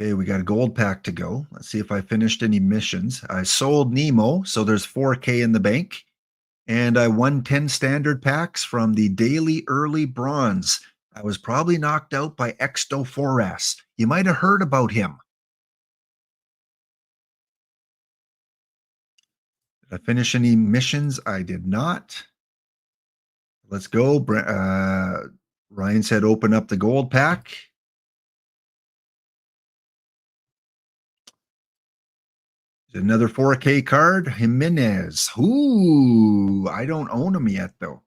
Okay, we got a gold pack to go. Let's see if I finished any missions. I sold Nemo, so there's 4K in the bank. And I won 10 standard packs from the daily early bronze. I was probably knocked out by Exto4S. You might have heard about him. Did I finish any missions? I did not. Let's go. Ryan said open up the gold pack. Another 4K card, Jimenez. Ooh, I don't own him yet, though.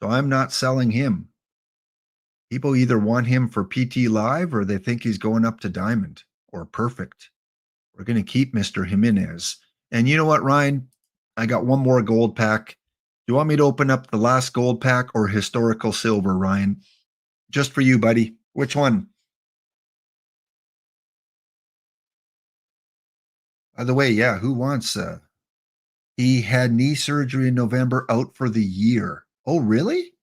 So I'm not selling him. People either want him for PT Live or they think he's going up to Diamond or Perfect. We're going to keep Mr. Jimenez. And you know what, Ryan? I got one more gold pack. Do you want me to open up the last gold pack or historical silver, Ryan? Just for you, buddy. Which one? By the way, yeah, who wants he had knee surgery in November, out for the year. Oh, really?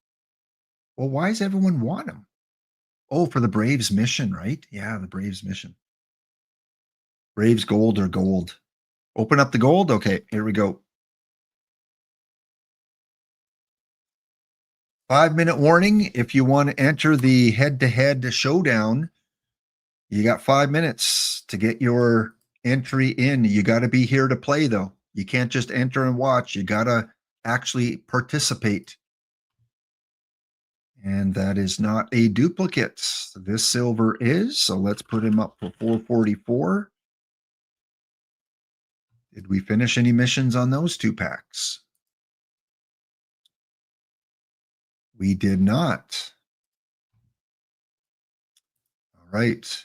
Well, why does everyone want him? Oh, for the Braves mission, right? Yeah, the Braves mission. Braves gold or gold. Open up the gold. Okay, here we go. 5-minute warning. If you want to enter the head-to-head showdown, you got 5 minutes to get your entry in. You got to be here to play, though. You can't just enter and watch. You got to actually participate. And that is not a duplicate. This silver is, so let's put him up for 444. Did we finish any missions on those 2 packs? We did not. All right.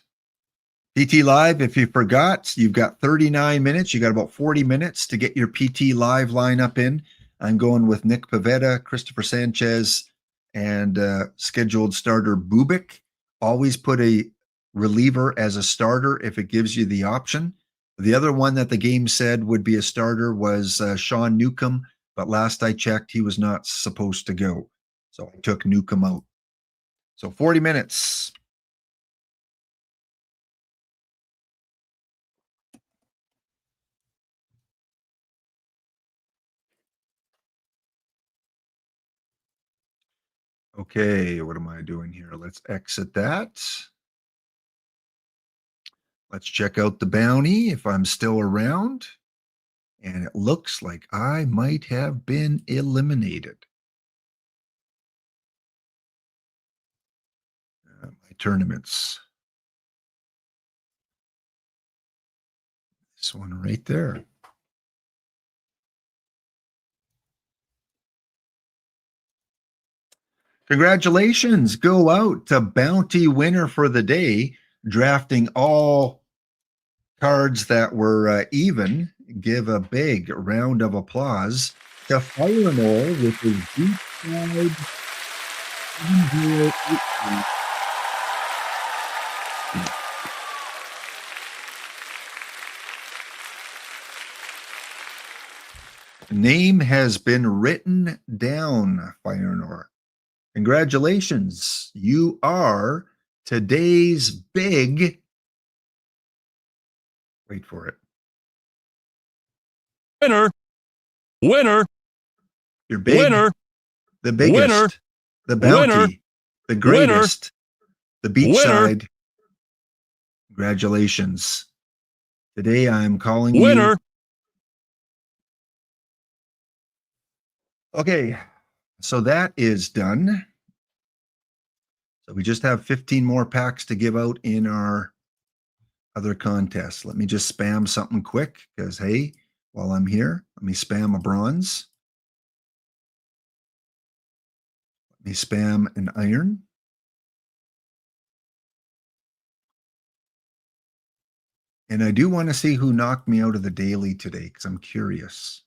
PT Live, if you forgot, you've got 39 minutes. You got about 40 minutes to get your PT Live lineup in. I'm going with Nick Pivetta, Christopher Sanchez, and scheduled starter Bubik. Always put a reliever as a starter if it gives you the option. The other one that the game said would be a starter was Sean Newcomb, but last I checked, he was not supposed to go. So I took Newcomb out. So 40 minutes. Okay, what am I doing here? Let's exit that. Let's check out the bounty if I'm still around. And it looks like I might have been eliminated. My tournaments. This one right there. Congratulations. Go out to bounty winner for the day, drafting all cards that were even. Give a big round of applause to Fire and All with his deep side 7083. Name has been written down, Fire. Congratulations. You are today's big. Wait for it. Winner. Winner. Your big. Winner. The biggest. Winner. The bounty. Winner. The greatest. The beachside. Winner. Congratulations. Today I'm calling Winner. you. Okay, so that is done. So we just have 15 more packs to give out in our other contests. Let me just spam something quick because, hey, while I'm here, let me spam a bronze. Let me spam an iron. And I do want to see who knocked me out of the daily today because I'm curious.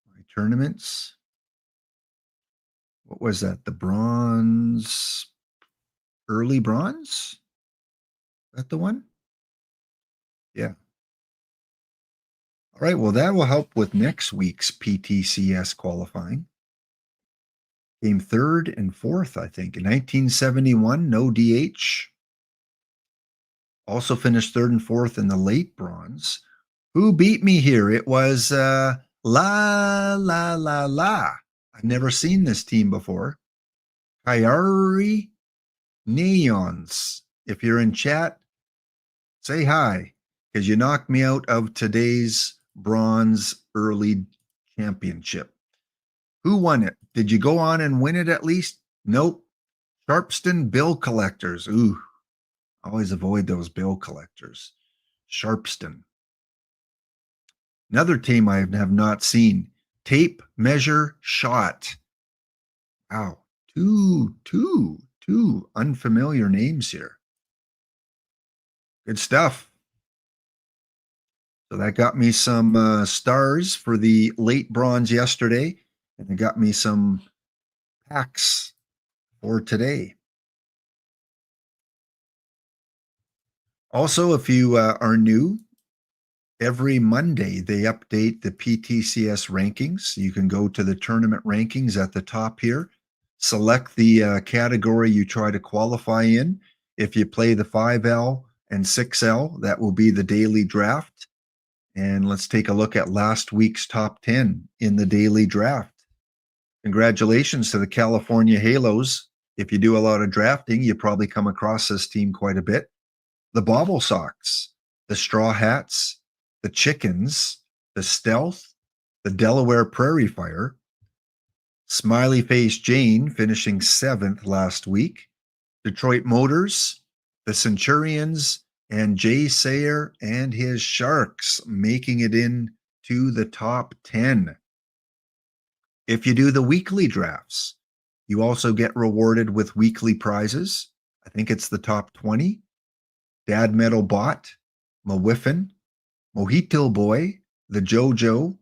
My tournaments. What was that? The bronze, early bronze? Is that the one? Yeah. All right. Well, that will help with next week's PTCS qualifying. Came third and fourth, I think. In 1971, no DH. Also finished third and fourth in the late bronze. Who beat me here? It was La La La La. I've never seen this team before. Kyari Neons. If you're in chat, say hi, because you knocked me out of today's bronze early championship. Who won it? Did you go on and win it at least? Nope. Sharpston bill collectors. Ooh, always avoid those bill collectors. Sharpston. Another team I have not seen. Tape Measure Shot. Wow. Two unfamiliar names here. Good stuff. So that got me some stars for the late bronze yesterday, and it got me some packs for today. Also, if you are new, every Monday they update the PTCS rankings. You can go to the tournament rankings at the top here, select the category you try to qualify in. If you play the 5L and 6L, that will be the daily draft. And let's take a look at last week's top 10 in the daily draft. Congratulations to the California Halos. If you do a lot of drafting, you probably come across this team quite a bit. The Bobble Sox, the Straw Hats, the Chickens, the Stealth, the Delaware Prairie Fire, Smiley Face Jane finishing 7th last week, Detroit Motors, the Centurions, and Jay Sayer and his Sharks making it into the top 10. If you do the weekly drafts, you also get rewarded with weekly prizes. I think it's the top 20. Dad Metal Bot, Mawiffin, Mojito Boy, the Jojo,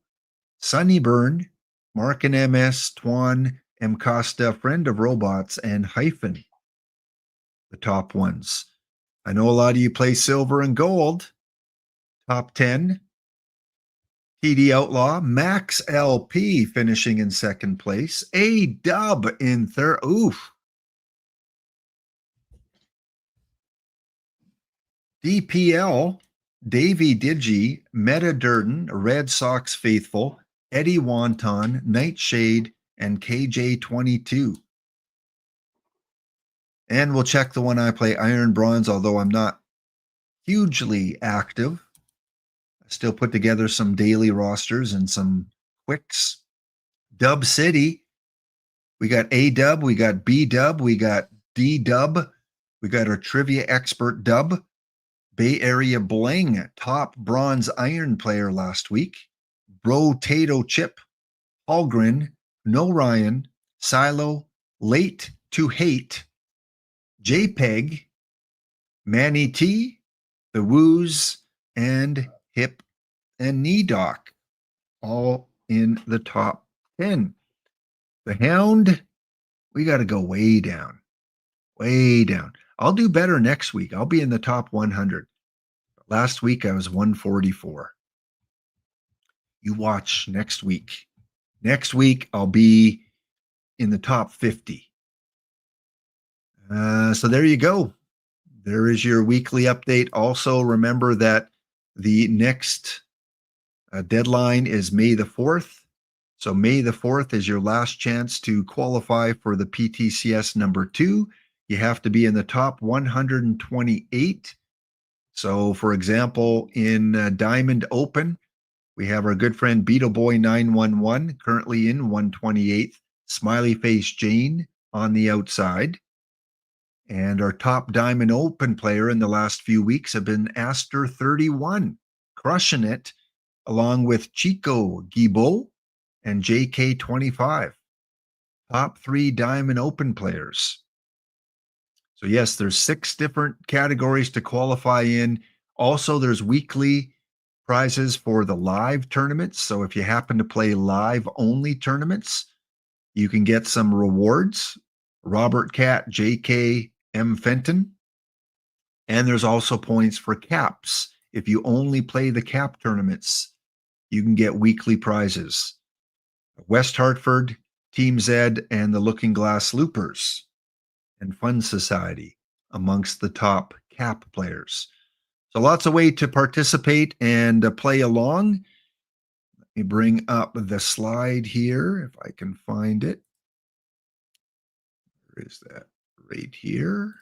Sunny Burn, Mark and MS, Twan, M. Costa, Friend of Robots, and Hyphen. The top ones. I know a lot of you play silver and gold. Top 10. TD Outlaw, Max LP finishing in second place. A-Dub in third. Oof. DPL, Davey Digi, Meta Durden, Red Sox Faithful, Eddie Wonton, Nightshade, and KJ22. And we'll check the one I play, Iron Bronze, although I'm not hugely active. I still put together some daily rosters and some quicks. Dub City, we got A-Dub, we got B-Dub, we got D-Dub, we got our trivia expert Dub. Bay Area Bling, top bronze iron player last week. Bro-Tato Chip, Hallgren, No Ryan, Silo, Late to Hate, JPEG, Manny T, The Woos, and Hip and Knee Doc, all in the top 10. The Hound, we got to go way down. Way down. I'll do better next week. I'll be in the top 100. Last week, I was 144. You watch next week. Next week, I'll be in the top 50. So there you go. There is your weekly update. Also, remember that the next deadline is May the 4th. So May the 4th is your last chance to qualify for the PTCS number 2. You have to be in the top 128. So, for example, in Diamond Open, we have our good friend Beetle Boy 911 currently in 128th. Smiley Face Jane on the outside. And our top Diamond Open player in the last few weeks have been Aster 31, crushing it, along with Chico Guibault and JK 25. Top 3 Diamond Open players. So yes, there's 6 different categories to qualify in. Also, there's weekly prizes for the live tournaments. So if you happen to play live only tournaments, you can get some rewards. Robert Cat, JK, M. Fenton. And there's also points for caps. If you only play the cap tournaments, you can get weekly prizes. West Hartford, Team Z, and the Looking Glass Loopers and Fun Society amongst the top cap players. So lots of way to participate and play along. Let me bring up the slide here if I can find it. Where is that? Right here.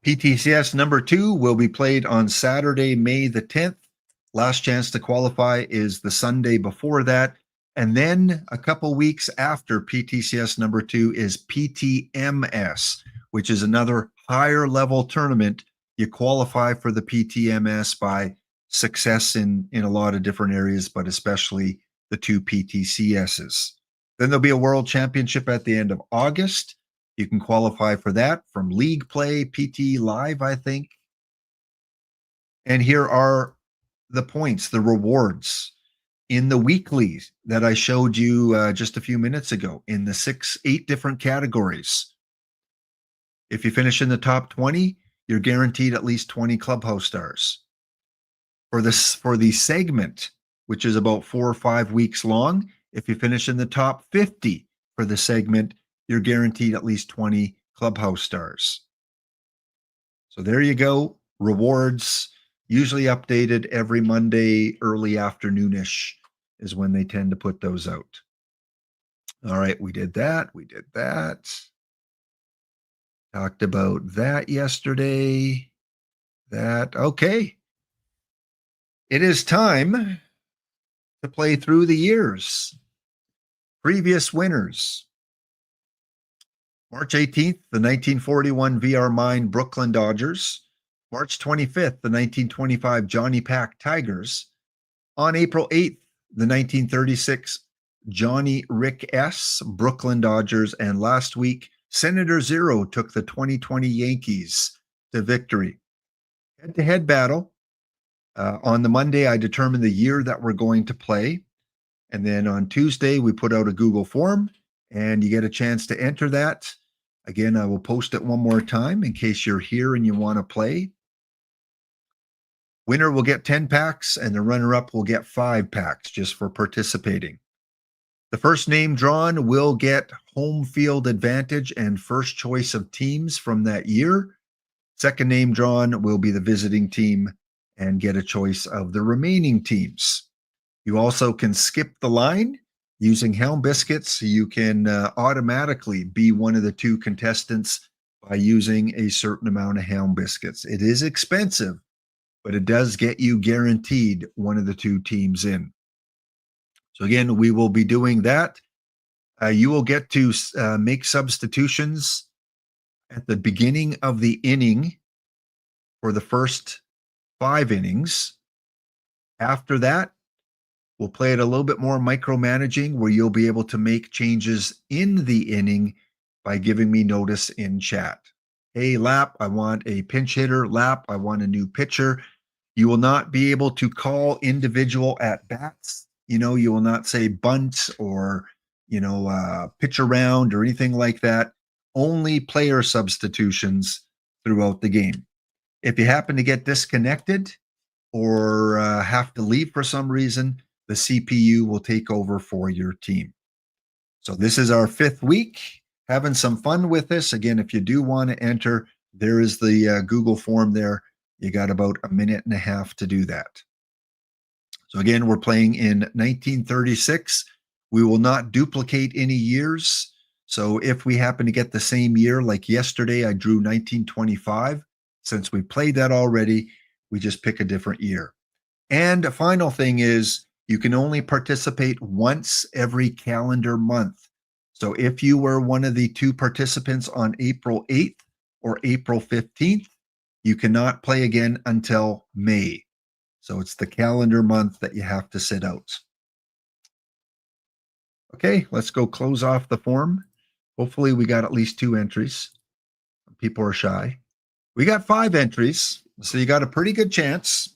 PTCS number 2 will be played on Saturday, May the 10th. Last chance to qualify is the Sunday before that. And then a couple weeks after PTCS number 2 is PTMS, which is another higher level tournament. You qualify for the PTMS by success in a lot of different areas, but especially the 2 PTCSs. Then there'll be a World Championship at the end of August. You can qualify for that from League Play, PT Live, I think. And here are the points, the rewards in the weeklies that I showed you just a few minutes ago in the 8 different categories. If you finish in the top 20, you're guaranteed at least 20 Clubhouse stars. For the segment, which is about 4 or 5 weeks long, if you finish in the top 50 for the segment, you're guaranteed at least 20 Clubhouse stars. So there you go. Rewards, usually updated every Monday, early afternoonish is when they tend to put those out. All right, we did that. We did that. Talked about that yesterday. That, okay. It is time to play through the years. Previous winners. March 18th, the 1941 VR Mine Brooklyn Dodgers. March 25th, the 1925 Johnny Pack Tigers. On April 8th, the 1936 Johnny Rick S. Brooklyn Dodgers. And last week, Senator Zero took the 2020 Yankees to victory. Head-to-head battle. On the Monday, I determined the year that we're going to play. And then on Tuesday, we put out a Google form, and you get a chance to enter that. Again, I will post it one more time in case you're here and you want to play. Winner will get 10 packs, and the runner-up will get 5 packs just for participating. The first name drawn will get home field advantage and first choice of teams from that year. Second name drawn will be the visiting team and get a choice of the remaining teams. You also can skip the line using Helm Biscuits. You can automatically be one of the 2 contestants by using a certain amount of Helm Biscuits. It is expensive, but it does get you guaranteed one of the 2 teams in. So again, we will be doing that. You will get to make substitutions at the beginning of the inning for the first 5 innings. After that, we'll play it a little bit more micromanaging, where you'll be able to make changes in the inning by giving me notice in chat. Hey, Lap, I want a pinch hitter. Lap, I want a new pitcher. You will not be able to call individual at bats. You will not say bunt or, pitch around or anything like that. Only player substitutions throughout the game. If you happen to get disconnected or have to leave for some reason, the CPU will take over for your team. So this is our 5th week, having some fun with this. Again, if you do want to enter, there is the Google form there. You got about a minute and a half to do that. So again, we're playing in 1936. We will not duplicate any years. So if we happen to get the same year, like yesterday, I drew 1925. Since we played that already, we just pick a different year. And a final thing is, You can only participate once every calendar month. So if you were one of the 2 participants on April 8th or April 15th, you cannot play again until May. So it's the calendar month that you have to sit out. Okay, let's go close off the form. Hopefully we got at least 2 entries. People are shy. We got 5 entries, so you got a pretty good chance.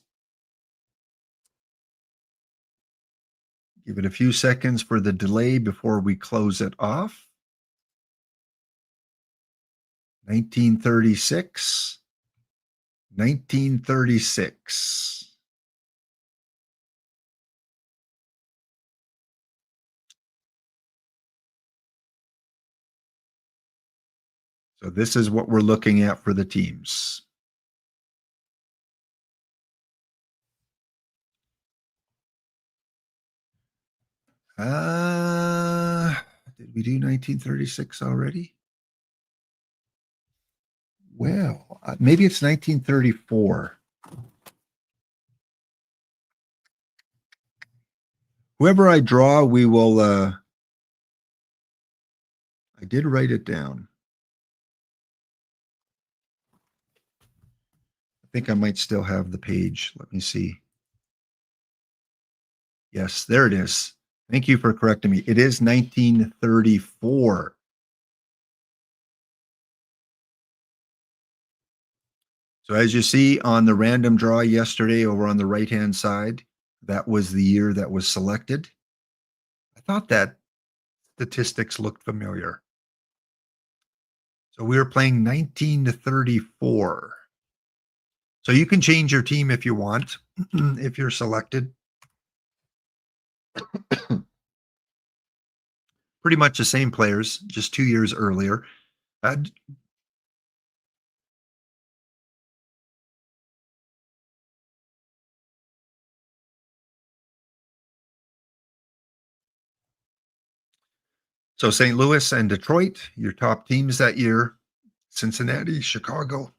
Give it a few seconds for the delay before we close it off. 1936. 1936. So this is what we're looking at for the teams. Did we do 1936 already? Well, maybe it's 1934. Whoever I draw, we will, I did write it down. I think I might still have the page. Let me see. Yes, there it is. Thank you for correcting me. It is 1934. So as you see on the random draw yesterday over on the right-hand side, that was the year that was selected. I thought that statistics looked familiar. So we were playing 1934. So you can change your team if you want, if you're selected. Pretty much the same players, just 2 years earlier. So St. Louis and Detroit, your top teams that year. Cincinnati, Chicago.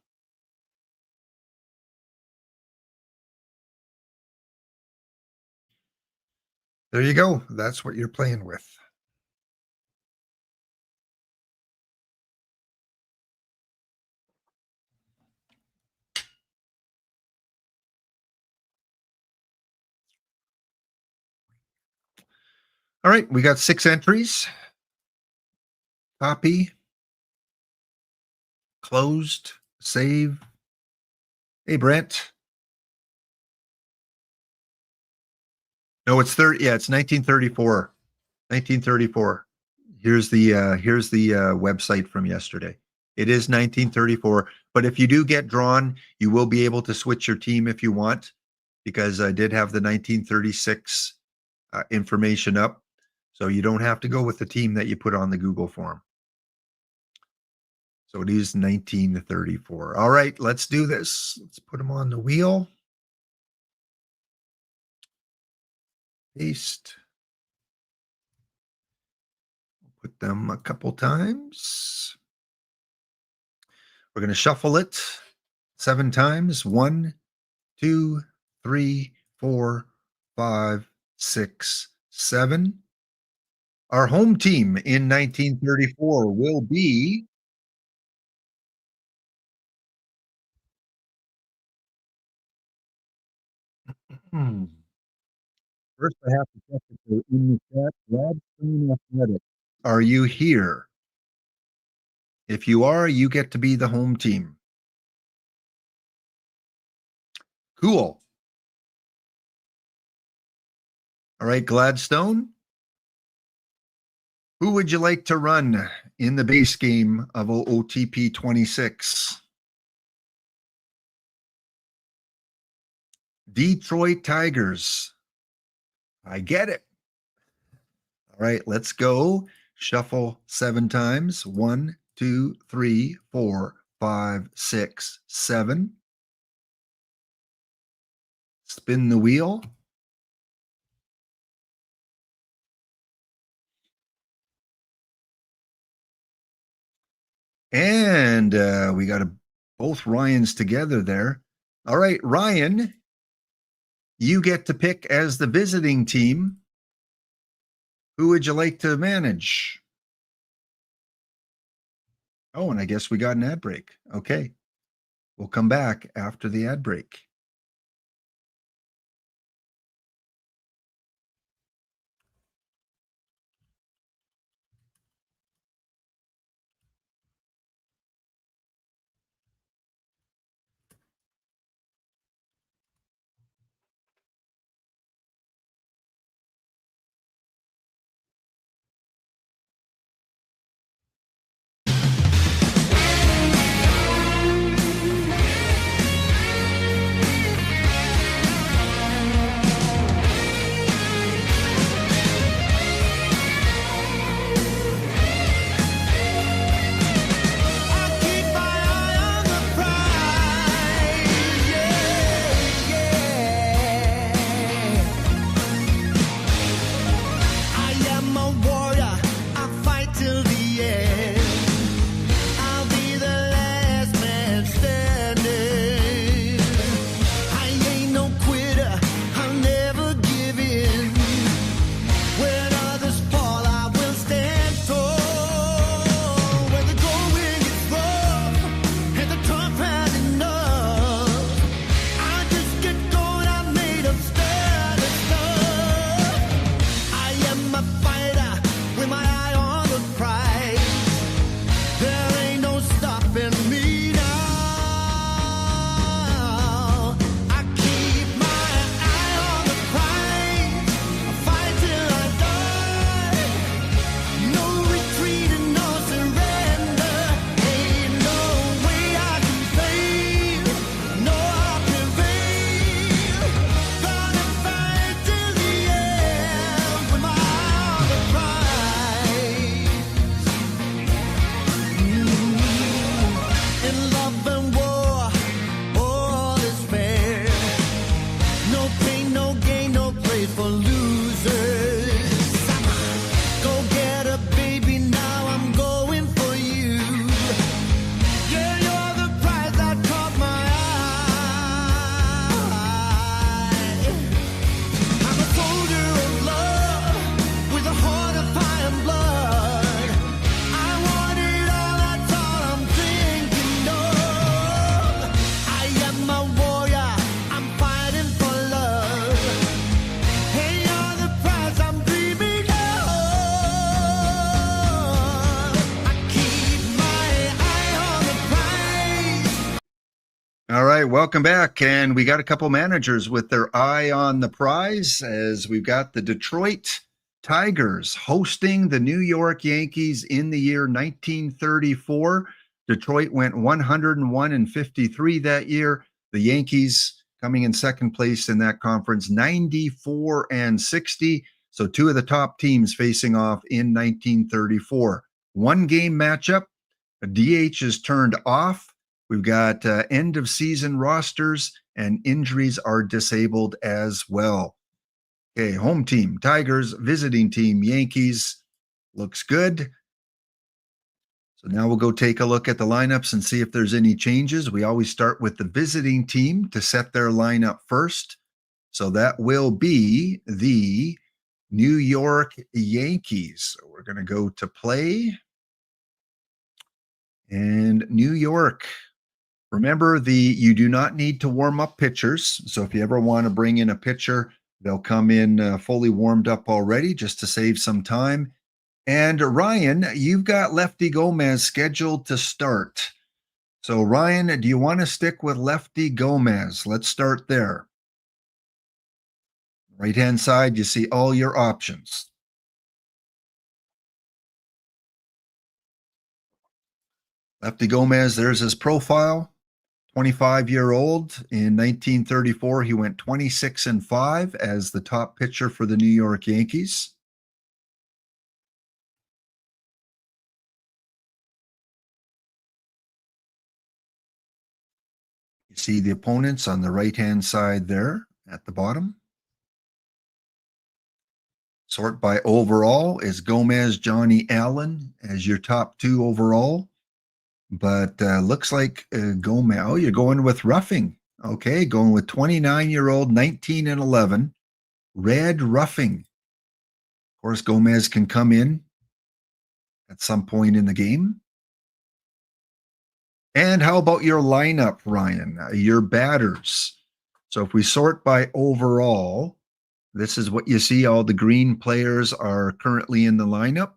There you go. That's what you're playing with. All right, we got 6 entries. Copy. Closed. Save. Hey, Brent. No, it's 30. Yeah, it's 1934. 1934. Here's the website from yesterday. It is 1934. But if you do get drawn, you will be able to switch your team if you want, because I did have the 1936 information up. So you don't have to go with the team that you put on the Google form. So it is 1934. All right, let's do this. Let's put them on the wheel. Paste. Put them a couple times. We're going to shuffle it 7 times. 1, 2, 3, 4, 5, 6, 7. Our home team in 1934 will be First, I have to check if they're in the chat. Gladstone Athletic. Are you here? If you are, you get to be the home team. Cool. All right, Gladstone. Who would you like to run in the base game of OOTP 26? Detroit Tigers. I get it. All right, let's go. Shuffle 7 times. 1, 2, 3, 4, 5, 6, 7. Spin the wheel. And we got both Ryans together there. All right, Ryan, you get to pick as the visiting team. Who would you like to manage? Oh, and I guess we got an ad break. Okay. We'll come back after the ad break. All right, welcome back. And we got a couple managers with their eye on the prize, as we've got the Detroit Tigers hosting the New York Yankees in the year 1934. Detroit went 101-53 that year. The Yankees coming in second place in that conference, 94-60. So two of the top teams facing off in 1934. One game matchup. A DH is turned off. We've got end of season rosters, and injuries are disabled as well. Okay, home team, Tigers, visiting team, Yankees. Looks good. So now we'll go take a look at the lineups and see if there's any changes. We always start with the visiting team to set their lineup first. So that will be the New York Yankees. So we're going to go to play. And New York. Remember, you do not need to warm up pitchers. So if you ever want to bring in a pitcher, they'll come in fully warmed up already just to save some time. And Ryan, you've got Lefty Gomez scheduled to start. So Ryan, do you want to stick with Lefty Gomez? Let's start there. Right-hand side, you see all your options. Lefty Gomez, there's his profile. 25-year-old. In 1934, he went 26-5 as the top pitcher for the New York Yankees. You see the opponents on the right-hand side there at the bottom. Sort by overall is Gomez, Johnny Allen as your top two overall. But looks like Gomez, you're going with roughing. Okay, going with 29-year-old, 19 and 11, Red Roughing. Of course, Gomez can come in at some point in the game. And how about your lineup, Ryan? Your batters. So if we sort by overall, this is what you see. All the green players are currently in the lineup.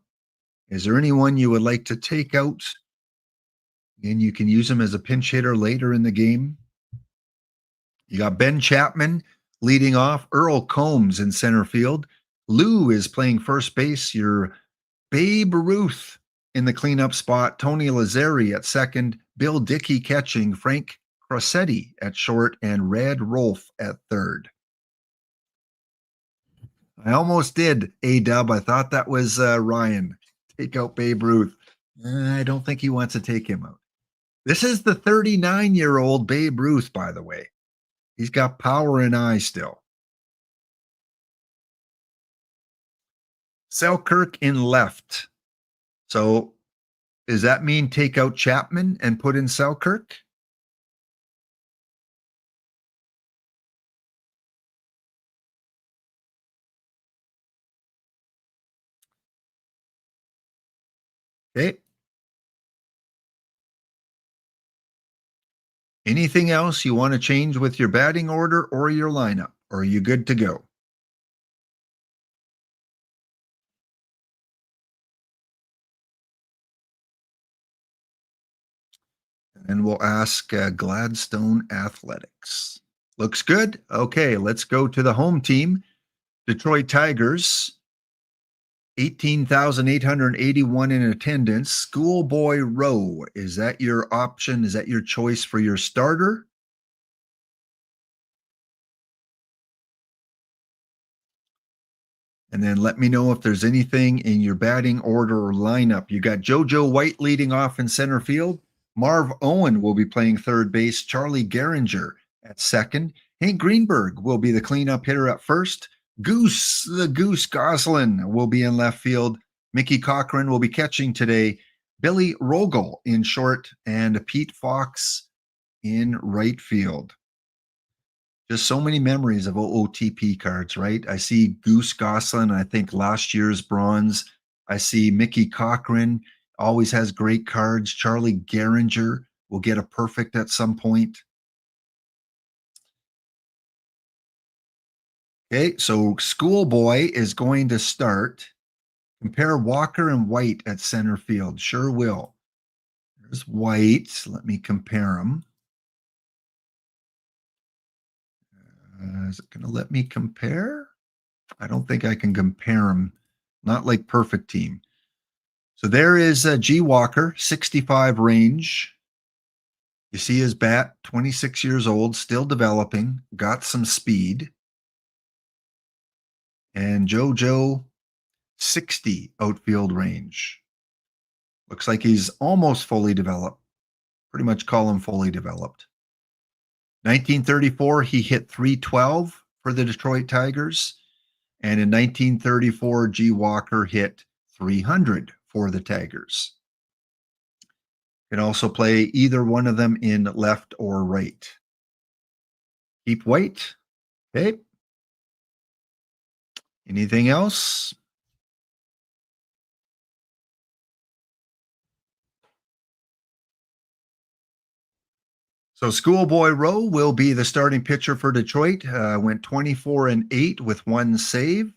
Is there anyone you would like to take out? And you can use them as a pinch hitter later in the game. You got Ben Chapman leading off, Earl Combs in center field. Lou is playing first base. Your Babe Ruth in the cleanup spot. Tony Lazzeri at second. Bill Dickey catching. Frank Crosetti at short. And Red Rolf at third. I almost did, A-Dub. I thought that was Ryan. Take out Babe Ruth. I don't think he wants to take him out. This is the 39-year-old Babe Ruth, by the way. He's got power and eye still. Selkirk in left. So does that mean take out Chapman and put in Selkirk? Okay. Anything else you want to change with your batting order or your lineup? Or are you good to go? And we'll ask Gladstone Athletics. Looks good. Okay, let's go to the home team. Detroit Tigers, 18,881 in attendance. Schoolboy Row, is that your option? Is that your choice for your starter? And then let me know if there's anything in your batting order or lineup. You got JoJo White leading off in center field. Marv Owen will be playing third base. Charlie Gehringer at second. Hank Greenberg will be the cleanup hitter at first. The Goose Goslin will be in left field. Mickey Cochran will be catching today. Billy Rogel in short and Pete Fox in right field. Just so many memories of OOTP cards, right? I see Goose Goslin, I think last year's bronze. I see Mickey Cochran, always has great cards. Charlie Gehringer will get a perfect at some point. Okay, so Schoolboy is going to start. Compare Walker and White at center field. Sure will. There's White. Let me compare them. Is it going to let me compare? I don't think I can compare them. Not like Perfect Team. So there is G. Walker, 65 range. You see his bat, 26 years old, still developing, got some speed. And JoJo, 60 outfield range. Looks like he's almost fully developed. Pretty much call him fully developed. 1934, he hit 312 for the Detroit Tigers. And in 1934, G. Walker hit 300 for the Tigers. Can also play either one of them in left or right. Keep White. Okay. Anything else? So Schoolboy Rowe will be the starting pitcher for Detroit. Went 24-8 with one save.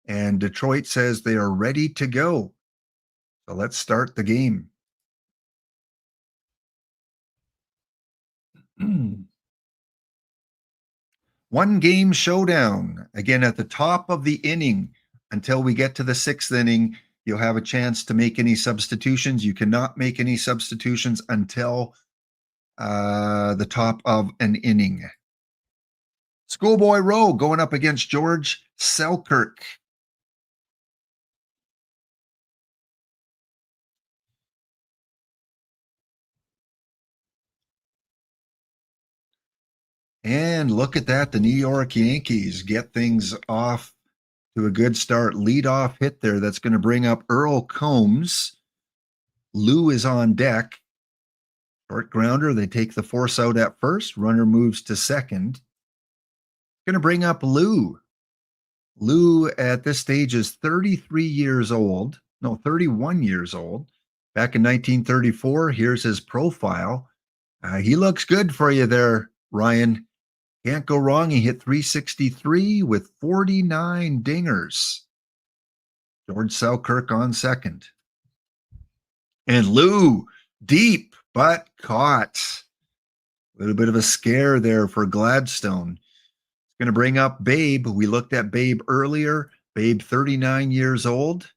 And Detroit says they are ready to go. So let's start the game. One game showdown. Again, at the top of the inning, until we get to the sixth inning, you'll have a chance to make any substitutions. You cannot make any substitutions until the top of an inning. Schoolboy Rowe going up against George Selkirk. And look at that. The New York Yankees get things off to a good start. Leadoff hit there. That's going to bring up Earl Combs. Lou is on deck. Short grounder. They take the force out at first. Runner moves to second. Going to bring up Lou. Lou at this stage is 33 years old. No, 31 years old. Back in 1934, here's his profile. He looks good for you there, Ryan. Can't go wrong. He hit 363 with 49 dingers. George Selkirk on second. And Lou, deep, but caught. A little bit of a scare there for Gladstone. It's going to bring up Babe. We looked at Babe earlier. Babe, 39 years old.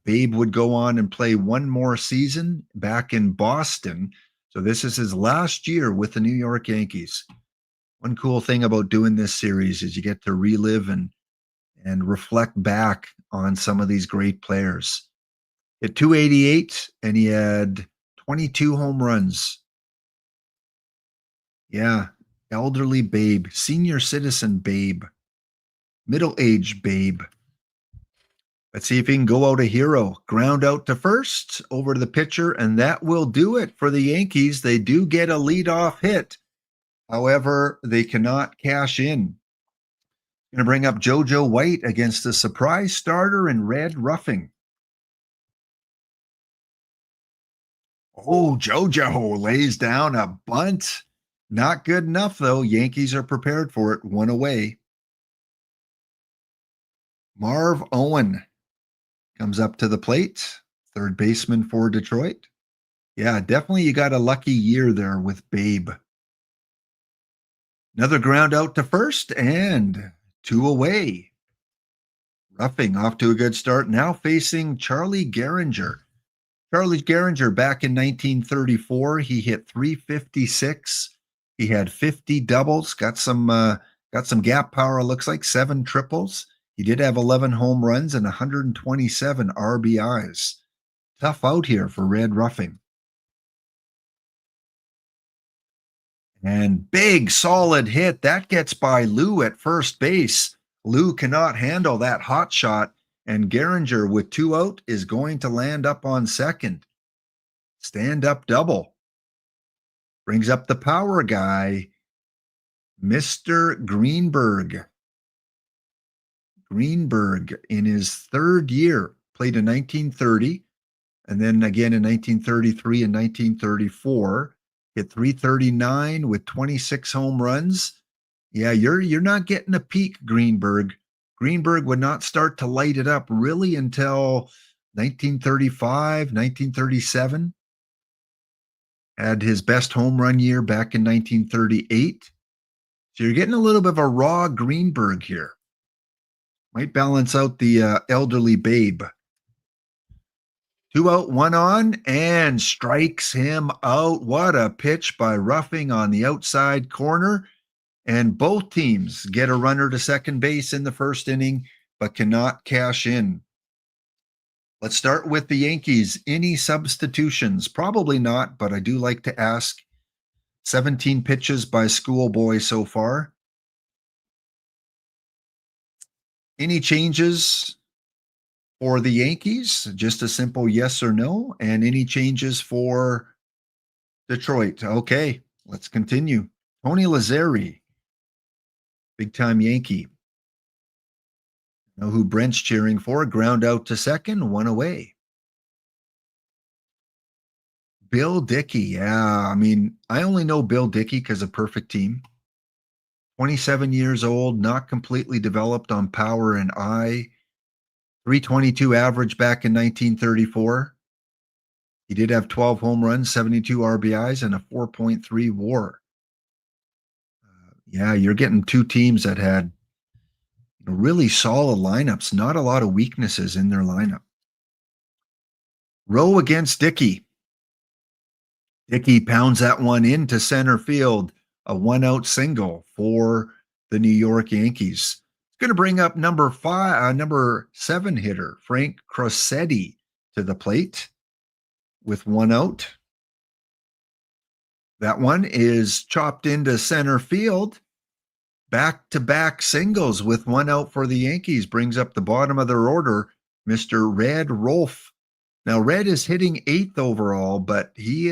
Babe would go on and play one more season back in Boston. So this is his last year with the New York Yankees. One cool thing about doing this series is you get to relive and reflect back on some of these great players. At 288, and he had 22 home runs. Yeah, elderly Babe, senior citizen Babe, middle-aged Babe. Let's see if he can go out a hero. Ground out to first, over to the pitcher, and that will do it for the Yankees. They do get a leadoff hit. However, they cannot cash in. Going to bring up JoJo White against the surprise starter in red roughing. Oh, JoJo lays down a bunt. Not good enough, though. Yankees are prepared for it. One away. Marv Owen comes up to the plate. Third baseman for Detroit. Yeah, definitely you got a lucky year there with Babe. Another ground out to first and 2 away. Roughing off to a good start. Now facing Charlie Gehringer. Charlie Gehringer back in 1934, he hit 356. He had 50 doubles, got some gap power, it looks like 7 triples. He did have 11 home runs and 127 RBIs. Tough out here for red roughing. And big, solid hit. That gets by Lou at first base. Lou cannot handle that hot shot, and Gehringer with 2 out is going to land up on second. Stand-up double. Brings up the power guy, Mr. Greenberg. Greenberg in his third year, played in 1930, and then again in 1933 and 1934. Hit 339 with 26 home runs. Yeah, you're not getting a peak, Greenberg. Greenberg would not start to light it up really until 1935, 1937. Had his best home run year back in 1938. So you're getting a little bit of a raw Greenberg here. Might balance out the elderly Babe. 2 out, 1 on, and strikes him out. What a pitch by Roughing on the outside corner. And both teams get a runner to second base in the first inning, but cannot cash in. Let's start with the Yankees. Any substitutions? Probably not, but I do like to ask. 17 pitches by Schoolboy so far. Any changes for the Yankees? Just a simple yes or no. And any changes for Detroit? Okay, let's continue. Tony Lazzeri, big-time Yankee. Know who Brent's cheering for. Ground out to second, 1 away. Bill Dickey. Yeah, I mean, I only know Bill Dickey because of Perfect Team. 27 years old, not completely developed on power and eye. 322 average back in 1934. He did have 12 home runs, 72 RBIs, and a 4.3 WAR. Yeah, you're getting 2 teams that had really solid lineups, not a lot of weaknesses in their lineup. Rowe against Dickey. Dickey pounds that one into center field, a 1-out single for the New York Yankees. Going to bring up number 7 hitter, Frank Crosetti, to the plate with 1 out. That one is chopped into center field. Back-to-back singles with 1 out for the Yankees brings up the bottom of their order, Mr. Red Rolfe. Now, Red is hitting 8th overall, but he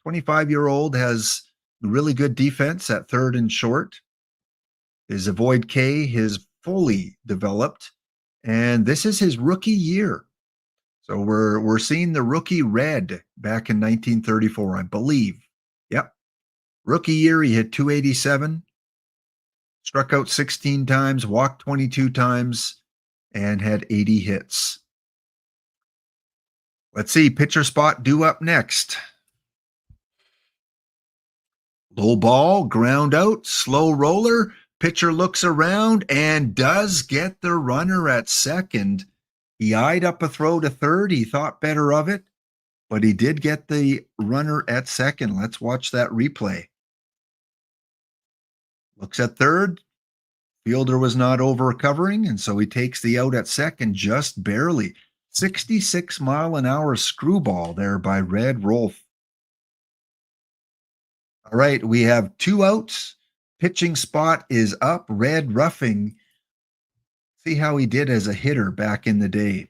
25-year-old has really good defense at third and short. His avoid K is fully developed, and this is his rookie year. So we're seeing the rookie red back in 1934, I believe. Yep. Rookie year, he hit 287, struck out 16 times, walked 22 times, and had 80 hits. Let's see, pitcher spot due up next. Low ball, ground out, slow roller. Pitcher looks around and does get the runner at second. He eyed up a throw to third. He thought better of it, but he did get the runner at second. Let's watch that replay. Looks at third. Fielder was not over covering, and so he takes the out at second just barely. 66-mile-an-hour screwball there by Red Rolf. All right, we have 2 outs. Pitching spot is up. Red roughing. See how he did as a hitter back in the day.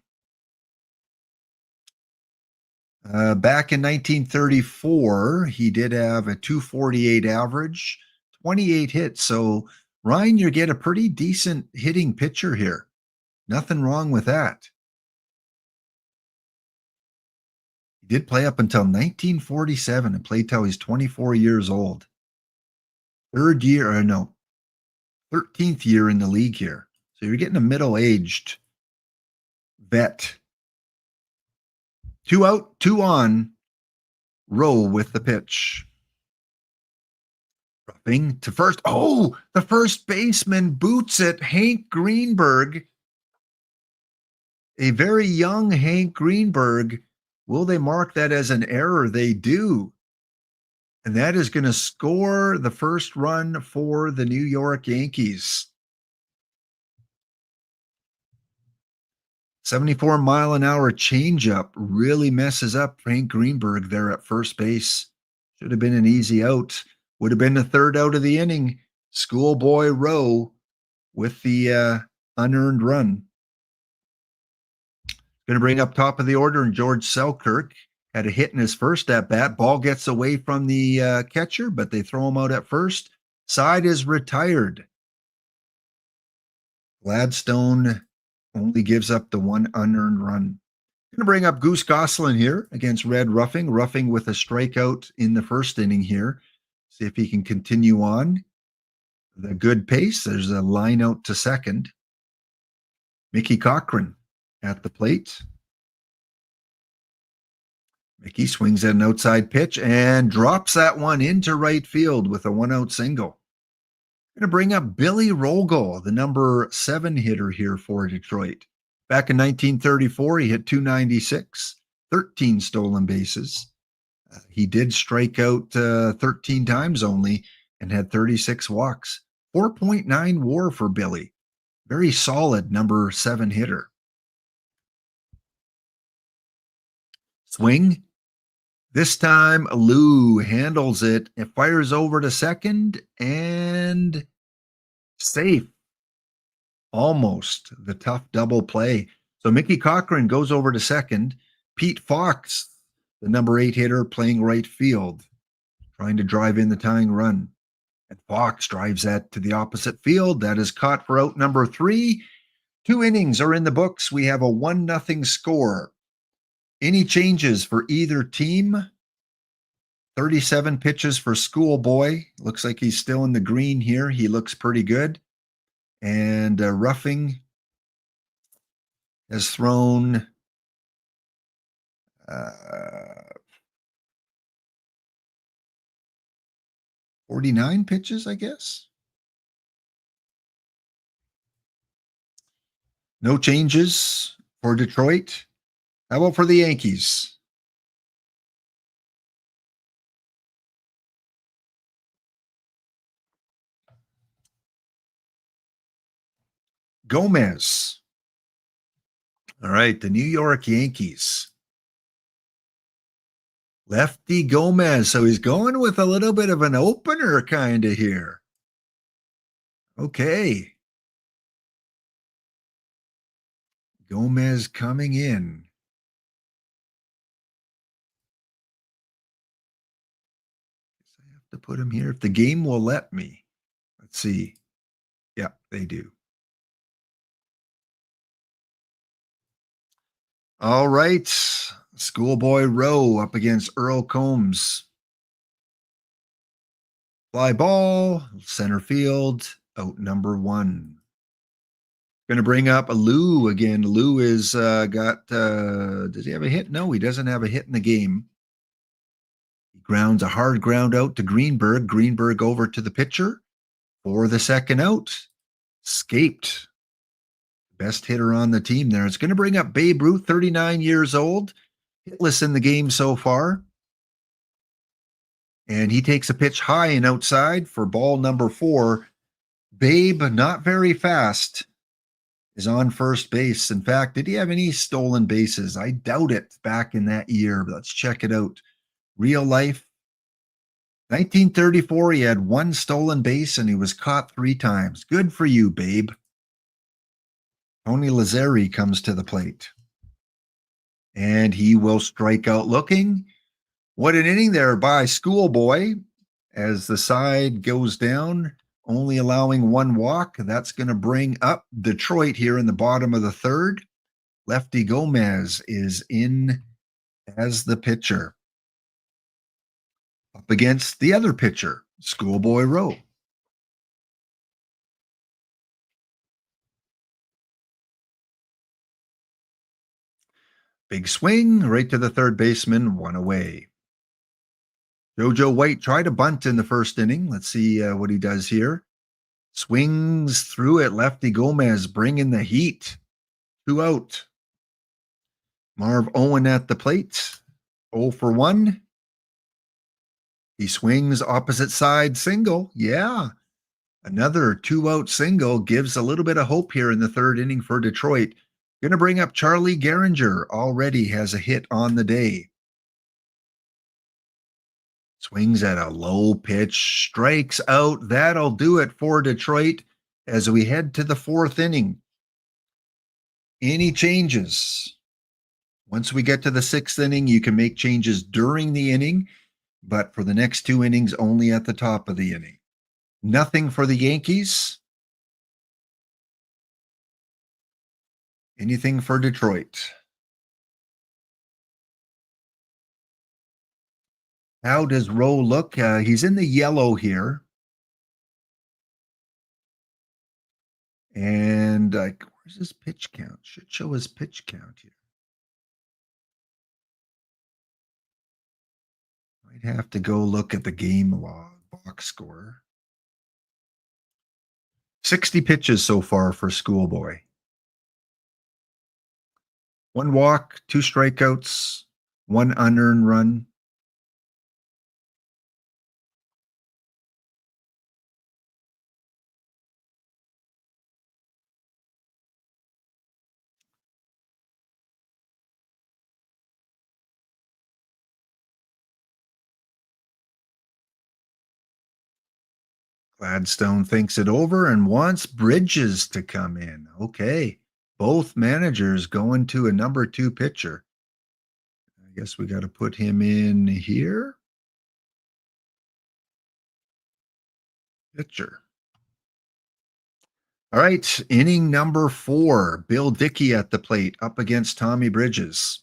Back in 1934, he did have a 248 average, 28 hits. So, Ryan, you get a pretty decent hitting pitcher here. Nothing wrong with that. He did play up until 1947 and played till he's 24 years old. 13th year in the league here. So you're getting a middle-aged vet. 2 out, 2 on. Roll with the pitch. Roughing to first. Oh, the first baseman boots it. Hank Greenberg. A very young Hank Greenberg. Will they mark that as an error? They do. And that is going to score the first run for the New York Yankees. 74-mile-an-hour changeup really messes up Hank Greenberg there at first base. Should have been an easy out. Would have been the third out of the inning. Schoolboy Rowe with the unearned run. Going to bring up top of the order, and George Selkirk had a hit in his first at bat. Ball gets away from the catcher, but they throw him out at first. Side is retired. Gladstone only gives up the 1 unearned run. Going to bring up Goose Gosselin here against Red Roughing. Roughing with a strikeout in the first inning here. See if he can continue on the good pace. There's a line out to second. Mickey Cochran at the plate. Mickey swings at an outside pitch and drops that one into right field with a 1-out single. Going to bring up Billy Rogel, the number 7 hitter here for Detroit. Back in 1934, he hit 296, 13 stolen bases. He did strike out 13 times only and had 36 walks. 4.9 WAR for Billy. Very solid number 7 hitter. Swing. This time, Lou handles it and fires over to second and safe. Almost the tough double play. So Mickey Cochran goes over to second. Pete Fox, the number 8 hitter, playing right field, trying to drive in the tying run. And Fox drives that to the opposite field. That is caught for out number 3. 2 innings are in the books. We have a 1-0 score. Any changes for either team? 37 pitches for Schoolboy. Looks like he's still in the green here. He looks pretty good. And Roughing has thrown 49 pitches, I guess. No changes for Detroit. How about for the Yankees? Gomez. All right, the New York Yankees. Lefty Gomez. So he's going with a little bit of an opener kind of here. Okay. Gomez coming in. I have to put him here if the game will let me. Let's see. Yeah, they do. All right. Schoolboy Rowe up against Earl Combs. Fly ball, center field, out number 1. Going to bring up Lou again. Lou is does he have a hit? No, he doesn't have a hit in the game. He grounds a hard ground out to Greenberg. Greenberg over to the pitcher for the second out. Escaped. Best hitter on the team there. It's going to bring up Babe Ruth, 39 years old. Hitless in the game so far. And he takes a pitch high and outside for ball number 4. Babe, not very fast, is on first base. In fact, did he have any stolen bases? I doubt it back in that year. But let's check it out. Real life. 1934, he had 1 stolen base and he was caught 3 times. Good for you, Babe. Tony Lazzeri comes to the plate. And he will strike out looking. What an inning there by Schoolboy as the side goes down, only allowing 1 walk. That's going to bring up Detroit here in the bottom of the 3rd. Lefty Gomez is in as the pitcher. Up against the other pitcher, Schoolboy Rowe. Big swing right to the third baseman, 1 away. JoJo White tried a bunt in the first inning. Let's see what he does here. Swings through it. Lefty Gomez bringing the heat. 2 out. Marv Owen at the plate. 0 for 1. He swings opposite side single. Yeah. Another 2-out single gives a little bit of hope here in the 3rd inning for Detroit. Going to bring up Charlie Gehringer. Already has a hit on the day. Swings at a low pitch, strikes out. That'll do it for Detroit as we head to the 4th inning. Any changes? Once we get to the 6th inning, you can make changes during the inning, but for the next 2 innings, only at the top of the inning. Nothing for the Yankees. Anything for Detroit? How does Rowe look? He's in the yellow here. And where's his pitch count? Should show his pitch count here. Might have to go look at the game log box score. 60 pitches so far for Schoolboy. 1 walk, 2 strikeouts, 1 unearned run. Gladstone thinks it over and wants Bridges to come in. Okay. Both managers going to a number 2 pitcher. I guess we got to put him in here. Pitcher. All right. Inning number 4. Bill Dickey at the plate up against Tommy Bridges.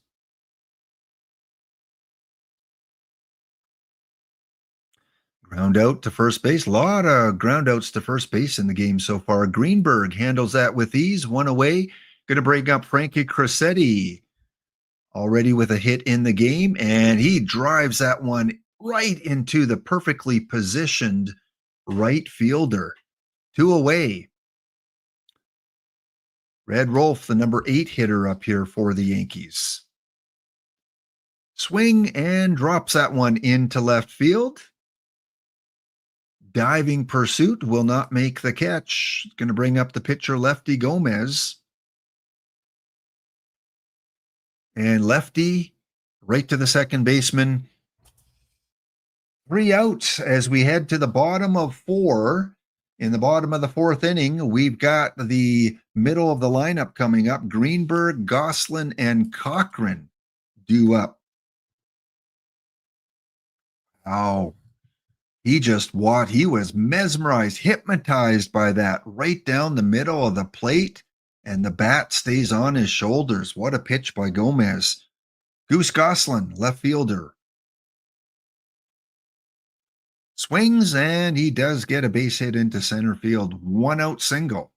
Ground out to first base. A lot of ground outs to first base in the game so far. Greenberg handles that with ease. 1 away. Going to break up Frankie Cressetti. Already with a hit in the game. And he drives that one right into the perfectly positioned right fielder. 2 away. Red Rolfe, the number 8 hitter up here for the Yankees. Swing and drops that one into left field. Diving pursuit will not make the catch. Going to bring up the pitcher, Lefty Gomez. And Lefty right to the second baseman. 3 outs as we head to the bottom of 4. In the bottom of the 4th inning, we've got the middle of the lineup coming up. Greenberg, Goslin, and Cochran due up. Wow. He was mesmerized, hypnotized by that right down the middle of the plate, and the bat stays on his shoulders. What a pitch by Gomez. Goose Goslin, left fielder. Swings, and he does get a base hit into center field. 1-out single.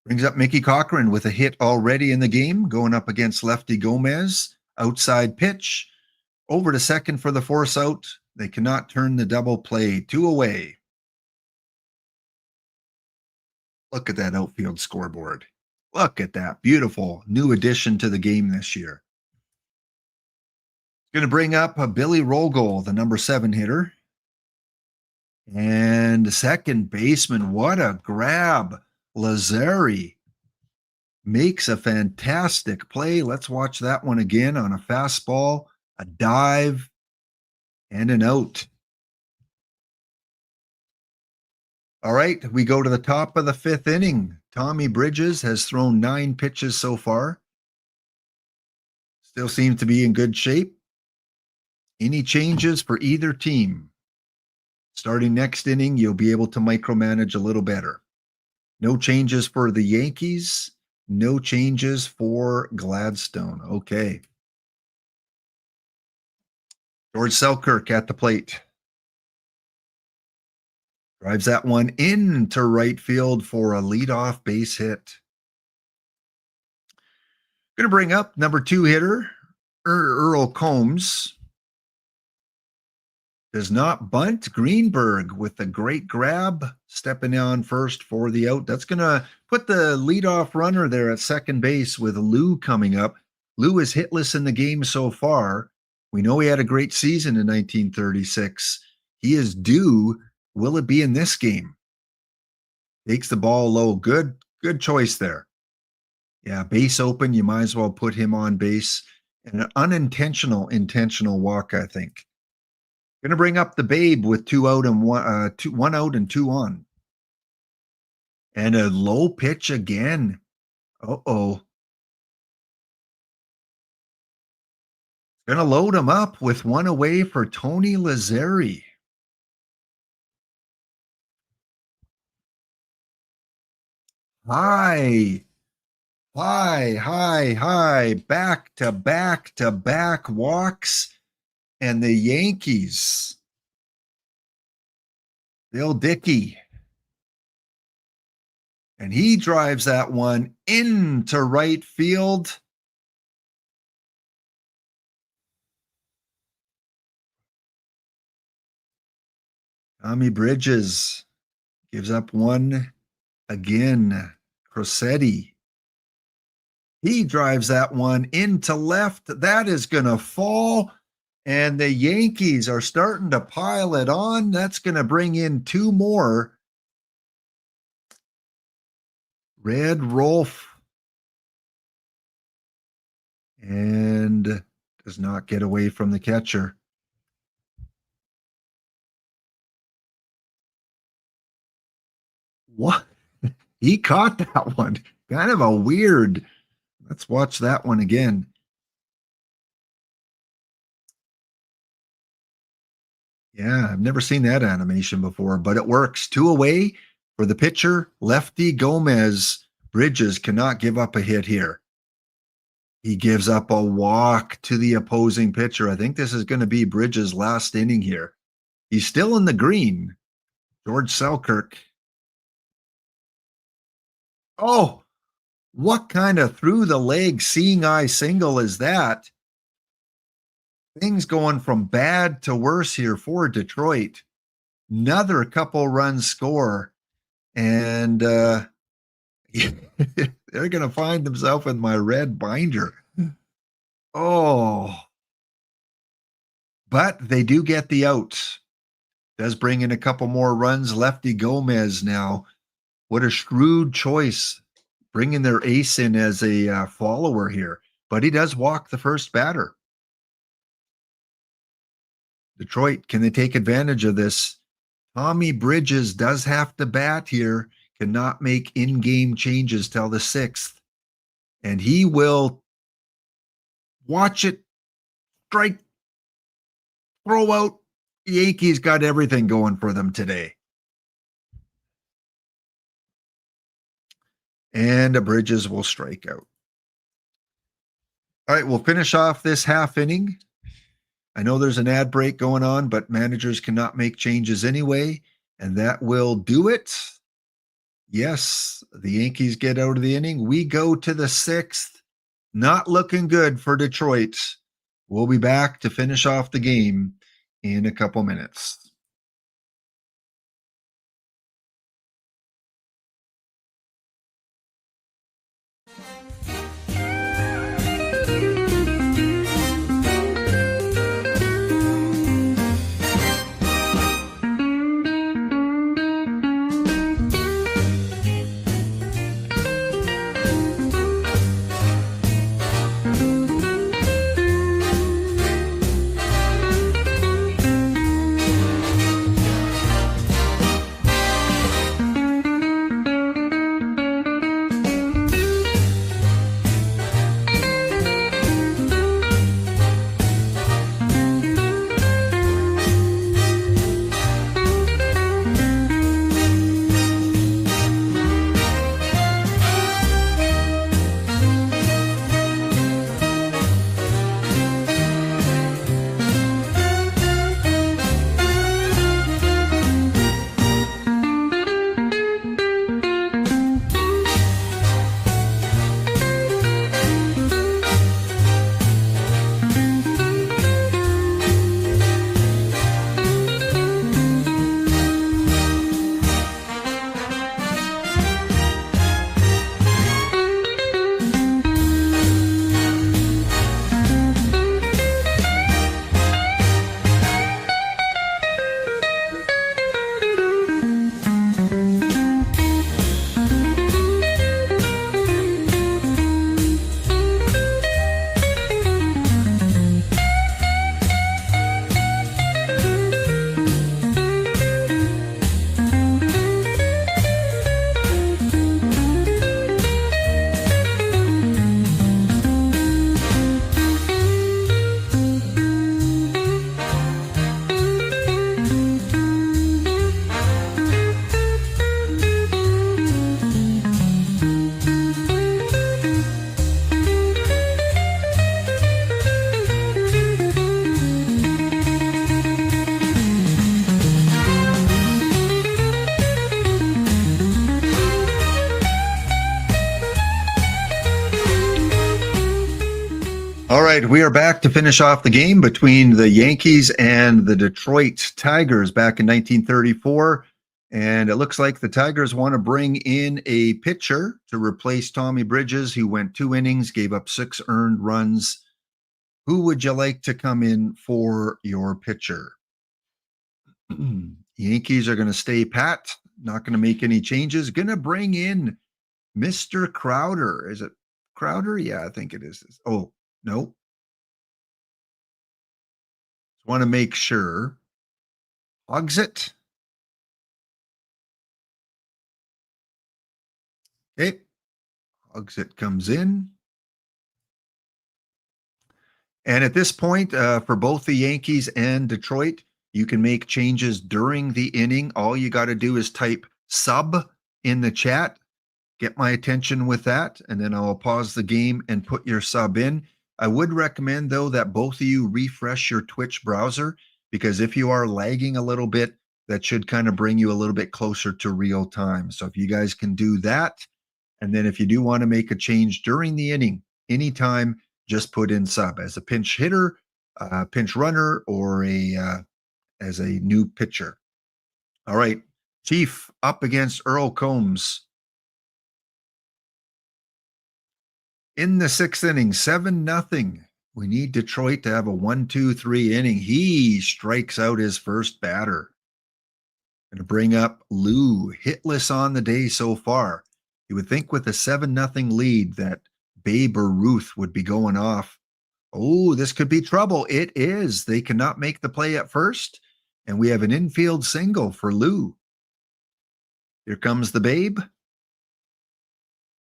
Brings up Mickey Cochran with a hit already in the game, going up against lefty Gomez. Outside pitch. Over to second for the force out. They cannot turn the double play. 2 away. Look at that outfield scoreboard. Look at that. Beautiful new addition to the game this year. Going to bring up Billy Rogel, the number 7 hitter. And the second baseman, what a grab. Lazzari makes a fantastic play. Let's watch that one again on a fastball, a dive, and an out. All right, we go to the top of the 5th inning. Tommy Bridges has thrown 9 pitches so far. Still seems to be in good shape. Any changes for either team? Starting next inning, you'll be able to micromanage a little better. No changes for the Yankees. No changes for Gladstone. Okay. George Selkirk at the plate. Drives that one into right field for a leadoff base hit. Going to bring up number 2 hitter, Earl Combs. Does not bunt. Greenberg with a great grab, stepping on first for the out. That's going to put the leadoff runner there at second base with Lou coming up. Lou is hitless in the game so far. We know he had a great season in 1936. He is due. Will it be in this game? Takes the ball low. Good choice there. Yeah, base open. You might as well put him on base. And an intentional walk, I think. Going to bring up the Babe with 2 out and 1 out and 2 on. And a low pitch again. Uh-oh. Going to load him up with 1 away for Tony Lazzari. High. Back-to-back walks. And the Yankees, Bill Dickey. And he drives that one into right field. Tommy Bridges gives up one again. Crosetti. He drives that one into left. That is going to fall. And the Yankees are starting to pile it on. That's going to bring in 2 more. Red Rolf. And does not get away from the catcher. What? He caught that one. Kind of a weird. Let's watch that one again. Yeah, I've never seen that animation before, but it works. 2 away for the pitcher, lefty Gomez. Bridges cannot give up a hit here. He gives up a walk to the opposing pitcher. I think this is going to be Bridges' last inning here. He's still in the green. George Selkirk. Oh, what kind of through the leg seeing eye single is that? Things going from bad to worse here for Detroit. Another couple runs score. And they're going to find themselves in my red binder. Oh. But they do get the out. Does bring in a couple more runs. Lefty Gomez now. What a shrewd choice. Bringing their ace in as a follower here. But he does walk the first batter. Detroit, can they take advantage of this? Tommy Bridges does have to bat here, cannot make in-game changes till the 6th. And he will watch it strike throw out. Yankees got everything going for them today. And Bridges will strike out. All right, we'll finish off this half inning. I know there's an ad break going on, but managers cannot make changes anyway, and that will do it. Yes, the Yankees get out of the inning. We go to the 6th. Not looking good for Detroit. We'll be back to finish off the game in a couple minutes. All right, we are back to finish off the game between the Yankees and the Detroit Tigers back in 1934. And it looks like the Tigers want to bring in a pitcher to replace Tommy Bridges, who went 2 innings, gave up 6 earned runs. Who would you like to come in for your pitcher? Yankees are going to stay pat, not going to make any changes. Going to bring in Mr. Crowder. Is it Crowder? Yeah, I think it is. Oh, no. Want to make sure. Hogs it. Okay. Hogs it comes in. And at this point, for both the Yankees and Detroit, you can make changes during the inning. All you got to do is type sub in the chat. Get my attention with that, and then I'll pause the game and put your sub in. I would recommend, though, that both of you refresh your Twitch browser, because if you are lagging a little bit, that should kind of bring you a little bit closer to real time. So if you guys can do that, and then if you do want to make a change during the inning, anytime, just put in sub as a pinch hitter, pinch runner, or as a new pitcher. All right, Chief up against Earl Combs. In the 6th inning, 7-0. We need Detroit to have a 1-2-3 inning. He strikes out his first batter. Going to bring up Lou, hitless on the day so far. You would think with a 7-0 lead that Babe or Ruth would be going off. Oh, this could be trouble. It is. They cannot make the play at first, and we have an infield single for Lou. Here comes the Babe.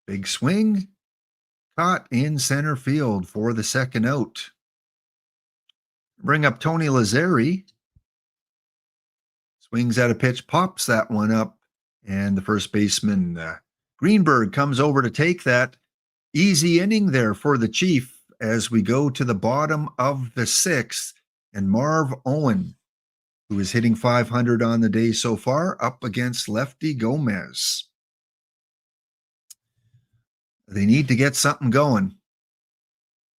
Big swing. Caught in center field for the second out. Bring up Tony Lazzari. Swings at a pitch, pops that one up, and the first baseman, Greenberg, comes over to take that. Easy inning there for the Chief as we go to the bottom of the sixth, and Marv Owen, who is hitting .500 on the day so far, up against Lefty Gomez. They need to get something going.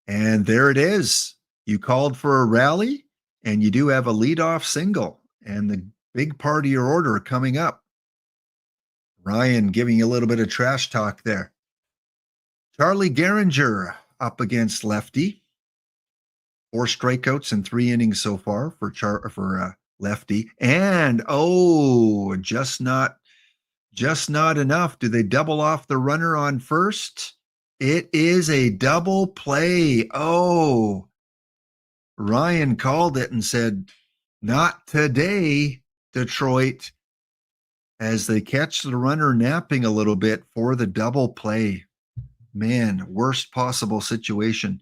And there it is. You called for a rally, and you do have a leadoff single, and the big part of your order coming up. Ryan giving you a little bit of trash talk there. Charlie Gehringer up against Lefty. 4 strikeouts in 3 innings so far for Lefty. And just not enough. Do they double off the runner on first? It is a double play. Oh, Ryan called it and said, "Not today, Detroit," as they catch the runner napping a little bit for the double play. Man, worst possible situation,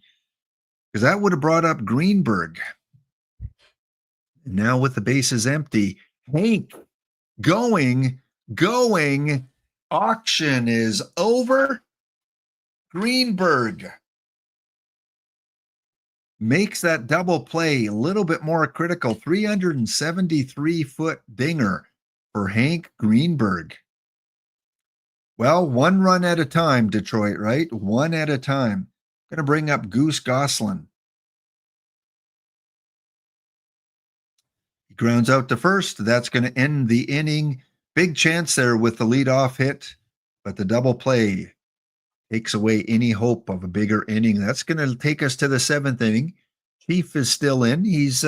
because that would have brought up Greenberg. And now with the bases empty, Hank going. Auction is over. Greenberg makes that double play a little bit more critical. 373-foot dinger for Hank Greenberg. Well, 1 run at a time, Detroit, right? 1 at a time. Going to bring up Goose Goslin. He grounds out to first. That's going to end the inning. Big chance there with the leadoff hit, but the double play takes away any hope of a bigger inning. That's going to take us to the 7th inning. Chief is still in. He's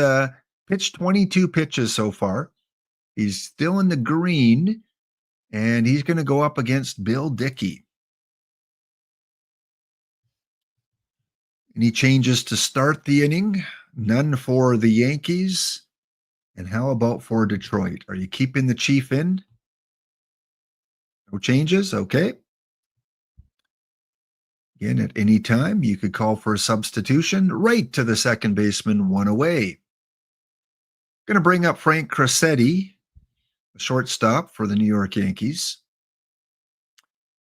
pitched 22 pitches so far. He's still in the green, and he's going to go up against Bill Dickey. Any changes to start the inning? None for the Yankees. And how about for Detroit? Are you keeping the Chief in? No changes? Okay. Again, at any time, you could call for a substitution right to the second baseman, 1 away. Going to bring up Frank Cressetti, the shortstop for the New York Yankees.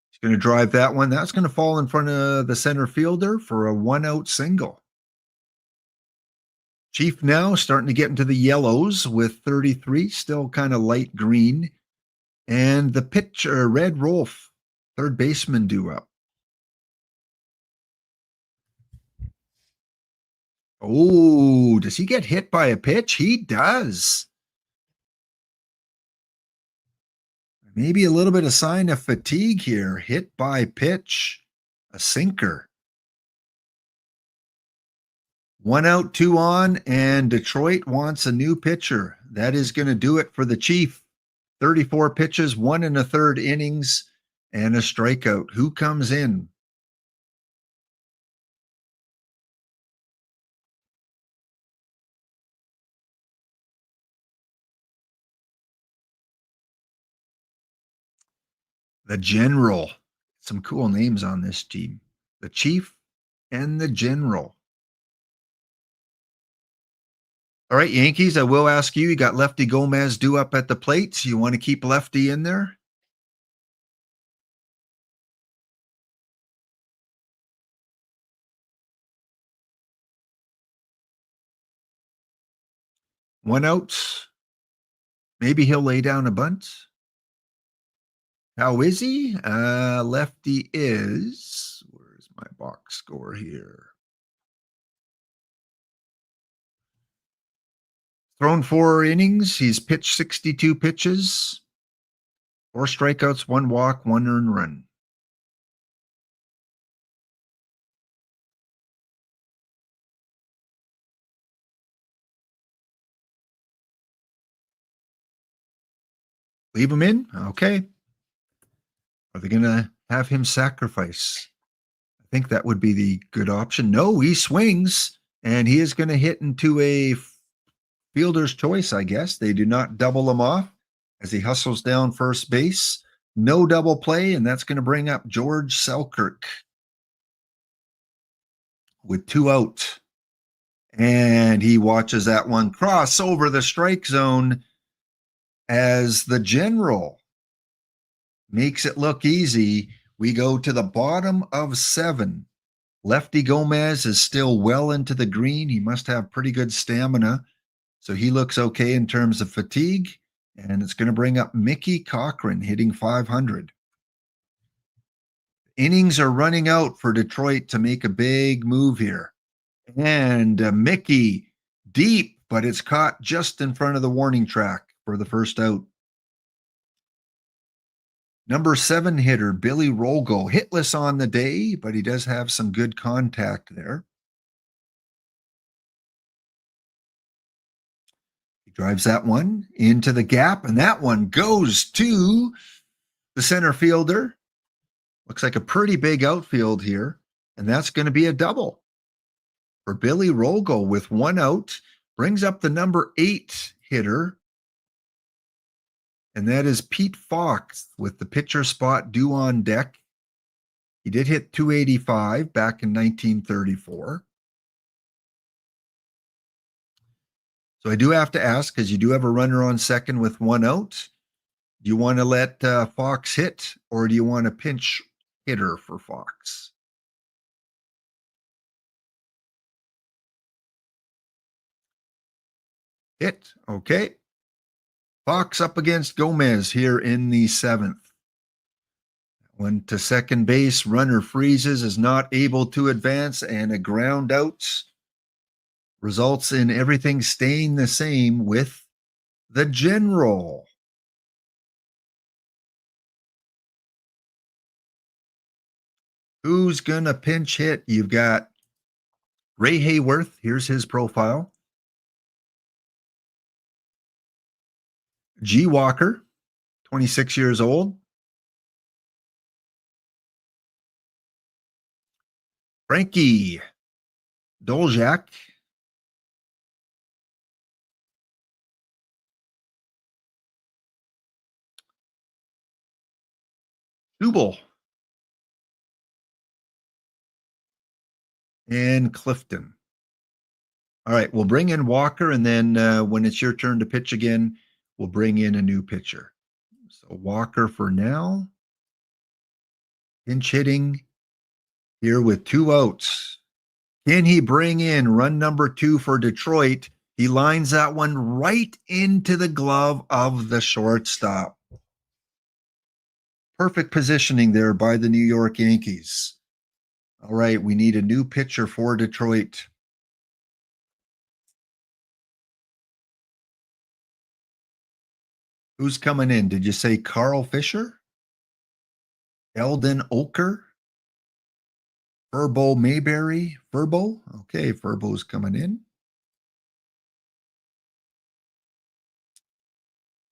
He's going to drive that one. That's going to fall in front of the center fielder for a 1-out single. Chief now starting to get into the yellows with 33, still kind of light green. And the pitcher, Red Rolf, third baseman, due up. Oh, does he get hit by a pitch? He does. Maybe a little bit of sign of fatigue here. Hit by pitch, a sinker. 1 out, 2 on, and Detroit wants a new pitcher. That is going to do it for the Chief. 34 pitches, 1 1/3 innings, and a strikeout. Who comes in? The General. Some cool names on this team. The Chief and the General. All right, Yankees, I will ask you, you got Lefty Gomez due up at the plate. So you want to keep Lefty in there? One out. Maybe he'll lay down a bunt. How is he? Lefty is, where's my box score here? Thrown 4 innings. He's pitched 62 pitches. 4 strikeouts, 1 walk, 1 earned run. Leave him in? Okay. Are they going to have him sacrifice? I think that would be the good option. No, he swings, and he is going to hit into a fielder's choice, I guess. They do not double him off as he hustles down first base. No double play, and that's going to bring up George Selkirk with 2 out. And he watches that one cross over the strike zone as the general makes it look easy. We go to the bottom of 7. Lefty Gomez is still well into the green. He must have pretty good stamina. So he looks okay in terms of fatigue. And it's going to bring up Mickey Cochran hitting 500. Innings are running out for Detroit to make a big move here. And Mickey deep, but it's caught just in front of the warning track for the first out. Number 7 hitter, Billy Rolgo, hitless on the day, but he does have some good contact there. He drives that one into the gap, and that one goes to the center fielder. Looks like a pretty big outfield here, and that's going to be a double for Billy Rolgo with 1 out. Brings up the number 8 hitter, and that is Pete Fox with the pitcher spot due on deck. He did hit 285 back in 1934. So I do have to ask, because you do have a runner on second with 1 out, do you want to let Fox hit, or do you want a pinch hitter for Fox? Hit, okay. Fox up against Gomez here in the 7th. One to second base, runner freezes, is not able to advance, and a ground out results in everything staying the same with the general. Who's going to pinch hit? You've got Ray Hayworth. Here's his profile. G. Walker, 26 years old. Frankie Doljak. Jubal. And Clifton. All right, we'll bring in Walker, and then when it's your turn to pitch again, we'll bring in a new pitcher. So Walker for now. Pinch hitting here with 2 outs. Can he bring in run number 2 for Detroit? He lines that one right into the glove of the shortstop. Perfect positioning there by the New York Yankees. All right, we need a new pitcher for Detroit. Who's coming in? Did you say Carl Fisher? Eldon Oker? Furbo Mayberry? Furbo? Okay, Furbo's coming in.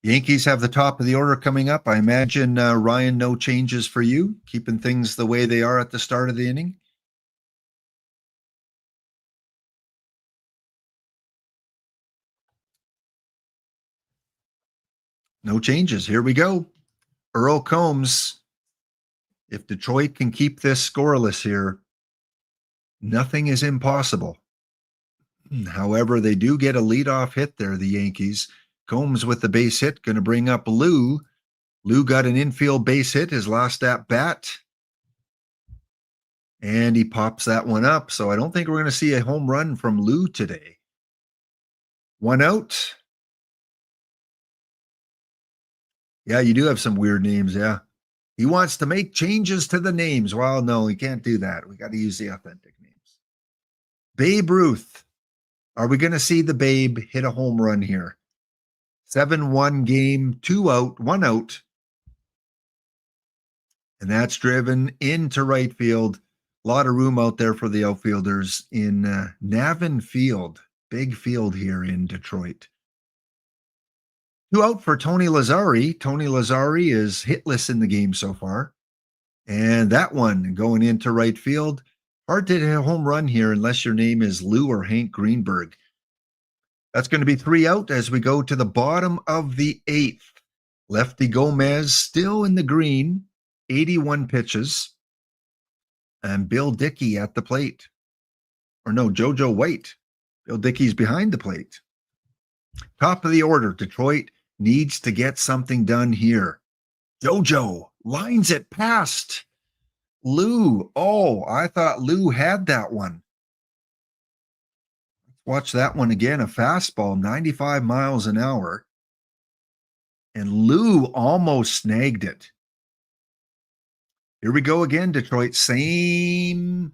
Yankees have the top of the order coming up. I imagine, Ryan, no changes for you, keeping things the way they are at the start of the inning. No changes. Here we go. Earl Combs. If Detroit can keep this scoreless here, nothing is impossible. However, they do get a leadoff hit there, the Yankees. Combs with the base hit, going to bring up Lou. Lou got an infield base hit, his last at bat. And he pops that one up. So I don't think we're going to see a home run from Lou today. 1 out. Yeah, you do have some weird names, yeah. He wants to make changes to the names. Well, no, he can't do that. We got to use the authentic names. Babe Ruth. Are we going to see the Babe hit a home run here? 7-1 game, 2 out, 1 out. And that's driven into right field. A lot of room out there for the outfielders in Navin Field. Big field here in Detroit. 2 out for Tony Lazzari. Tony Lazzari is hitless in the game so far. And that one going into right field. Hard to hit a home run here unless your name is Lou or Hank Greenberg. That's going to be 3 out as we go to the bottom of the 8th. Lefty Gomez still in the green, 81 pitches. And Bill Dickey at the plate. Or no, JoJo White. Bill Dickey's behind the plate. Top of the order, Detroit needs to get something done here. Jojo lines it past Lou. Oh, I thought Lou had that one. Watch that one again. A fastball, 95 miles an hour. And Lou almost snagged it. Here we go again, Detroit. Same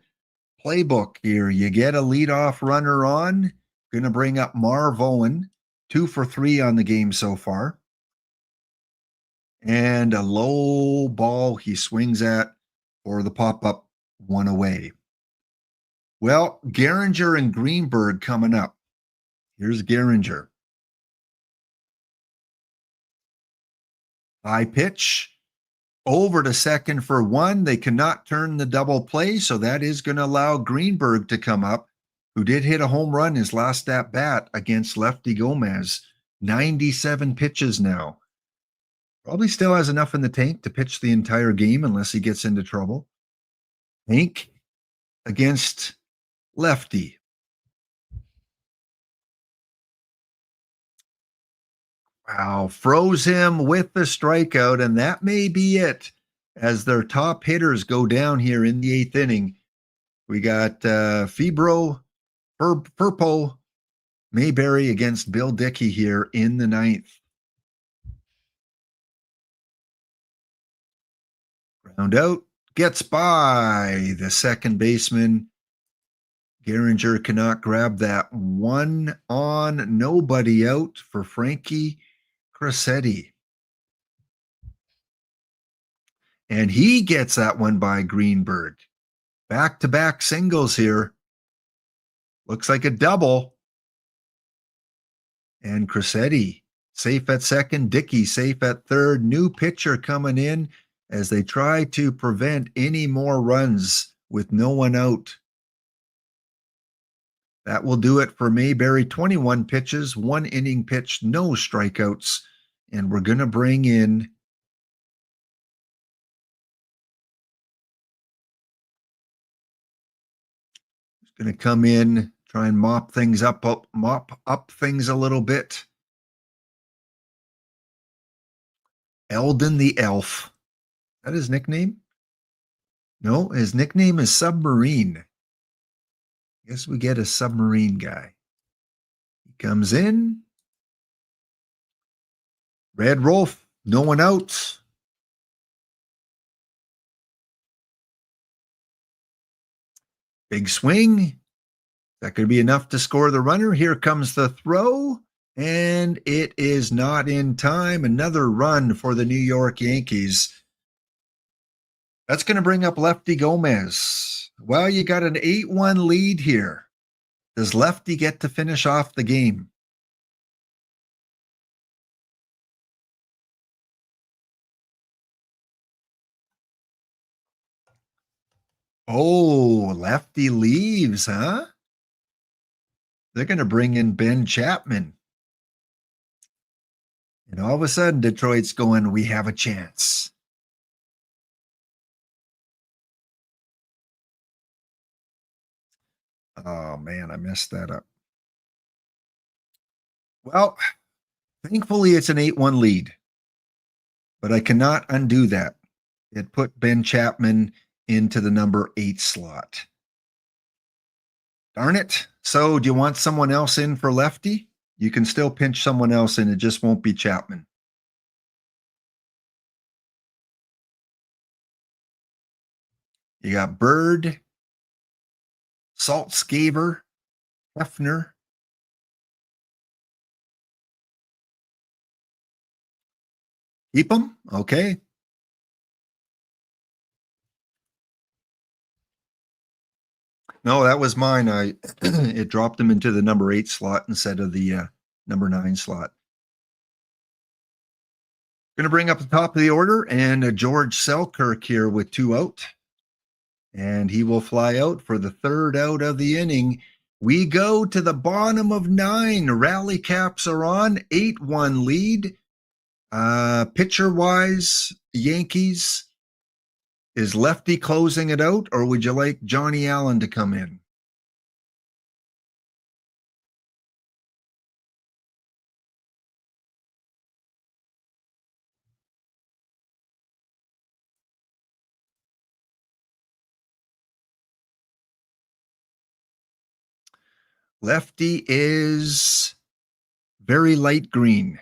playbook here. You get a leadoff runner on. Going to bring up Marv Owen. 2 for 3 on the game so far. And a low ball he swings at for the pop-up, 1 away. Well, Gehringer and Greenberg coming up. Here's Gehringer. High pitch. Over to second for 1. They cannot turn the double play, so that is going to allow Greenberg to come up, who did hit a home run his last at-bat against Lefty Gomez. 97 pitches now. Probably still has enough in the tank to pitch the entire game unless he gets into trouble. Hank against Lefty. Wow, froze him with the strikeout, and that may be it as their top hitters go down here in the 8th inning. We got Fibro, Purpo, Mayberry against Bill Dickey here in the 9th. Ground out, gets by the second baseman. Gehringer cannot grab that. 1 on, nobody out for Frankie Cressetti. And he gets that one by Greenberg. Back-to-back singles here. Looks like a double. And Cressetti safe at second. Dickey safe at third. New pitcher coming in as they try to prevent any more runs with no one out. That will do it for Mayberry. 21 pitches, 1 inning pitched, no strikeouts. And we're going to bring in going to come in, try and mop up things a little bit. Eldon the Elf. Is that his nickname? No, his nickname is Submarine. Guess we get a submarine guy. He comes in. Red Wolf, no one out. Big swing. Is that going to be enough to score the runner? Here comes the throw, and it is not in time. Another run for the New York Yankees. That's going to bring up Lefty Gomez. Well, you got an 8-1 lead here. Does Lefty get to finish off the game? Oh, Lefty leaves, huh? They're going to bring in Ben Chapman. And all of a sudden, Detroit's going, we have a chance. Oh, man, I messed that up. Well, thankfully, it's an 8-1 lead. But I cannot undo that. It put Ben Chapman into the number 8 slot. Darn it. So do you want someone else in for Lefty? You can still pinch someone else in. It just won't be Chapman. You got Bird, Saltzgaber, Hefner. Keep them? Okay. No, that was mine. It dropped them into the number 8 slot instead of the number 9 slot. Going to bring up the top of the order, and George Selkirk here with 2 out. And he will fly out for the 3rd out of the inning. We go to the bottom of 9. Rally caps are on. 8-1 lead. Pitcher-wise, Yankees. Is Lefty closing it out, or would you like Johnny Allen to come in? Lefty is very light green.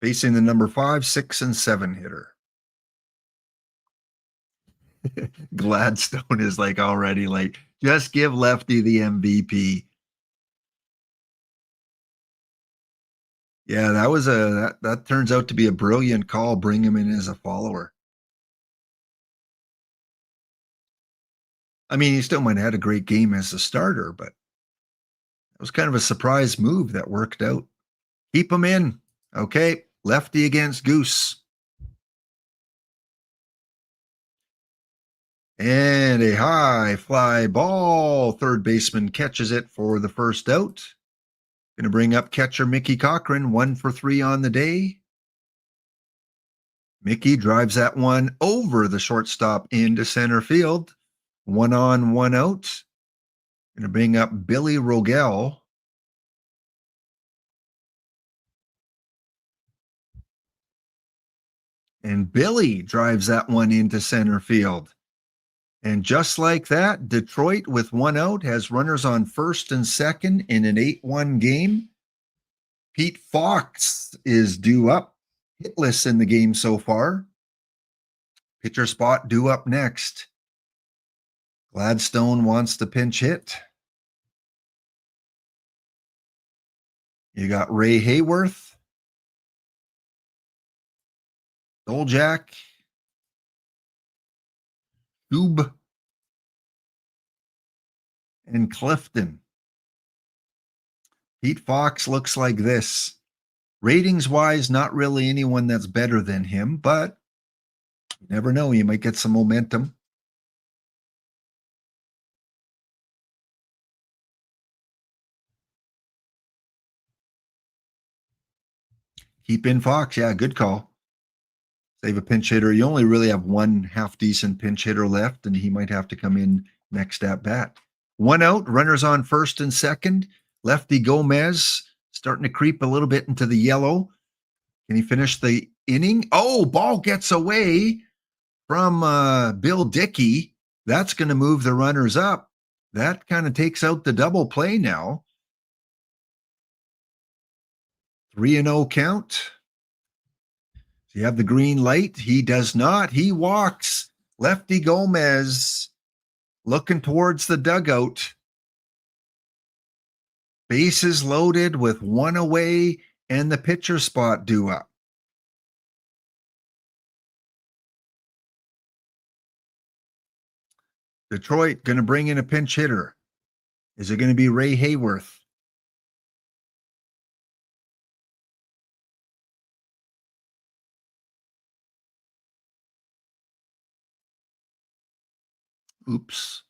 Facing the number 5, 6, and 7 hitter. Gladstone is like already like, just give Lefty the MVP. Yeah, that was that turns out to be a brilliant call. Bring him in as a follower. I mean, he still might have had a great game as a starter, but it was kind of a surprise move that worked out. Keep him in. Okay, Lefty against Goose. And a high fly ball. Third baseman catches it for the first out. Going to bring up catcher Mickey Cochran, 1 for 3 on the day. Mickey drives that one over the shortstop into center field. 1 on, 1 out. Going to bring up Billy Rogel. And Billy drives that one into center field. And just like that, Detroit with 1 out has runners on first and second in an 8-1 game. Pete Fox is due up, hitless in the game so far. Pitcher spot due up next. Gladstone wants to pinch hit. You got Ray Hayworth, Doljak, Doob, and Clifton. Pete Fox looks like this. Ratings-wise, not really anyone that's better than him, but you never know. You might get some momentum. Keep in Fox. Yeah, good call. Save a pinch hitter. You only really have one half-decent pinch hitter left, and he might have to come in next at bat. 1 out, runners on first and second. Lefty Gomez starting to creep a little bit into the yellow. Can he finish the inning? Oh, ball gets away from Bill Dickey. That's going to move the runners up. That kind of takes out the double play now. 3-0 count. You have the green light. He does not. He walks. Lefty Gomez looking towards the dugout. Bases loaded with 1 away and the pitcher spot due up. Detroit going to bring in a pinch hitter. Is it going to be Ray Hayworth? Oops.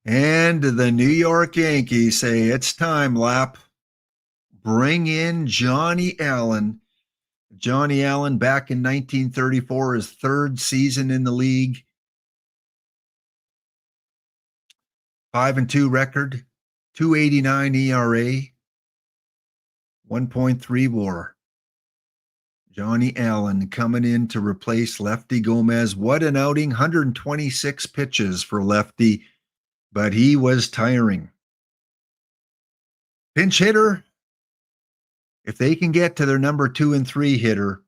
And the New York Yankees say, it's time, Lap. Bring in Johnny Allen. Johnny Allen back in 1934, his 3rd season in the league. 5-2 record, 2.89 ERA, 1.3 WAR. Johnny Allen coming in to replace Lefty Gomez. What an outing, 126 pitches for Lefty, but he was tiring. Pinch hitter, if they can get to their number 2 and 3 hitter,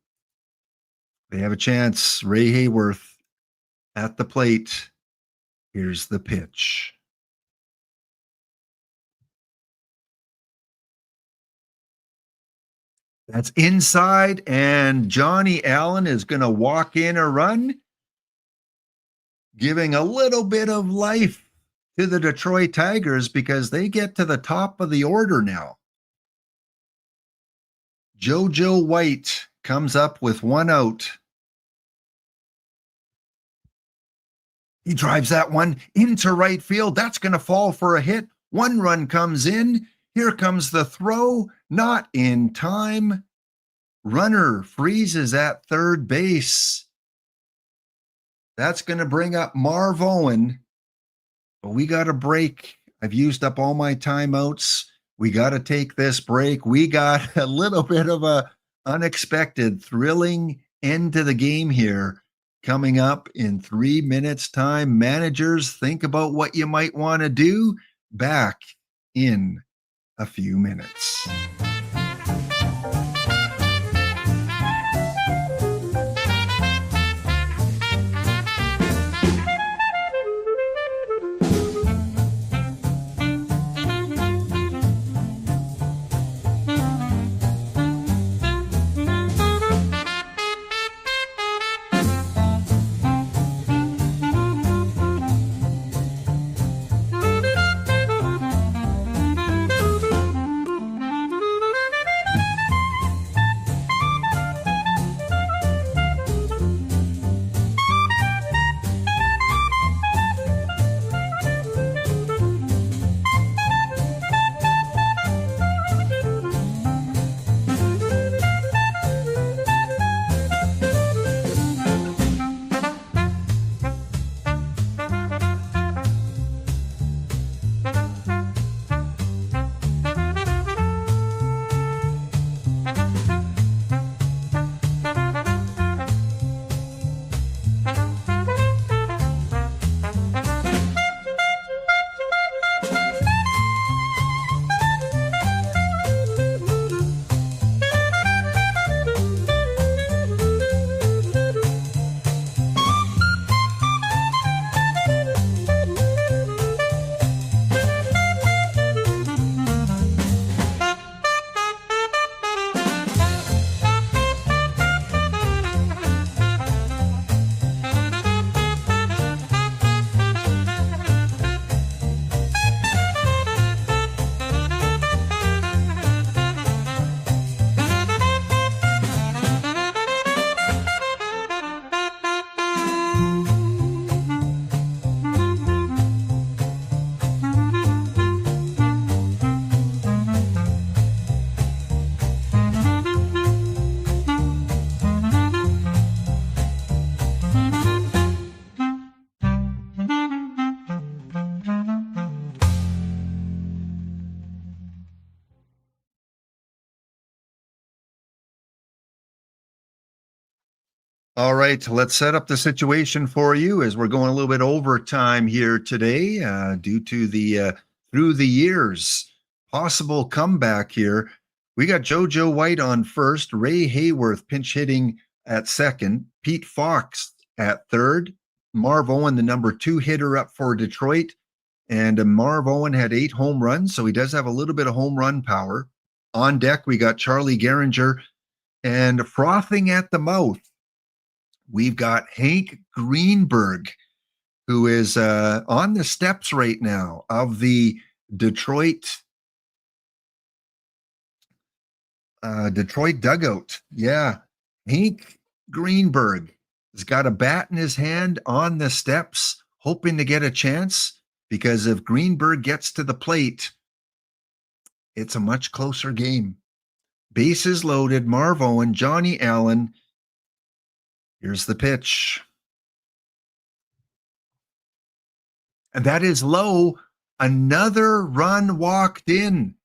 they have a chance. Ray Hayworth at the plate. Here's the pitch. That's inside, and Johnny Allen is going to walk in a run, giving a little bit of life to the Detroit Tigers because they get to the top of the order now. JoJo White comes up with 1 out. He drives that one into right field. That's going to fall for a hit. 1 run comes in. Here comes the throw. Not in time. Runner freezes at 3rd base. That's going to bring up Marv Owen. But we got a break I've used up all my timeouts. We got to take this break. We got a little bit of a unexpected, thrilling end to the game here coming up in 3 minutes time. Managers, think about what you might want to do. Back in a few minutes. All right, let's set up the situation for you as we're going a little bit overtime here today due to the through the years possible comeback here. We got JoJo White on first, Ray Hayworth pinch hitting at second, Pete Fox at third, Marv Owen, the number 2 hitter up for Detroit. And Marv Owen had 8 home runs, so he does have a little bit of home run power. On deck, we got Charlie Gehringer, and frothing at the mouth, we've got Hank Greenberg, who is on the steps right now of the Detroit dugout. Yeah, Hank Greenberg has got a bat in his hand on the steps, hoping to get a chance, because if Greenberg gets to the plate, it's a much closer game. Bases loaded, Marv Owen, Johnny Allen. Here's the pitch. And that is low. Another run walked in.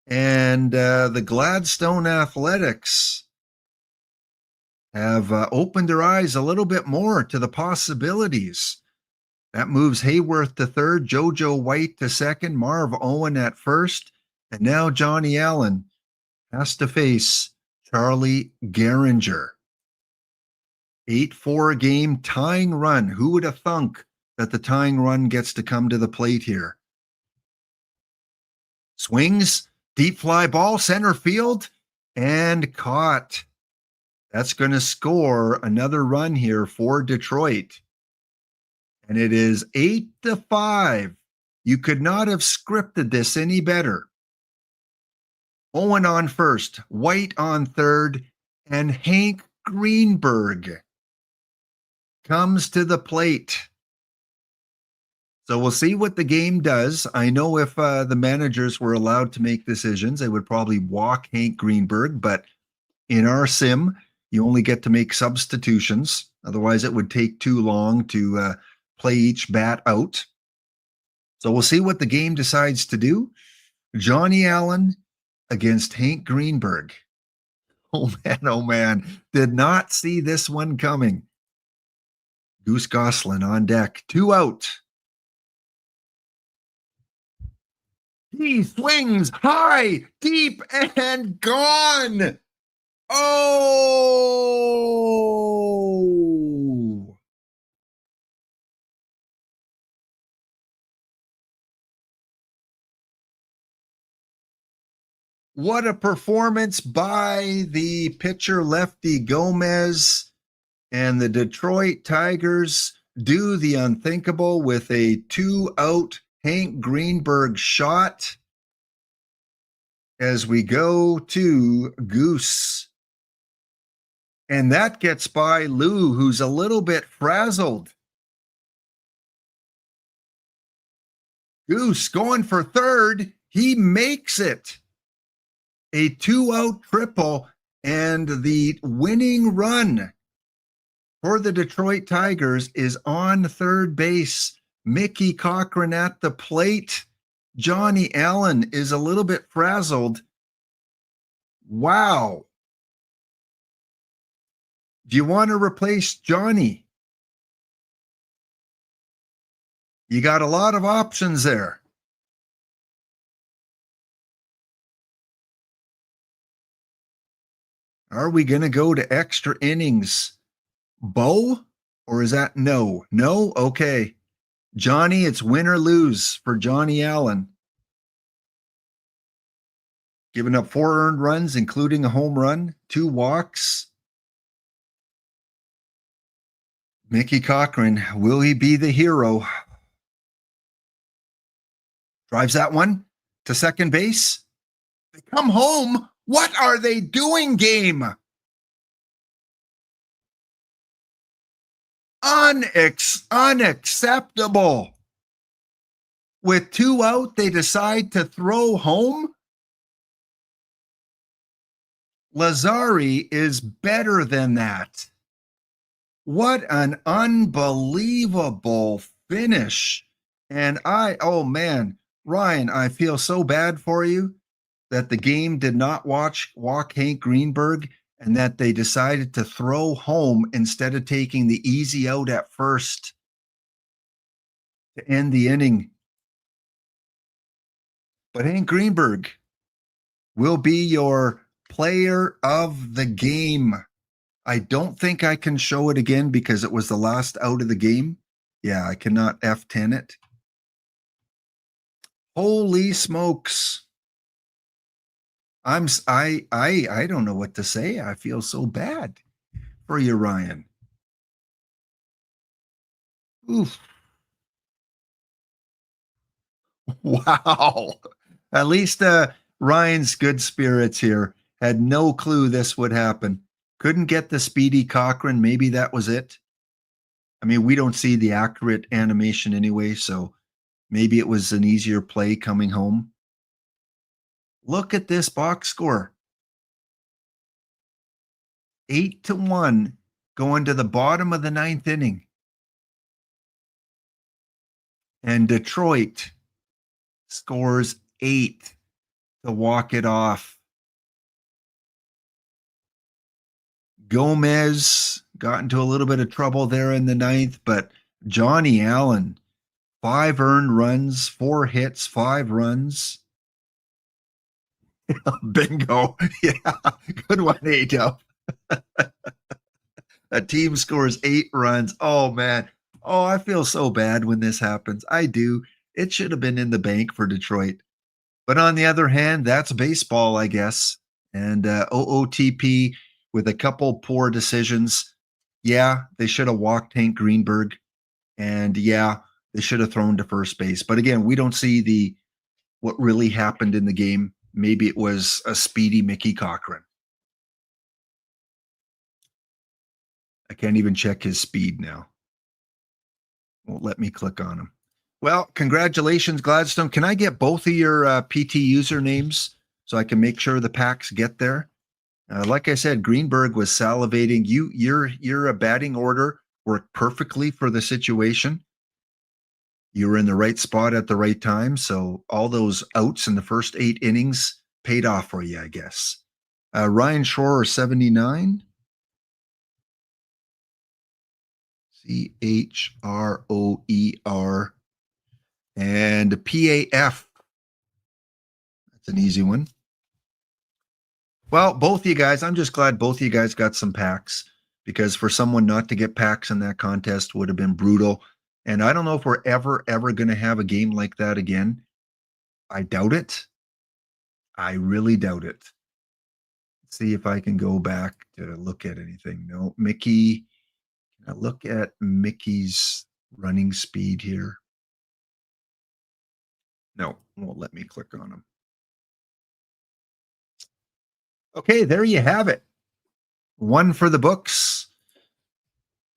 And the Gladstone Athletics have opened their eyes a little bit more to the possibilities. That moves Hayworth to third, JoJo White to second, Marv Owen at first, and now Johnny Allen has to face Charlie Gehringer. 8-4 game tying run. Who would have thunk that the tying run gets to come to the plate here? Swings, deep fly ball, center field, and caught. That's going to score another run here for Detroit. And it is 8-5. You could not have scripted this any better. Owen on first, White on third, and Hank Greenberg comes to the plate. So we'll see what the game does. I know if the managers were allowed to make decisions, they would probably walk Hank Greenberg, but in our sim, you only get to make substitutions. Otherwise, it would take too long to play each bat out. So we'll see what the game decides to do. Johnny Allen against Hank Greenberg. Oh man, did not see this one coming. Goose Goslin on deck, 2 out. He swings high, deep, and gone. Oh! What a performance by the pitcher lefty Gomez, and the Detroit Tigers do the unthinkable with a 2-out Hank Greenberg shot as we go to Goose. And that gets by Lou, who's a little bit frazzled. Goose going for third. He makes it. A 2-out triple, and the winning run for the Detroit Tigers is on third base. Mickey Cochran at the plate. Johnny Allen is a little bit frazzled. Wow. Do you want to replace Johnny? You got a lot of options there. Are we going to go to extra innings? Bo? Or is that no? No? Okay. Johnny, it's win or lose for Johnny Allen. Giving up 4 earned runs, including a home run, 2 walks. Mickey Cochran, will he be the hero? Drives that one to second base. They come home. What are they doing, game? Unacceptable. With 2 out, they decide to throw home. Lazari is better than that. What an unbelievable finish. And oh man, Ryan, I feel so bad for you that the game did not walk Hank Greenberg, and that they decided to throw home instead of taking the easy out at first to end the inning. But Hank Greenberg will be your player of the game. I don't think I can show it again because it was the last out of the game. Yeah, I cannot F10 it. Holy smokes. I don't know what to say. I feel so bad for you, Ryan. Oof. Wow. At least Ryan's good spirits here. Had no clue this would happen. Couldn't get the speedy Cochran. Maybe that was it. I mean, we don't see the accurate animation anyway, so maybe it was an easier play coming home. Look at this box score. 8-1 going to the bottom of the 9th inning. And Detroit scores 8 to walk it off. Gomez got into a little bit of trouble there in the 9th, but Johnny Allen, 5 earned runs, 4 hits, 5 runs. Bingo. Yeah, good one, A-Dub. A team scores 8 runs. Oh, man. Oh, I feel so bad when this happens. I do. It should have been in the bank for Detroit. But on the other hand, that's baseball, I guess. And OOTP with a couple poor decisions. Yeah, they should have walked Hank Greenberg. And yeah, they should have thrown to first base. But again, we don't see what really happened in the game. Maybe it was a speedy Mickey Cochran. I can't even check his speed now. Won't let me click on him. Well, congratulations, Gladstone. Can I get both of your PT usernames so I can make sure the packs get there? Like I said, Greenberg was salivating. Your batting order worked perfectly for the situation. You were in the right spot at the right time. So all those outs in the first 8 innings paid off for you, I guess. Ryan Schroer, 79. Chroer. And PAF. That's an easy one. Well, both of you guys, I'm just glad both of you guys got some packs, because for someone not to get packs in that contest would have been brutal. And I don't know if we're ever going to have a game like that again. I doubt it. I really doubt it. Let's see if I can go back to look at anything. No, Mickey. Can I look at Mickey's running speed here? No, won't let me click on him. Okay, there you have it. One for the books.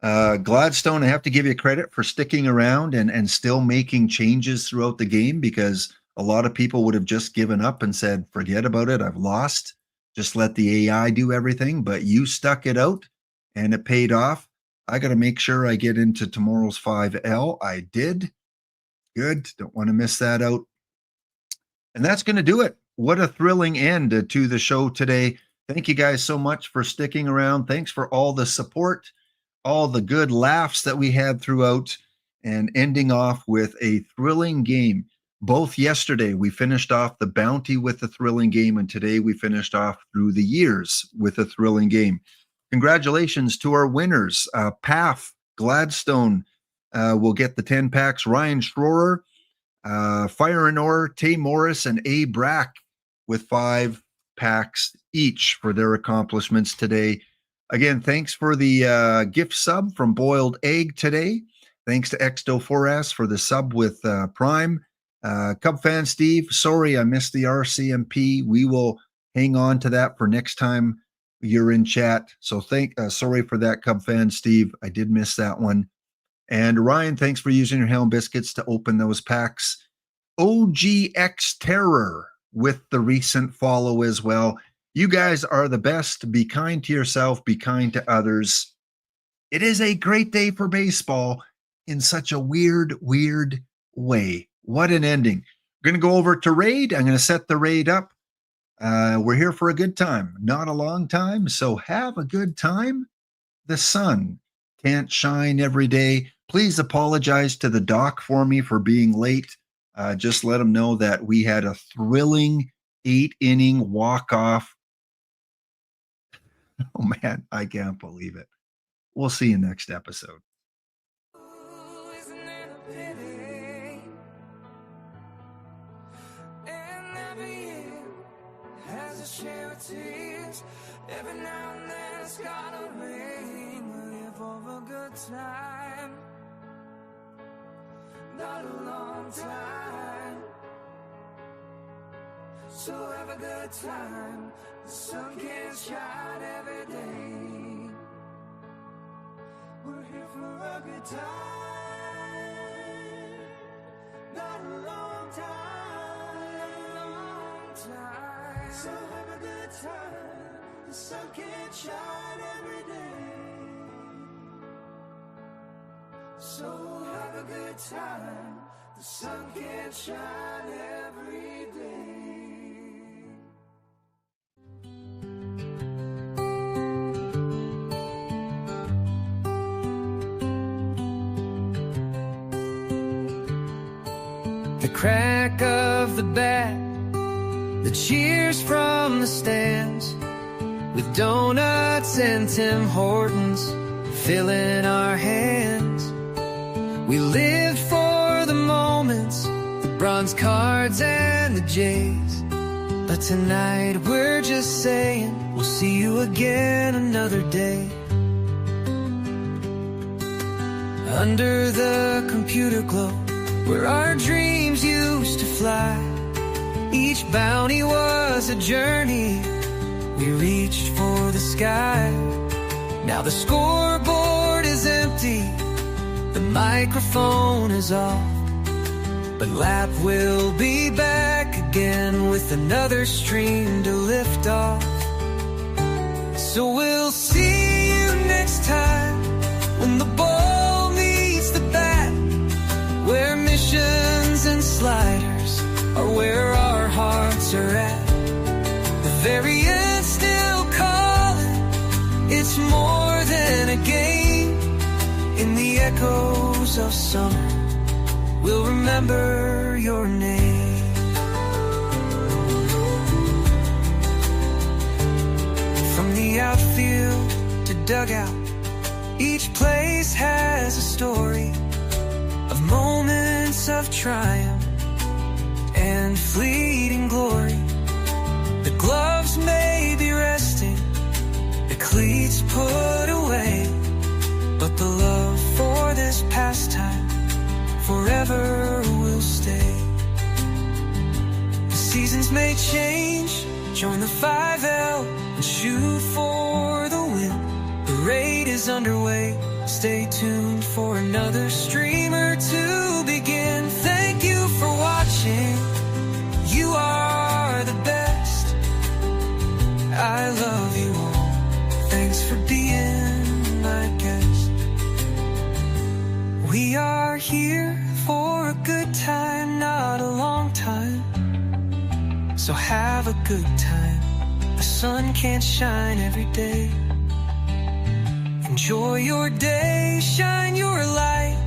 Gladstone, I have to give you credit for sticking around and still making changes throughout the game, because a lot of people would have just given up and said, forget about it, I've lost. Just let the AI do everything. But you stuck it out and it paid off. I got to make sure I get into tomorrow's 5L. I did. Good. Don't want to miss that out. And that's going to do it. What a thrilling end to the show today. Thank you guys so much for sticking around. Thanks for all the support, all the good laughs that we had throughout, and ending off with a thrilling game. Both yesterday, we finished off the bounty with a thrilling game, and today we finished off through the years with a thrilling game. Congratulations to our winners. Paf, Gladstone will get the 10 packs. Ryan Schroer, Fire and Ore, Tay Morris, and A. Brack with 5 packs each for their accomplishments today. Again, thanks for the gift sub from Boiled Egg today. Thanks to Exto4S for the sub with Prime. Cub fan Steve, sorry I missed the RCMP. We will hang on to that for next time you're in chat. So sorry for that, Cub fan Steve. I did miss that one. And Ryan, thanks for using your Helm Biscuits to open those packs. OGX Terror with the recent follow as well. You guys are the best. Be kind to yourself. Be kind to others. It is a great day for baseball in such a weird way. What an ending. We're going to go over to Raid. I'm going to set the Raid up. We're here for a good time, not a long time. So have a good time. The sun can't shine every day. Please apologize to the doc for me for being late. Just let them know that we had a thrilling 8-inning walk-off. Oh, man, I can't believe it. We'll see you next episode. Isn't it a pity? And every year has a share of tears. Every now and then it's gotta rain. We're here for a good time. Not a long time. So have a good time. The sun can't shine every day. We're here for a good time. Not a long time. Not a long time. So have a good time. The sun can't shine every day. So have a good time. The sun can't shine every day. The crack of the bat, the cheers from the stands, with donuts and Tim Hortons filling our hands. We lived for the moments, the bronze cards and the Jays. But tonight we're just saying we'll see you again another day. Under the computer glow, where our dreams used to fly, each bounty was a journey. We reached for the sky. Now the scoreboard is empty, the microphone is off, but Lap will be back again with another stream to lift off. So we'll see you next time when the ball meets the bat, where mission sliders are where our hearts are at. The very end still calling. It's more than a game. In the echoes of summer, we'll remember your name. From the outfield to dugout, each place has a story of moments of triumph and fleeting glory. The gloves may be resting, the cleats put away, but the love for this pastime forever will stay. The seasons may change, join the 5L and shoot for the win. The raid is underway, stay tuned for another streamer to begin. Thank you for watching, you are the best. I love you all, thanks for being my guest. We are here for a good time, not a long time, so have a good time. The sun can't shine every day. Enjoy your day, shine your light.